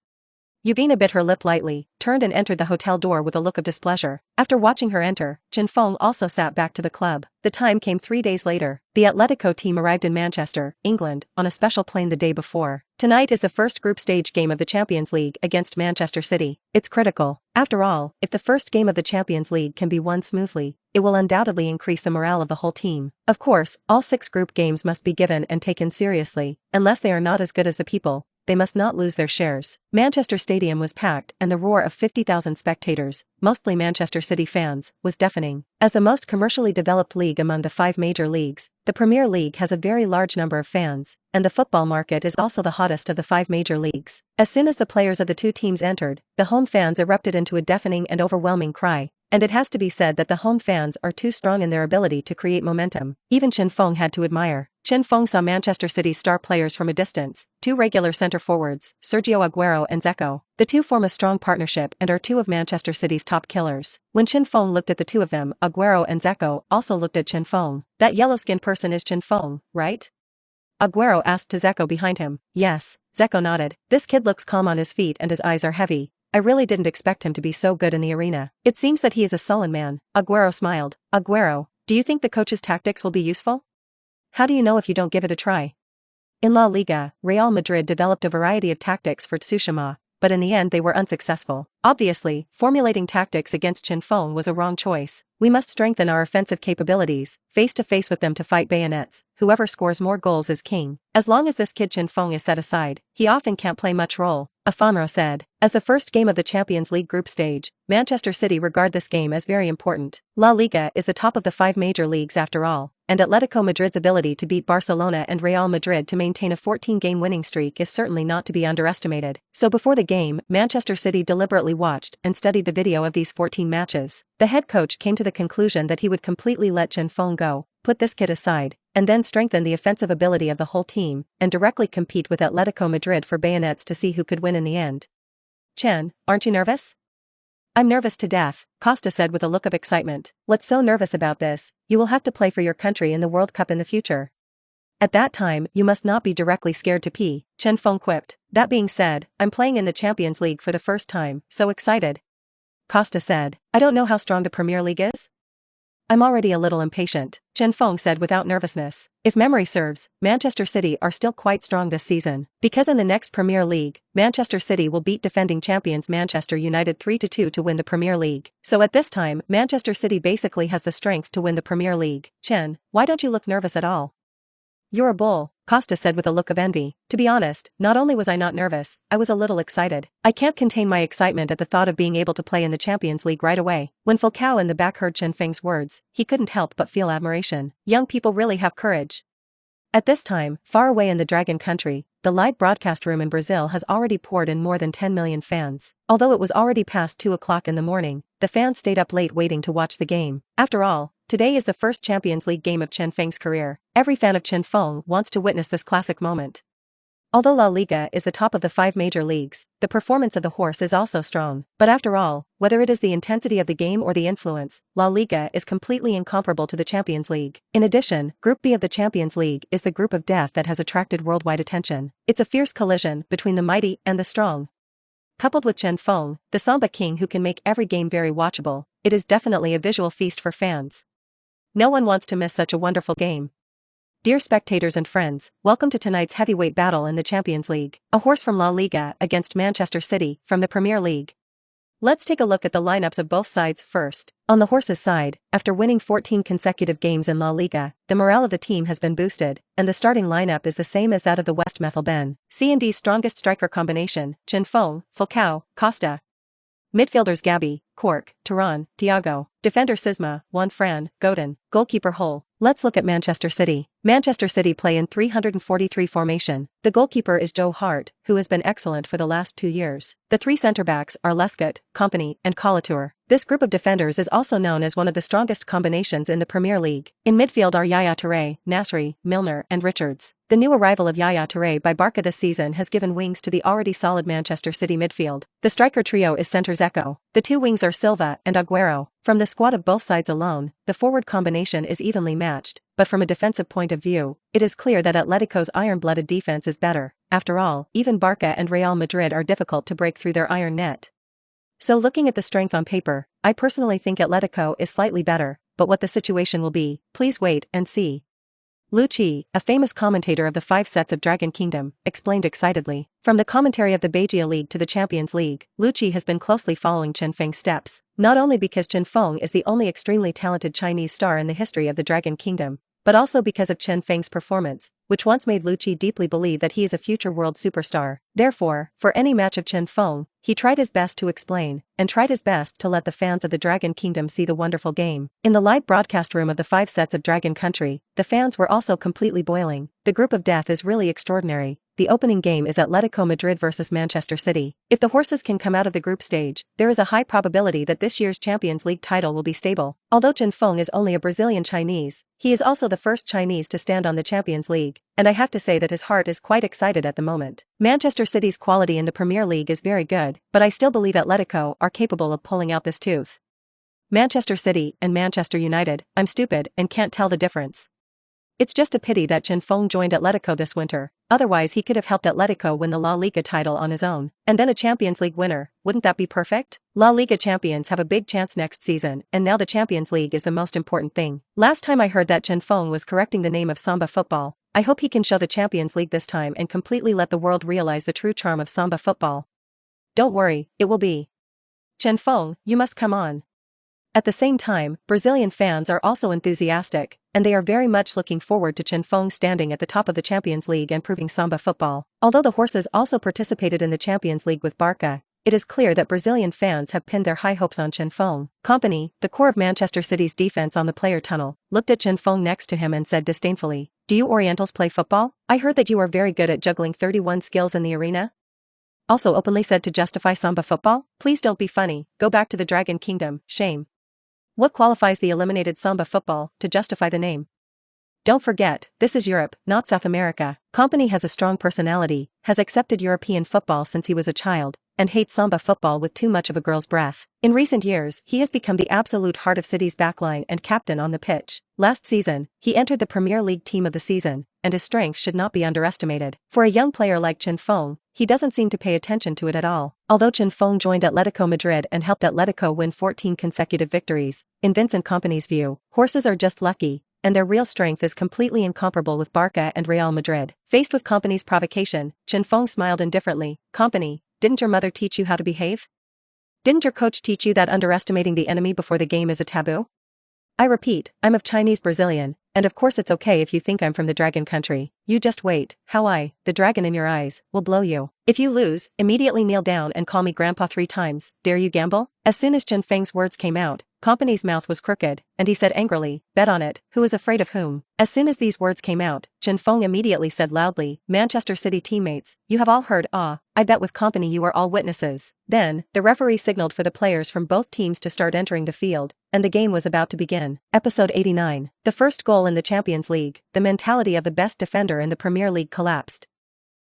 Yuvina bit her lip lightly, turned and entered the hotel door with a look of displeasure. After watching her enter, Chen Feng also sat back to the club. The time came 3 days later. The Atletico team arrived in Manchester, England, on a special plane the day before. Tonight is the first group stage game of the Champions League against Manchester City. It's critical. After all, if the first game of the Champions League can be won smoothly, it will undoubtedly increase the morale of the whole team. Of course, all 6 group games must be given and taken seriously, unless they are not as good as the people. They must not lose their shares. Manchester Stadium was packed and the roar of 50,000 spectators, mostly Manchester City fans, was deafening. As the most commercially developed league among the 5 major leagues, the Premier League has a very large number of fans, and the football market is also the hottest of the 5 major leagues. As soon as the players of the 2 teams entered, the home fans erupted into a deafening and overwhelming cry. And it has to be said that the home fans are too strong in their ability to create momentum. Even Chen Feng had to admire. Chen Feng saw Manchester City's star players from a distance, 2 regular centre forwards, Sergio Aguero and Dzeko. The two form a strong partnership and are 2 of Manchester City's top killers. When Chen Feng looked at the 2 of them, Aguero and Dzeko also looked at Chen Feng. "That yellow-skinned person is Chen Feng, right?" Aguero asked to Dzeko behind him. "Yes," Dzeko nodded. "This kid looks calm on his feet and his eyes are heavy. I really didn't expect him to be so good in the arena. It seems that he is a sullen man." Aguero smiled. "Aguero, do you think the coach's tactics will be useful? How do you know if you don't give it a try?" In La Liga, Real Madrid developed a variety of tactics for Tsushima, but in the end they were unsuccessful. Obviously, formulating tactics against Chen Feng was a wrong choice. "We must strengthen our offensive capabilities, face to face with them to fight bayonets. Whoever scores more goals is king. As long as this kid Chen Feng is set aside, he often can't play much role," Afonso said. As the first game of the Champions League group stage, Manchester City regard this game as very important. La Liga is the top of the 5 major leagues after all, and Atletico Madrid's ability to beat Barcelona and Real Madrid to maintain a 14-game winning streak is certainly not to be underestimated. So before the game, Manchester City deliberately watched and studied the video of these 14 matches. The head coach came to the conclusion that he would completely let Chen Feng go, put this kid aside, and then strengthen the offensive ability of the whole team, and directly compete with Atletico Madrid for bayonets to see who could win in the end. "Chen, aren't you nervous?" "I'm nervous to death," Costa said with a look of excitement. "What's so nervous about this? You will have to play for your country in the World Cup in the future. At that time, you must not be directly scared to pee," Chen Feng quipped. "That being said, I'm playing in the Champions League for the first time, so excited," Costa said. "I don't know how strong the Premier League is. I'm already a little impatient," Chen Feng said without nervousness. If memory serves, Manchester City are still quite strong this season, because in the next Premier League, Manchester City will beat defending champions Manchester United 3-2 to win the Premier League. So at this time, Manchester City basically has the strength to win the Premier League. "Chen, why don't you look nervous at all?" "You're a bull," Costa said with a look of envy. "To be honest, not only was I not nervous, I was a little excited. I can't contain my excitement at the thought of being able to play in the Champions League right away." When Falcao in the back heard Chen Feng's words, he couldn't help but feel admiration. Young people really have courage. At this time, far away in the Dragon country, the live broadcast room in Brazil has already poured in more than 10 million fans. Although it was already past 2 o'clock in the morning, the fans stayed up late waiting to watch the game. After all, today is the first Champions League game of Chen Feng's career. Every fan of Chen Feng wants to witness this classic moment. Although La Liga is the top of the 5 major leagues, the performance of the horse is also strong. But after all, whether it is the intensity of the game or the influence, La Liga is completely incomparable to the Champions League. In addition, Group B of the Champions League is the group of death that has attracted worldwide attention. It's a fierce collision between the mighty and the strong. Coupled with Chen Feng, the Samba King who can make every game very watchable, it is definitely a visual feast for fans. No one wants to miss such a wonderful game. Dear spectators and friends, welcome to tonight's heavyweight battle in the Champions League. A horse from La Liga against Manchester City from the Premier League. Let's take a look at the lineups of both sides first. On the horse's side, after winning 14 consecutive games in La Liga, the morale of the team has been boosted, and the starting lineup is the same as that of the West Methyl Ben. C&D's strongest striker combination, Chen Feng, Falcao, Costa. Midfielders Gabi, Cork, Turan, Thiago. Defender Sisma, Juan Fran, Godin. Goalkeeper Hull, Let's look at Manchester City. Manchester City play in 343 formation. The goalkeeper is Joe Hart, who has been excellent for the last 2 years. The three centre-backs are Lescott, Kompany, and Colateur. This group of defenders is also known as one of the strongest combinations in the Premier League. In midfield are Yaya Touré, Nasri, Milner, and Richards. The new arrival of Yaya Touré by Barca this season has given wings to the already solid Manchester City midfield. The striker trio is centres echo. The two wings are Silva and Aguero. From the squad of both sides alone, the forward combination is evenly matched, but from a defensive point of view, it is clear that Atletico's iron-blooded defense is better. After all, even Barca and Real Madrid are difficult to break through their iron net. So looking at the strength on paper, I personally think Atletico is slightly better, but what the situation will be, please wait and see. Lucci, a famous commentator of the 5 sets of Dragon Kingdom, explained excitedly. From the commentary of the Beijia League to the Champions League, Lucci has been closely following Chen Feng's steps, not only because Chen Feng is the only extremely talented Chinese star in the history of the Dragon Kingdom, but also because of Chen Feng's performance, which once made Lucci deeply believe that he is a future world superstar. Therefore, for any match of Chen Feng, he tried his best to explain, and tried his best to let the fans of the Dragon Kingdom see the wonderful game. In the live broadcast room of the 5 sets of Dragon Country, the fans were also completely boiling. The group of death is really extraordinary. The opening game is Atletico Madrid versus Manchester City. If the horses can come out of the group stage, there is a high probability that this year's Champions League title will be stable. Although Chen Feng is only a Brazilian Chinese, he is also the first Chinese to stand on the Champions League, and I have to say that his heart is quite excited at the moment. Manchester City's quality in the Premier League is very good, but I still believe Atletico are capable of pulling out this tooth. Manchester City and Manchester United, I'm stupid and can't tell the difference. It's just a pity that Chen Feng joined Atletico this winter, otherwise he could have helped Atletico win the La Liga title on his own, and then a Champions League winner. Wouldn't that be perfect? La Liga champions have a big chance next season, and now the Champions League is the most important thing. Last time I heard that Chen Feng was correcting the name of Samba football. I hope he can show the Champions League this time and completely let the world realize the true charm of Samba football. Don't worry, it will be. Chen Feng, you must come on. At the same time, Brazilian fans are also enthusiastic, and they are very much looking forward to Chen Feng standing at the top of the Champions League and proving Samba football. Although the horses also participated in the Champions League with Barca, it is clear that Brazilian fans have pinned their high hopes on Chen Feng. Kompany, the core of Manchester City's defense on the player tunnel, looked at Chen Feng next to him and said disdainfully, "Do you Orientals play football? I heard that you are very good at juggling 31 skills in the arena." Also openly said to justify Samba football? Please don't be funny, go back to the Dragon Kingdom, shame. What qualifies the eliminated Samba football to justify the name? Don't forget, this is Europe, not South America. Kompany has a strong personality, has accepted European football since he was a child, and hates Samba football with too much of a girl's breath. In recent years, he has become the absolute heart of City's backline and captain on the pitch. Last season, he entered the Premier League team of the season, and his strength should not be underestimated. For a young player like Chen Feng, he doesn't seem to pay attention to it at all. Although Chen Feng joined Atletico Madrid and helped Atletico win 14 consecutive victories, in Vincent Kompany's view, horses are just lucky, and their real strength is completely incomparable with Barca and Real Madrid. Faced with Kompany's provocation, Chen Feng smiled indifferently. "Kompany, didn't your mother teach you how to behave? Didn't your coach teach you that underestimating the enemy before the game is a taboo? I repeat, I'm of Chinese Brazilian, and of course it's okay if you think I'm from the Dragon Country. You just wait, how the dragon in your eyes, will blow you. If you lose, immediately kneel down and call me grandpa 3 times, dare you gamble?" As soon as Chen Feng's words came out, Kompany's mouth was crooked, and he said angrily, "Bet on it, who is afraid of whom?" As soon as these words came out, Chen Feng immediately said loudly, "Manchester City teammates, you have all heard, I bet with Kompany you are all witnesses." Then, the referee signaled for the players from both teams to start entering the field, and the game was about to begin. Episode 89. The first goal in the Champions League, the mentality of the best defender in the Premier League collapsed.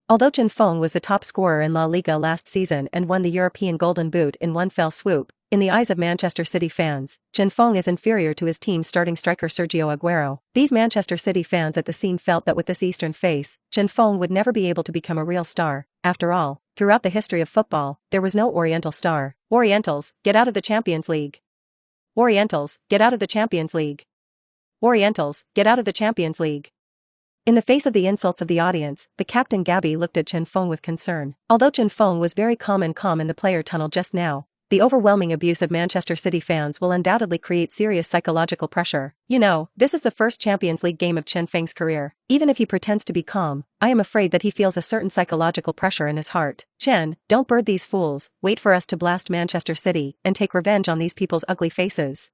Although Chen Feng was the top scorer in La Liga last season and won the European Golden Boot in one fell swoop, in the eyes of Manchester City fans, Chen Feng is inferior to his team's starting striker Sergio Aguero. These Manchester City fans at the scene felt that with this Eastern face, Chen Feng would never be able to become a real star. After all, throughout the history of football, there was no Oriental star. Orientals, get out of the Champions League. Orientals, get out of the Champions League. Orientals, get out of the Champions League. In the face of the insults of the audience, the captain Gabby looked at Chen Feng with concern. Although Chen Feng was very calm in the player tunnel just now, the overwhelming abuse of Manchester City fans will undoubtedly create serious psychological pressure. You know, this is the first Champions League game of Chen Feng's career. Even if he pretends to be calm, I am afraid that he feels a certain psychological pressure in his heart. "Chen, don't bird these fools, wait for us to blast Manchester City and take revenge on these people's ugly faces."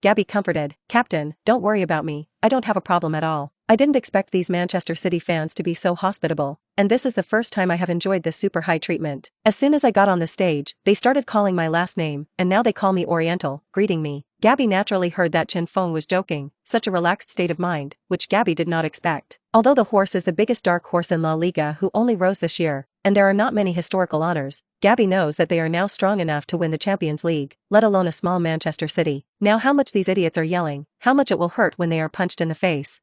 Gabby comforted, "Captain, don't worry about me, I don't have a problem at all. I didn't expect these Manchester City fans to be so hospitable, and this is the first time I have enjoyed this super high treatment. As soon as I got on the stage, they started calling my last name, and now they call me Oriental, greeting me." Gabby naturally heard that Chen Feng was joking, such a relaxed state of mind, which Gabby did not expect. Although the horse is the biggest dark horse in La Liga who only rose this year, and there are not many historical honors, Gabby knows that they are now strong enough to win the Champions League, let alone a small Manchester City. Now how much these idiots are yelling, how much it will hurt when they are punched in the face.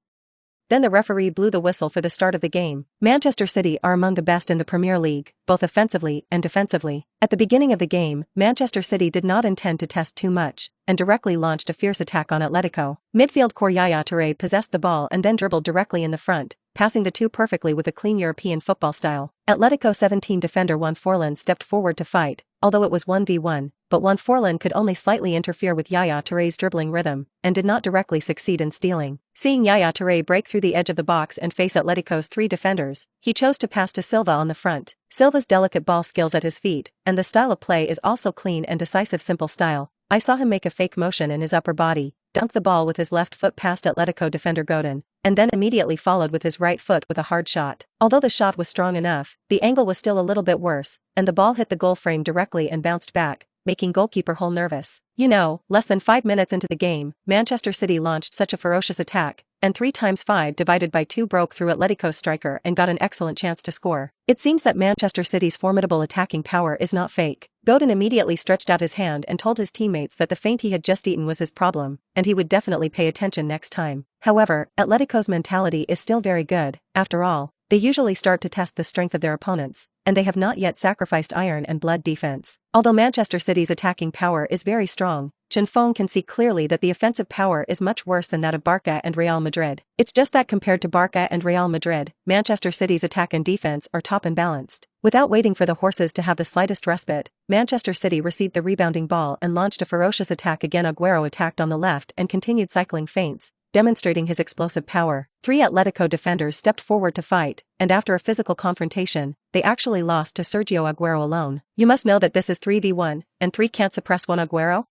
Then the referee blew the whistle for the start of the game. Manchester City are among the best in the Premier League, both offensively and defensively. At the beginning of the game, Manchester City did not intend to test too much, and directly launched a fierce attack on Atletico. Midfield core Yaya Touré possessed the ball and then dribbled directly in the front, passing the two perfectly with a clean European football style. Atletico 17 defender Juan Forlan stepped forward to fight, although it was 1v1, but Juan Forlan could only slightly interfere with Yaya Touré's dribbling rhythm, and did not directly succeed in stealing. Seeing Yaya Touré break through the edge of the box and face Atletico's three defenders, he chose to pass to Silva on the front. Silva's delicate ball skills at his feet, and the style of play is also clean and decisive simple style. I saw him make a fake motion in his upper body, dunk the ball with his left foot past Atletico defender Godin, and then immediately followed with his right foot with a hard shot. Although the shot was strong enough, the angle was still a little bit worse, and the ball hit the goal frame directly and bounced back, making goalkeeper Hull nervous. Less than 5 minutes into the game, Manchester City launched such a ferocious attack, and 3 times 5 divided by 2 broke through Atletico's striker and got an excellent chance to score. It seems that Manchester City's formidable attacking power is not fake. Godin immediately stretched out his hand and told his teammates that the feint he had just eaten was his problem, and he would definitely pay attention next time. However, Atletico's mentality is still very good. After all, they usually start to test the strength of their opponents, and they have not yet sacrificed iron and blood defense. Although Manchester City's attacking power is very strong, Chen Feng can see clearly that the offensive power is much worse than that of Barca and Real Madrid. It's just that compared to Barca and Real Madrid, Manchester City's attack and defense are top and balanced. Without waiting for the horses to have the slightest respite, Manchester City received the rebounding ball and launched a ferocious attack again. Aguero attacked on the left and continued cycling feints, demonstrating his explosive power. 3 Atletico defenders stepped forward to fight, and after a physical confrontation, they actually lost to Sergio Aguero alone. You must know that this is 3v1, and 3 can't suppress 1 Aguero?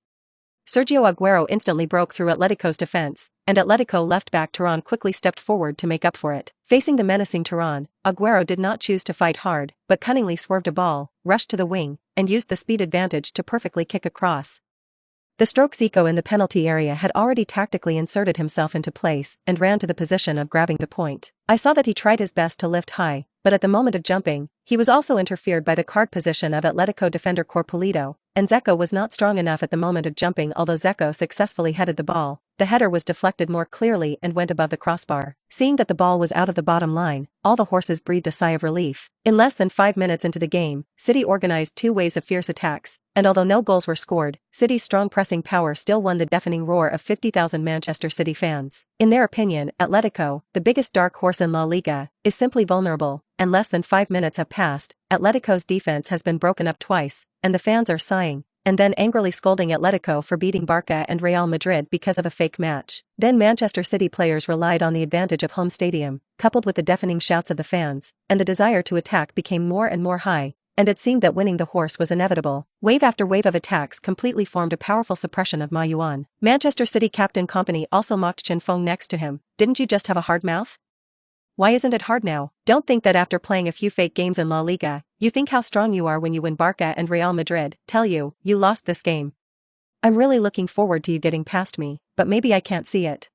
Sergio Aguero instantly broke through Atletico's defense, and Atletico left-back Turan quickly stepped forward to make up for it. Facing the menacing Turan, Aguero did not choose to fight hard, but cunningly swerved a ball, rushed to the wing, and used the speed advantage to perfectly kick a cross. The stroke Zico in the penalty area had already tactically inserted himself into place and ran to the position of grabbing the point. I saw that he tried his best to lift high, but at the moment of jumping, he was also interfered by the card position of Atletico defender Corpolito, and Zeko was not strong enough at the moment of jumping. Although Zeko successfully headed the ball, the header was deflected more clearly and went above the crossbar. Seeing that the ball was out of the bottom line, all the horses breathed a sigh of relief. In less than 5 minutes into the game, City organized 2 waves of fierce attacks, and although no goals were scored, City's strong pressing power still won the deafening roar of 50,000 Manchester City fans. In their opinion, Atletico, the biggest dark horse in La Liga, is simply vulnerable, and less than 5 minutes have passed, Atletico's defense has been broken up twice, and the fans are sighing, and then angrily scolding Atletico for beating Barca and Real Madrid because of a fake match. Then Manchester City players relied on the advantage of home stadium, coupled with the deafening shouts of the fans, and the desire to attack became more and more high, and it seemed that winning the horse was inevitable. Wave after wave of attacks completely formed a powerful suppression of Ma Yuan. Manchester City captain Company also mocked Chen Feng next to him. "Didn't you just have a hard mouth? Why isn't it hard now? Don't think that after playing a few fake games in La Liga, you think how strong you are when you win Barca and Real Madrid. Tell you, you lost this game. I'm really looking forward to you getting past me, but maybe I can't see it."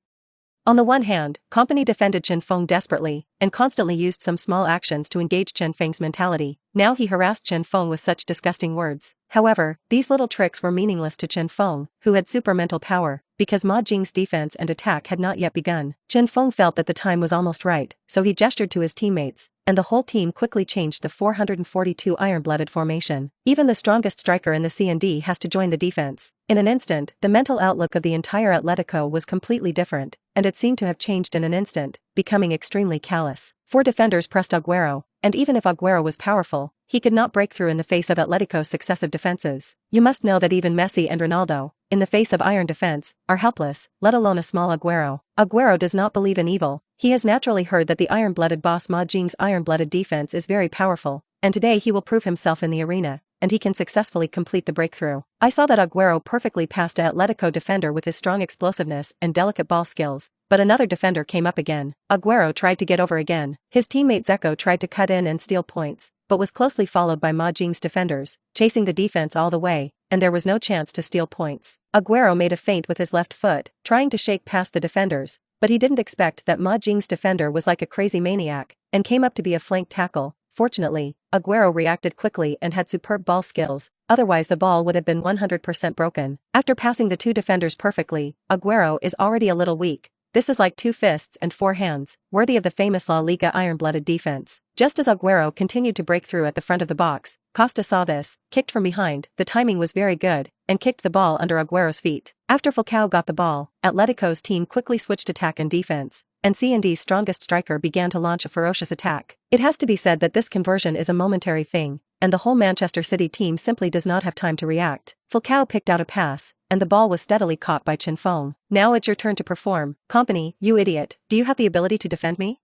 On the one hand, Company defended Chen Feng desperately, and constantly used some small actions to engage Chen Feng's mentality. Now he harassed Chen Feng with such disgusting words. However, these little tricks were meaningless to Chen Feng, who had super mental power, because Ma Jing's defense and attack had not yet begun. Chen Feng felt that the time was almost right, so he gestured to his teammates, and the whole team quickly changed the 442 iron-blooded formation. Even the strongest striker in the C&D has to join the defense. In an instant, the mental outlook of the entire Atletico was completely different, and it seemed to have changed in an instant, becoming extremely callous. 4 defenders pressed Aguero, and even if Aguero was powerful, he could not break through in the face of Atletico's successive defenses. You must know that even Messi and Ronaldo, in the face of iron defense, are helpless, let alone a small Aguero. Aguero does not believe in evil. He has naturally heard that the iron-blooded boss Ma Jing's iron-blooded defense is very powerful, and today he will prove himself in the arena. and he can successfully complete the breakthrough. I saw that Agüero perfectly passed a Atletico defender with his strong explosiveness and delicate ball skills, but another defender came up again. Agüero tried to get over again. His teammate Dzeko tried to cut in and steal points, but was closely followed by Ma Jing's defenders, chasing the defense all the way, and there was no chance to steal points. Agüero made a feint with his left foot, trying to shake past the defenders, but he didn't expect that Ma Jing's defender was like a crazy maniac, and came up to be a flank tackle. Fortunately, Agüero reacted quickly and had superb ball skills, otherwise the ball would have been 100% broken. After passing the two defenders perfectly, Agüero is already a little weak. This is like 2 fists and 4 hands, worthy of the famous La Liga iron-blooded defense. Just as Agüero continued to break through at the front of the box, Costa saw this, kicked from behind, the timing was very good, and kicked the ball under Agüero's feet. After Falcao got the ball, Atletico's team quickly switched attack and defense, and C&D's strongest striker began to launch a ferocious attack. It has to be said that this conversion is a momentary thing, and the whole Manchester City team simply does not have time to react. Falcao picked out a pass, and the ball was steadily caught by Chen Feng. "Now it's your turn to perform. Company, you idiot, do you have the ability to defend me?"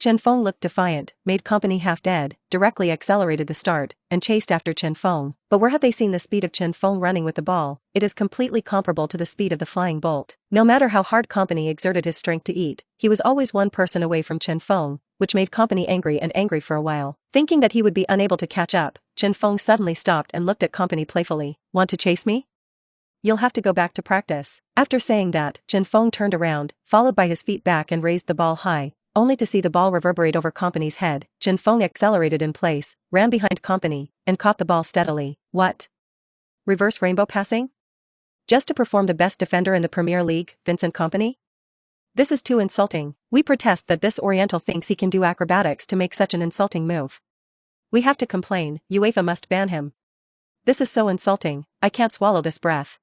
Chen Feng looked defiant, made Company half dead, directly accelerated the start, and chased after Chen Feng. But where have they seen the speed of Chen Feng running with the ball? It is completely comparable to the speed of the flying bolt. No matter how hard Company exerted his strength to eat, he was always one person away from Chen Feng, which made Company angry for a while. Thinking that he would be unable to catch up, Chen Feng suddenly stopped and looked at Company playfully. "Want to chase me? You'll have to go back to practice." After saying that, Chen Feng turned around, followed by his feet back and raised the ball high, only to see the ball reverberate over Company's head. Chen Feng accelerated in place, ran behind Company, and caught the ball steadily. What? Reverse rainbow passing? Just to perform the best defender in the Premier League, Vincent Kompany? This is too insulting. We protest that this Oriental thinks he can do acrobatics to make such an insulting move. We have to complain, UEFA must ban him. This is so insulting, I can't swallow this breath.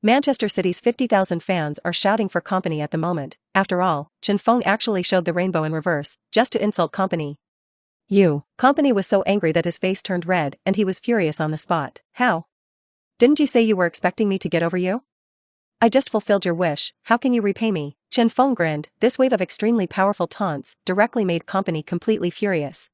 Manchester City's 50,000 fans are shouting for Kompany at the moment. After all, Chen Feng actually showed the rainbow in reverse, just to insult Kompany. Kompany was so angry that his face turned red and he was furious on the spot. "How? Didn't you say you were expecting me to get over you? I just fulfilled your wish, how can you repay me?" Chen Feng grinned. This wave of extremely powerful taunts directly made Kompany completely furious.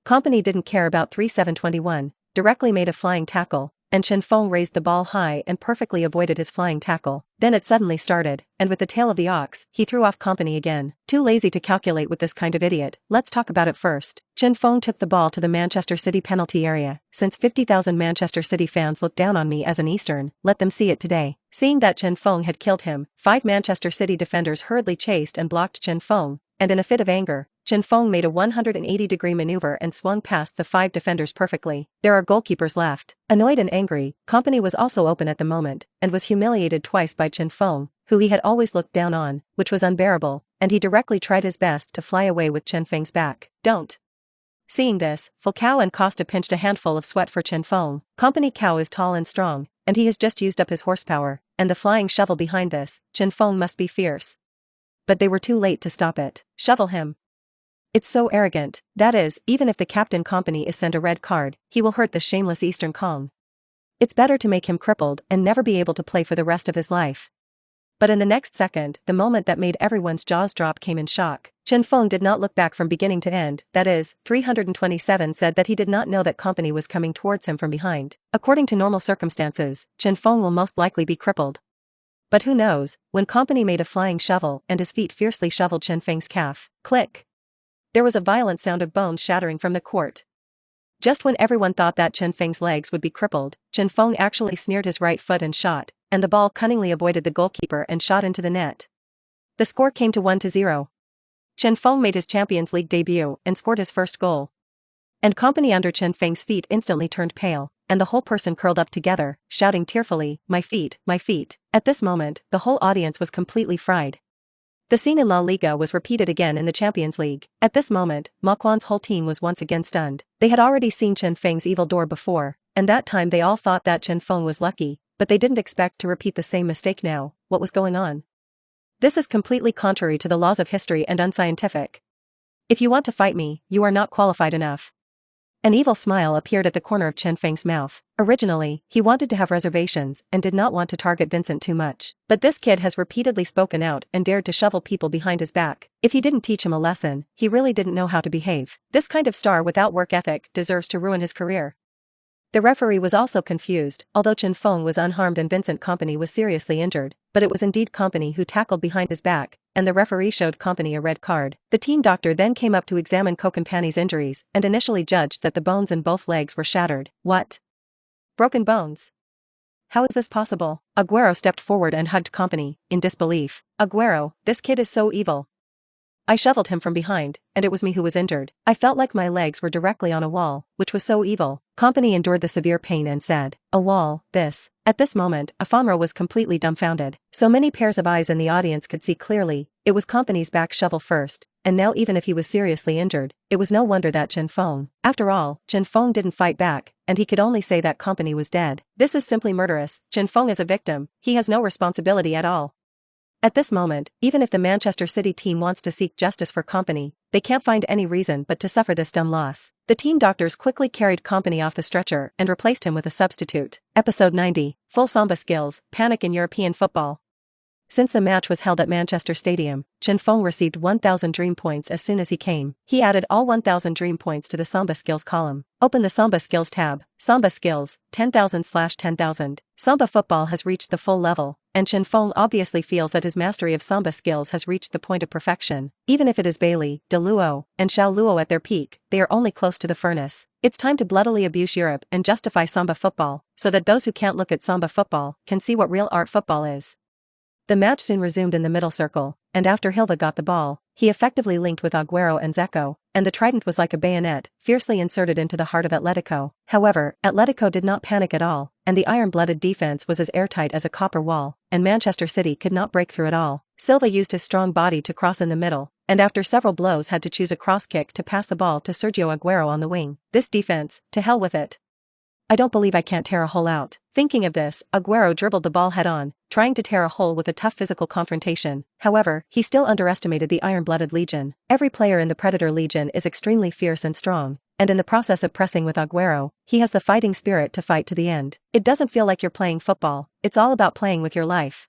Kompany didn't care about 3721, directly made a flying tackle, and Chen Feng raised the ball high and perfectly avoided his flying tackle. Then it suddenly started, and with the tail of the ox, he threw off Kompany again. Too lazy to calculate with this kind of idiot, let's talk about it first. Chen Feng took the ball to the Manchester City penalty area. Since 50,000 Manchester City fans look down on me as an Eastern, let them see it today. Seeing that Chen Feng had killed him, 5 Manchester City defenders hurriedly chased and blocked Chen Feng, and in a fit of anger, Chen Feng made a 180-degree maneuver and swung past the 5 defenders perfectly. There are goalkeepers left. Annoyed and angry, Kompany was also open at the moment, and was humiliated twice by Chen Feng, who he had always looked down on, which was unbearable, and he directly tried his best to fly away with Chen Feng's back. "Don't." Seeing this, Falcao and Costa pinched a handful of sweat for Chen Feng. Kompany Cow is tall and strong, and he has just used up his horsepower, and the flying shovel behind this, Chen Feng must be fierce. But they were too late to stop it. Shovel him. It's so arrogant, that is, even if the captain Kompany is sent a red card, he will hurt the shameless Eastern Kong. It's better to make him crippled and never be able to play for the rest of his life. But in the next second, the moment that made everyone's jaws drop came in shock. Chen Feng did not look back from beginning to end, that is, 327 said that he did not know that Kompany was coming towards him from behind. According to normal circumstances, Chen Feng will most likely be crippled. But who knows, when Kompany made a flying shovel and his feet fiercely shoveled Chen Feng's calf. Click. There was a violent sound of bones shattering from the court. Just when everyone thought that Chen Feng's legs would be crippled, Chen Feng actually smeared his right foot and shot, and the ball cunningly avoided the goalkeeper and shot into the net. The score came to 1-0. Chen Feng made his Champions League debut and scored his first goal. And Kompany under Chen Feng's feet instantly turned pale, and the whole person curled up together, shouting tearfully, "My feet, my feet." At this moment, the whole audience was completely fried. The scene in La Liga was repeated again in the Champions League. At this moment, Ma Quan's whole team was once again stunned. They had already seen Chen Feng's evil door before, and that time they all thought that Chen Feng was lucky, but they didn't expect to repeat the same mistake now. What was going on? This is completely contrary to the laws of history and unscientific. If you want to fight me, you are not qualified enough. An evil smile appeared at the corner of Chen Feng's mouth. Originally, he wanted to have reservations and did not want to target Vincent too much. But this kid has repeatedly spoken out and dared to shovel people behind his back. If he didn't teach him a lesson, he really didn't know how to behave. This kind of star without work ethic deserves to ruin his career. The referee was also confused, although Chen Feng was unharmed and Vincent Kompany was seriously injured, but it was indeed Kompany who tackled behind his back, and the referee showed Kompany a red card. The team doctor then came up to examine Kompany's injuries and initially judged that the bones in both legs were shattered. What? Broken bones? How is this possible? Aguero stepped forward and hugged Kompany, in disbelief. Aguero, this kid is so evil. I shoveled him from behind, and it was me who was injured. I felt like my legs were directly on a wall, which was so evil. Kompany endured the severe pain and said, "A wall, this." At this moment, Afonso was completely dumbfounded. So many pairs of eyes in the audience could see clearly, it was Kompany's back shovel first, and now even if he was seriously injured, it was no wonder that Chen Feng. After all, Chen Feng didn't fight back, and he could only say that Kompany was dead. This is simply murderous. Chen Feng is a victim, he has no responsibility at all. At this moment, even if the Manchester City team wants to seek justice for Kompany, they can't find any reason but to suffer this dumb loss. The team doctors quickly carried Kompany off the stretcher and replaced him with a substitute. Episode 90, Full Samba Skills, Panic in European Football. Since the match was held at Manchester Stadium, Chen Feng received 1,000 dream points as soon as he came. He added all 1,000 dream points to the Samba Skills column. Open the Samba Skills tab. Samba Skills, 10,000/10,000. Samba football has reached the full level, and Chen Feng obviously feels that his mastery of Samba skills has reached the point of perfection. Even if it is Bailey, De Luo, and Xiao Luo at their peak, they are only close to the furnace. It's time to bloodily abuse Europe and justify Samba football, so that those who can't look at Samba football can see what real art football is. The match soon resumed in the middle circle, and after Hilva got the ball, he effectively linked with Aguero and Zeko, and the trident was like a bayonet, fiercely inserted into the heart of Atletico. However, Atletico did not panic at all, and the iron-blooded defense was as airtight as a copper wall, and Manchester City could not break through at all. Silva used his strong body to cross in the middle, and after several blows had to choose a cross kick to pass the ball to Sergio Aguero on the wing. This defense, to hell with it. I don't believe I can't tear a hole out. Thinking of this, Aguero dribbled the ball head-on, trying to tear a hole with a tough physical confrontation. However, he still underestimated the iron-blooded Legion. Every player in the Predator Legion is extremely fierce and strong, and in the process of pressing with Aguero, he has the fighting spirit to fight to the end. It doesn't feel like you're playing football, it's all about playing with your life.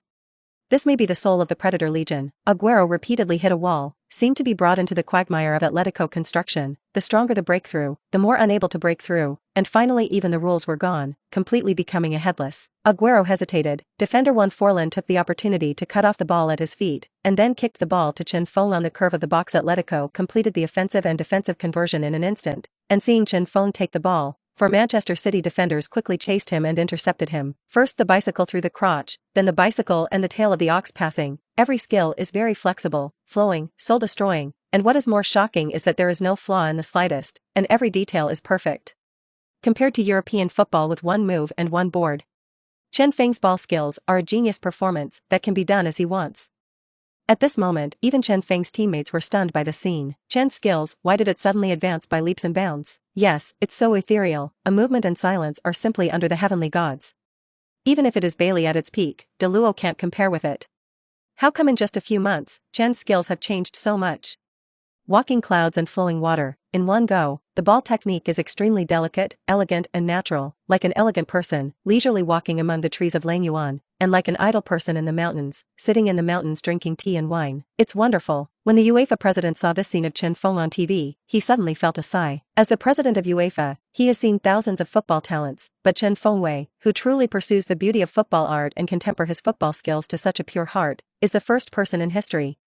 This may be the soul of the Predator Legion. Aguero repeatedly hit a wall, seemed to be brought into the quagmire of Atletico construction. The stronger the breakthrough, the more unable to break through, and finally even the rules were gone, completely becoming a headless. Aguero hesitated, defender Juan Forlan took the opportunity to cut off the ball at his feet, and then kicked the ball to Chen Feng on the curve of the box. Atletico completed the offensive and defensive conversion in an instant, and seeing Chen Feng take the ball, for Manchester City defenders quickly chased him and intercepted him. First the bicycle through the crotch, then the bicycle and the tail of the ox passing. Every skill is very flexible, flowing, soul-destroying, and what is more shocking is that there is no flaw in the slightest, and every detail is perfect. Compared to European football with one move and one board, Chen Feng's ball skills are a genius performance that can be done as he wants. At this moment, even Chen Feng's teammates were stunned by the scene. Chen's skills, why did it suddenly advance by leaps and bounds? Yes, it's so ethereal, a movement and silence are simply under the heavenly gods. Even if it is Bailey at its peak, De Luo can't compare with it. How come in just a few months, Chen's skills have changed so much? Walking clouds and flowing water, in one go, the ball technique is extremely delicate, elegant and natural, like an elegant person, leisurely walking among the trees of Langyuan, and like an idle person in the mountains, sitting in the mountains drinking tea and wine. It's wonderful. When the UEFA president saw this scene of Chen Feng on TV, he suddenly felt a sigh. As the president of UEFA, he has seen thousands of football talents, but Chen Feng, who truly pursues the beauty of football art and can temper his football skills to such a pure heart, is the first person in history.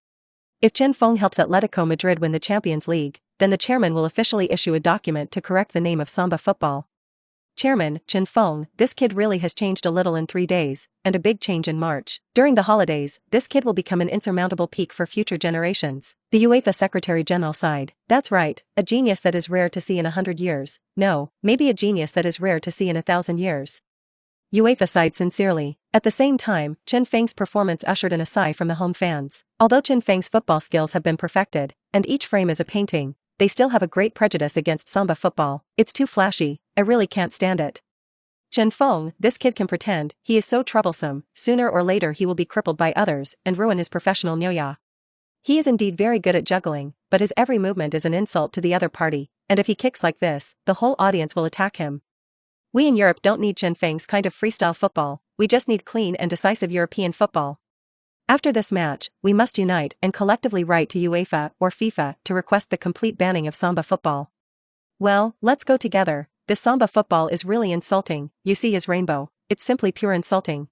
If Chen Feng helps Atletico Madrid win the Champions League, then the chairman will officially issue a document to correct the name of Samba football. Chairman, Chen Feng, this kid really has changed a little in 3 days, and a big change in March. During the holidays, this kid will become an insurmountable peak for future generations. The UEFA Secretary General sighed. That's right, a genius that is rare to see in 100 years. No, maybe a genius that is rare to see in 1,000 years. UEFA sighed sincerely. At the same time, Chen Feng's performance ushered in a sigh from the home fans. Although Chen Feng's football skills have been perfected, and each frame is a painting, they still have a great prejudice against Samba football. It's too flashy, I really can't stand it. Chen Feng, this kid can pretend, he is so troublesome, sooner or later he will be crippled by others and ruin his professional nyoya. He is indeed very good at juggling, but his every movement is an insult to the other party, and if he kicks like this, the whole audience will attack him. We in Europe don't need Chen Feng's kind of freestyle football, we just need clean and decisive European football. After this match, we must unite and collectively write to UEFA or FIFA to request the complete banning of Samba football. Well, let's go together. this Samba football is really insulting. You see his rainbow. It's simply pure insulting.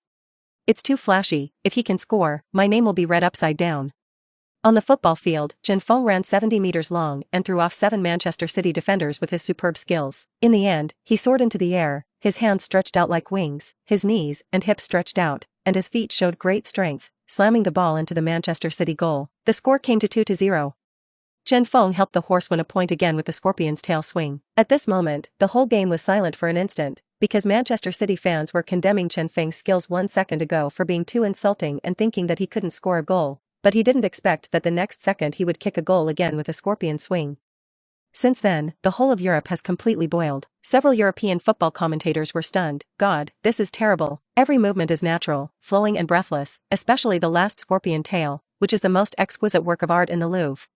It's too flashy. If he can score, my name will be read upside down. On the football field, Chen Feng ran 70 meters long and threw off 7 Manchester City defenders with his superb skills. In the end, he soared into the air, his hands stretched out like wings, his knees and hips stretched out, and his feet showed great strength, slamming the ball into the Manchester City goal. The score came to 2-0. Chen Feng helped the horse win a point again with the scorpion's tail swing. At this moment, the whole game was silent for an instant, because Manchester City fans were condemning Chen Feng's skills 1 second ago for being too insulting and thinking that he couldn't score a goal, but he didn't expect that the next second he would kick a goal again with a scorpion swing. Since then, the whole of Europe has completely boiled. Several European football commentators were stunned. God, this is terrible. Every movement is natural, flowing and breathless, especially the last scorpion tail, which is the most exquisite work of art in the Louvre.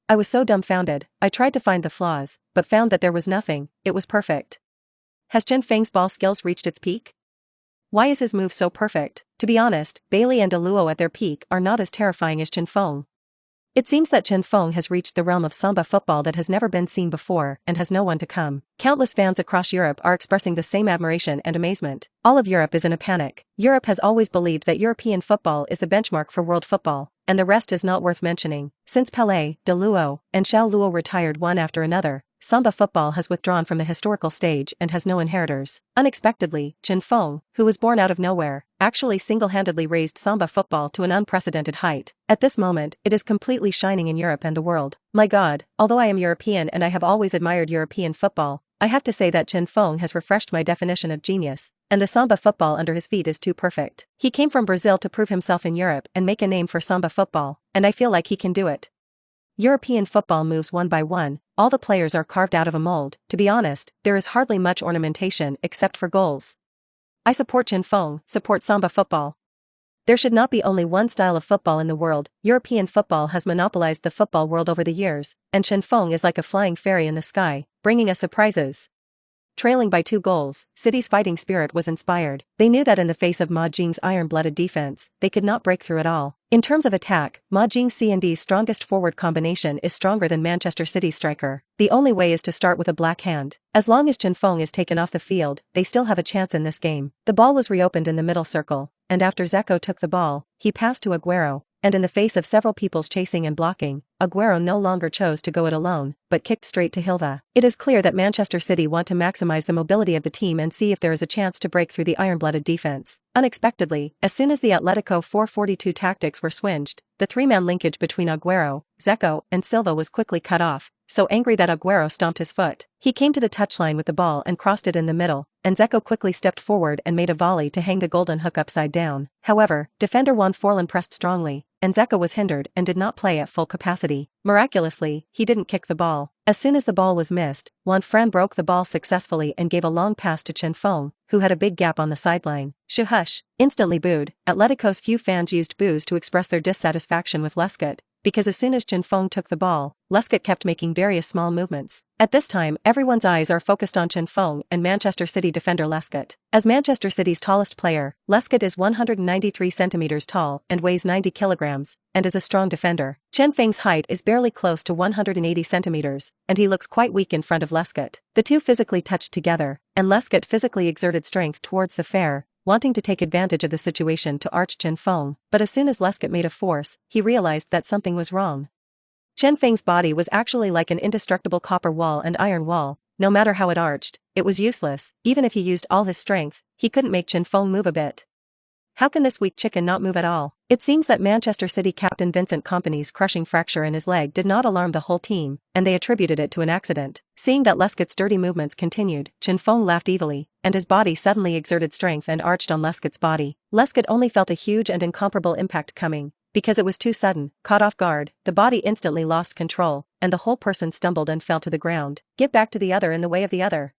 I was so dumbfounded. I tried to find the flaws, but found that there was nothing. It was perfect. Has Chen Feng's ball skills reached its peak? Why is his move so perfect? To be honest, Bailey and Luo at their peak are not as terrifying as Chen Feng. It seems that Chen Feng has reached the realm of Samba football that has never been seen before and has no one to come. Countless fans across Europe are expressing the same admiration and amazement. All of Europe is in a panic. Europe has always believed that European football is the benchmark for world football, and the rest is not worth mentioning. Since Pelé, De Luo, and Xiao Luo retired one after another, Samba football has withdrawn from the historical stage and has no inheritors. Unexpectedly, Chen Feng, who was born out of nowhere, actually single-handedly raised Samba football to an unprecedented height. At this moment, it is completely shining in Europe and the world. My God, although I am European and I have always admired European football, I have to say that Chen Feng has refreshed my definition of genius, and the Samba football under his feet is too perfect. He came from Brazil to prove himself in Europe and make a name for Samba football, and I feel like he can do it. European football moves one by one, all the players are carved out of a mold. To be honest, there is hardly much ornamentation except for goals. I support Chen Feng, support Samba football. There should not be only one style of football in the world. European football has monopolized the football world over the years, and Chen Feng is like a flying fairy in the sky, bringing us surprises. Trailing by 2 goals, City's fighting spirit was inspired. They knew that in the face of Ma Jing's iron-blooded defense, they could not break through at all. In terms of attack, Ma Jing's C&D's strongest forward combination is stronger than Manchester City's striker. The only way is to start with a black hand. As long as Chen Feng is taken off the field, they still have a chance in this game. The ball was reopened in the middle circle, and after Zeko took the ball, he passed to Aguero, and in the face of several people's chasing and blocking, Aguero no longer chose to go it alone, but kicked straight to Hilda. It is clear that Manchester City want to maximize the mobility of the team and see if there is a chance to break through the iron-blooded defense. Unexpectedly, as soon as the Atletico 4-4-2 tactics were switched, the 3-man linkage between Aguero, Zeko, and Silva was quickly cut off, so angry that Aguero stomped his foot. He came to the touchline with the ball and crossed it in the middle, and Zeko quickly stepped forward and made a volley to hang the golden hook upside down. However, defender Juan Forlan pressed strongly, and Zeko was hindered and did not play at full capacity. Miraculously, he didn't kick the ball. As soon as the ball was missed, Juan Fran broke the ball successfully and gave a long pass to Chen Feng, who had a big gap on the sideline. Shuhush! Instantly booed. Atletico's few fans used boos to express their dissatisfaction with Lescott, because as soon as Chen Feng took the ball, Lescott kept making various small movements. At this time, everyone's eyes are focused on Chen Feng and Manchester City defender Lescott. As Manchester City's tallest player, Lescott is 193 centimeters tall and weighs 90 kilograms, and is a strong defender. Chen Feng's height is barely close to 180 centimeters, and he looks quite weak in front of Lescott. The two physically touched together, and Lescott physically exerted strength towards the fair, wanting to take advantage of the situation to arch Chen Feng, but as soon as Lescott made a force, he realized that something was wrong. Chen Feng's body was actually like an indestructible copper wall and iron wall. No matter how it arched, it was useless. Even if he used all his strength, he couldn't make Chen Feng move a bit. How can this weak chicken not move at all? It seems that Manchester City captain Vincent Kompany's crushing fracture in his leg did not alarm the whole team, and they attributed it to an accident. Seeing that Lescott's dirty movements continued, Chen Feng laughed evilly, and his body suddenly exerted strength and arched on Lescott's body. Lescott only felt a huge and incomparable impact coming, because it was too sudden. Caught off guard, the body instantly lost control, and the whole person stumbled and fell to the ground. Give back to the other in the way of the other.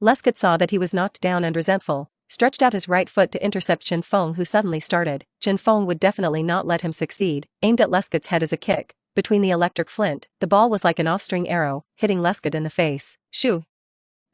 Lescott saw that he was knocked down and resentful, stretched out his right foot to intercept Chen Feng, who suddenly started. Chen Feng would definitely not let him succeed, aimed at Lescott's head as a kick. Between the electric flint, the ball was like an off-string arrow, hitting Lescott in the face. Shoo!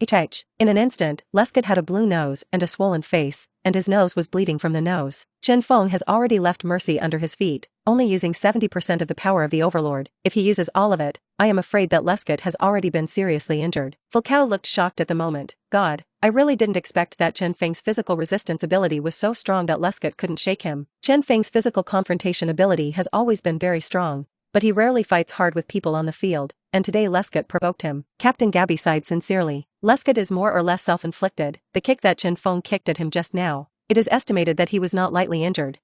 Itch. In an instant, Lescott had a blue nose and a swollen face, and his nose was bleeding from the nose. Chen Feng has already left mercy under his feet, only using 70% of the power of the Overlord. If he uses all of it, I am afraid that Lescott has already been seriously injured. Falcao looked shocked at the moment. God, I really didn't expect that Chen Feng's physical resistance ability was so strong that Lescott couldn't shake him. Chen Feng's physical confrontation ability has always been very strong, but he rarely fights hard with people on the field, and today Lescott provoked him. Captain Gabby sighed sincerely. Lescott is more or less self-inflicted. The kick that Chen Feng kicked at him just now, it is estimated that he was not lightly injured.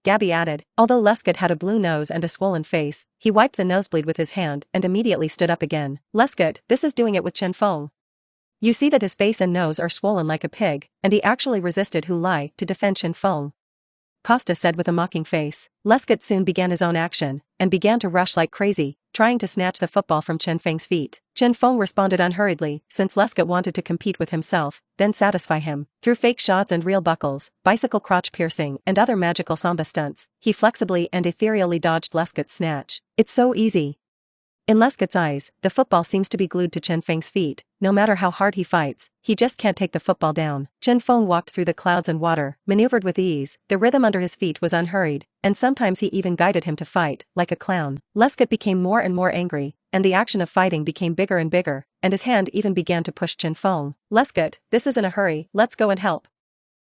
Gabby added. Although Lescott had a blue nose and a swollen face, he wiped the nosebleed with his hand and immediately stood up again. Lescott, this is doing it with Chen Feng. You see that his face and nose are swollen like a pig, and he actually resisted Hu Lai to defend Chen Feng, Costa said with a mocking face. Lescott soon began his own action, and began to rush like crazy, trying to snatch the football from Chen Feng's feet. Chen Feng responded unhurriedly, since Lescott wanted to compete with himself, then satisfy him. Through fake shots and real buckles, bicycle crotch piercing and other magical Samba stunts, he flexibly and ethereally dodged Lescott's snatch. It's so easy. In Lescott's eyes, the football seems to be glued to Chen Feng's feet. No matter how hard he fights, he just can't take the football down. Chen Feng walked through the clouds and water, maneuvered with ease. The rhythm under his feet was unhurried, and sometimes he even guided him to fight, like a clown. Lescott became more and more angry, and the action of fighting became bigger and bigger, and his hand even began to push Chen Feng. Lescott, this is in a hurry, let's go and help.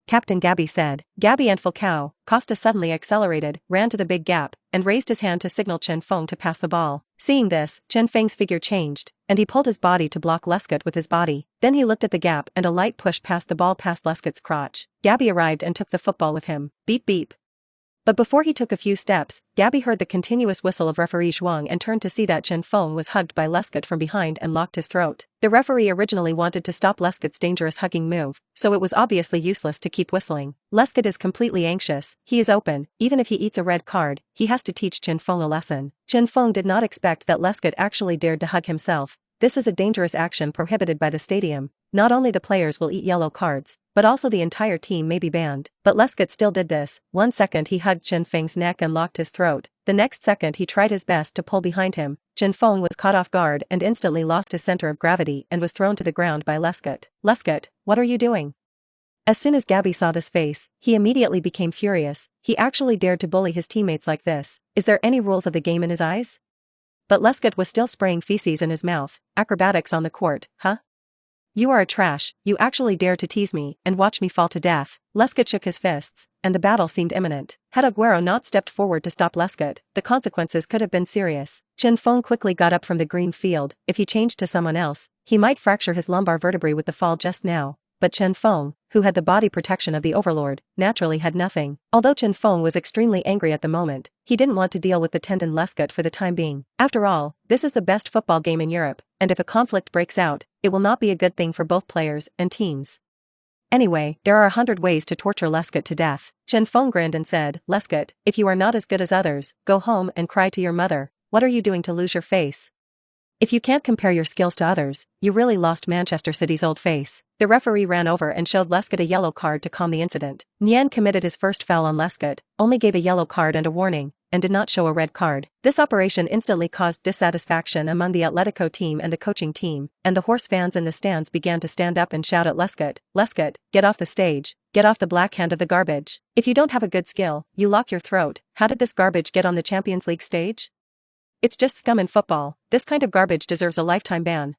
Captain Gabby said. Gabby and Falcao, Costa suddenly accelerated, ran to the big gap, and raised his hand to signal Chen Feng to pass the ball. Seeing this, Chen Feng's figure changed, and he pulled his body to block Lescott with his body. Then he looked at the gap and a light push passed the ball past Lescott's crotch. Gabby arrived and took the football with him. Beep beep. But before he took a few steps, Gabby heard the continuous whistle of referee Zhuang and turned to see that Chen Feng was hugged by Lescott from behind and locked his throat. The referee originally wanted to stop Lescott's dangerous hugging move, so it was obviously useless to keep whistling. Lescott is completely anxious, he is open, even if he eats a red card, he has to teach Chen Feng a lesson. Chen Feng did not expect that Lescott actually dared to hug himself. This is a dangerous action prohibited by the stadium. Not only the players will eat yellow cards, but also the entire team may be banned. But Lescott still did this. 1 second he hugged Chen Feng's neck and locked his throat. The next second he tried his best to pull behind him. Chen Feng was caught off guard and instantly lost his center of gravity and was thrown to the ground by Lescott. Lescott, what are you doing? As soon as Gabby saw this face, he immediately became furious. He actually dared to bully his teammates like this. Is there any rules of the game in his eyes? But Lescott was still spraying feces in his mouth. Acrobatics on the court, huh? You are a trash, you actually dare to tease me and watch me fall to death. Lescott shook his fists, and the battle seemed imminent. Had Aguero not stepped forward to stop Lescott, the consequences could have been serious. Chen Feng quickly got up from the green field. If he changed to someone else, he might fracture his lumbar vertebrae with the fall just now. But Chen Feng, who had the body protection of the Overlord, naturally had nothing. Although Chen Feng was extremely angry at the moment, he didn't want to deal with the tendon Lescott for the time being. After all, this is the best football game in Europe, and if a conflict breaks out, it will not be a good thing for both players and teams. Anyway, there are 100 ways to torture Lescott to death. Chen Feng grinned and said, Lescott, if you are not as good as others, go home and cry to your mother. What are you doing to lose your face? If you can't compare your skills to others, you really lost Manchester City's old face. The referee ran over and showed Lescott a yellow card to calm the incident. Nian committed his first foul on Lescott, only gave a yellow card and a warning, and did not show a red card. This operation instantly caused dissatisfaction among the Atletico team and the coaching team, and the horse fans in the stands began to stand up and shout at Lescott, Lescott, get off the stage, get off the black hand of the garbage. If you don't have a good skill, you lock your throat. How did this garbage get on the Champions League stage? It's just scum in football. This kind of garbage deserves a lifetime ban.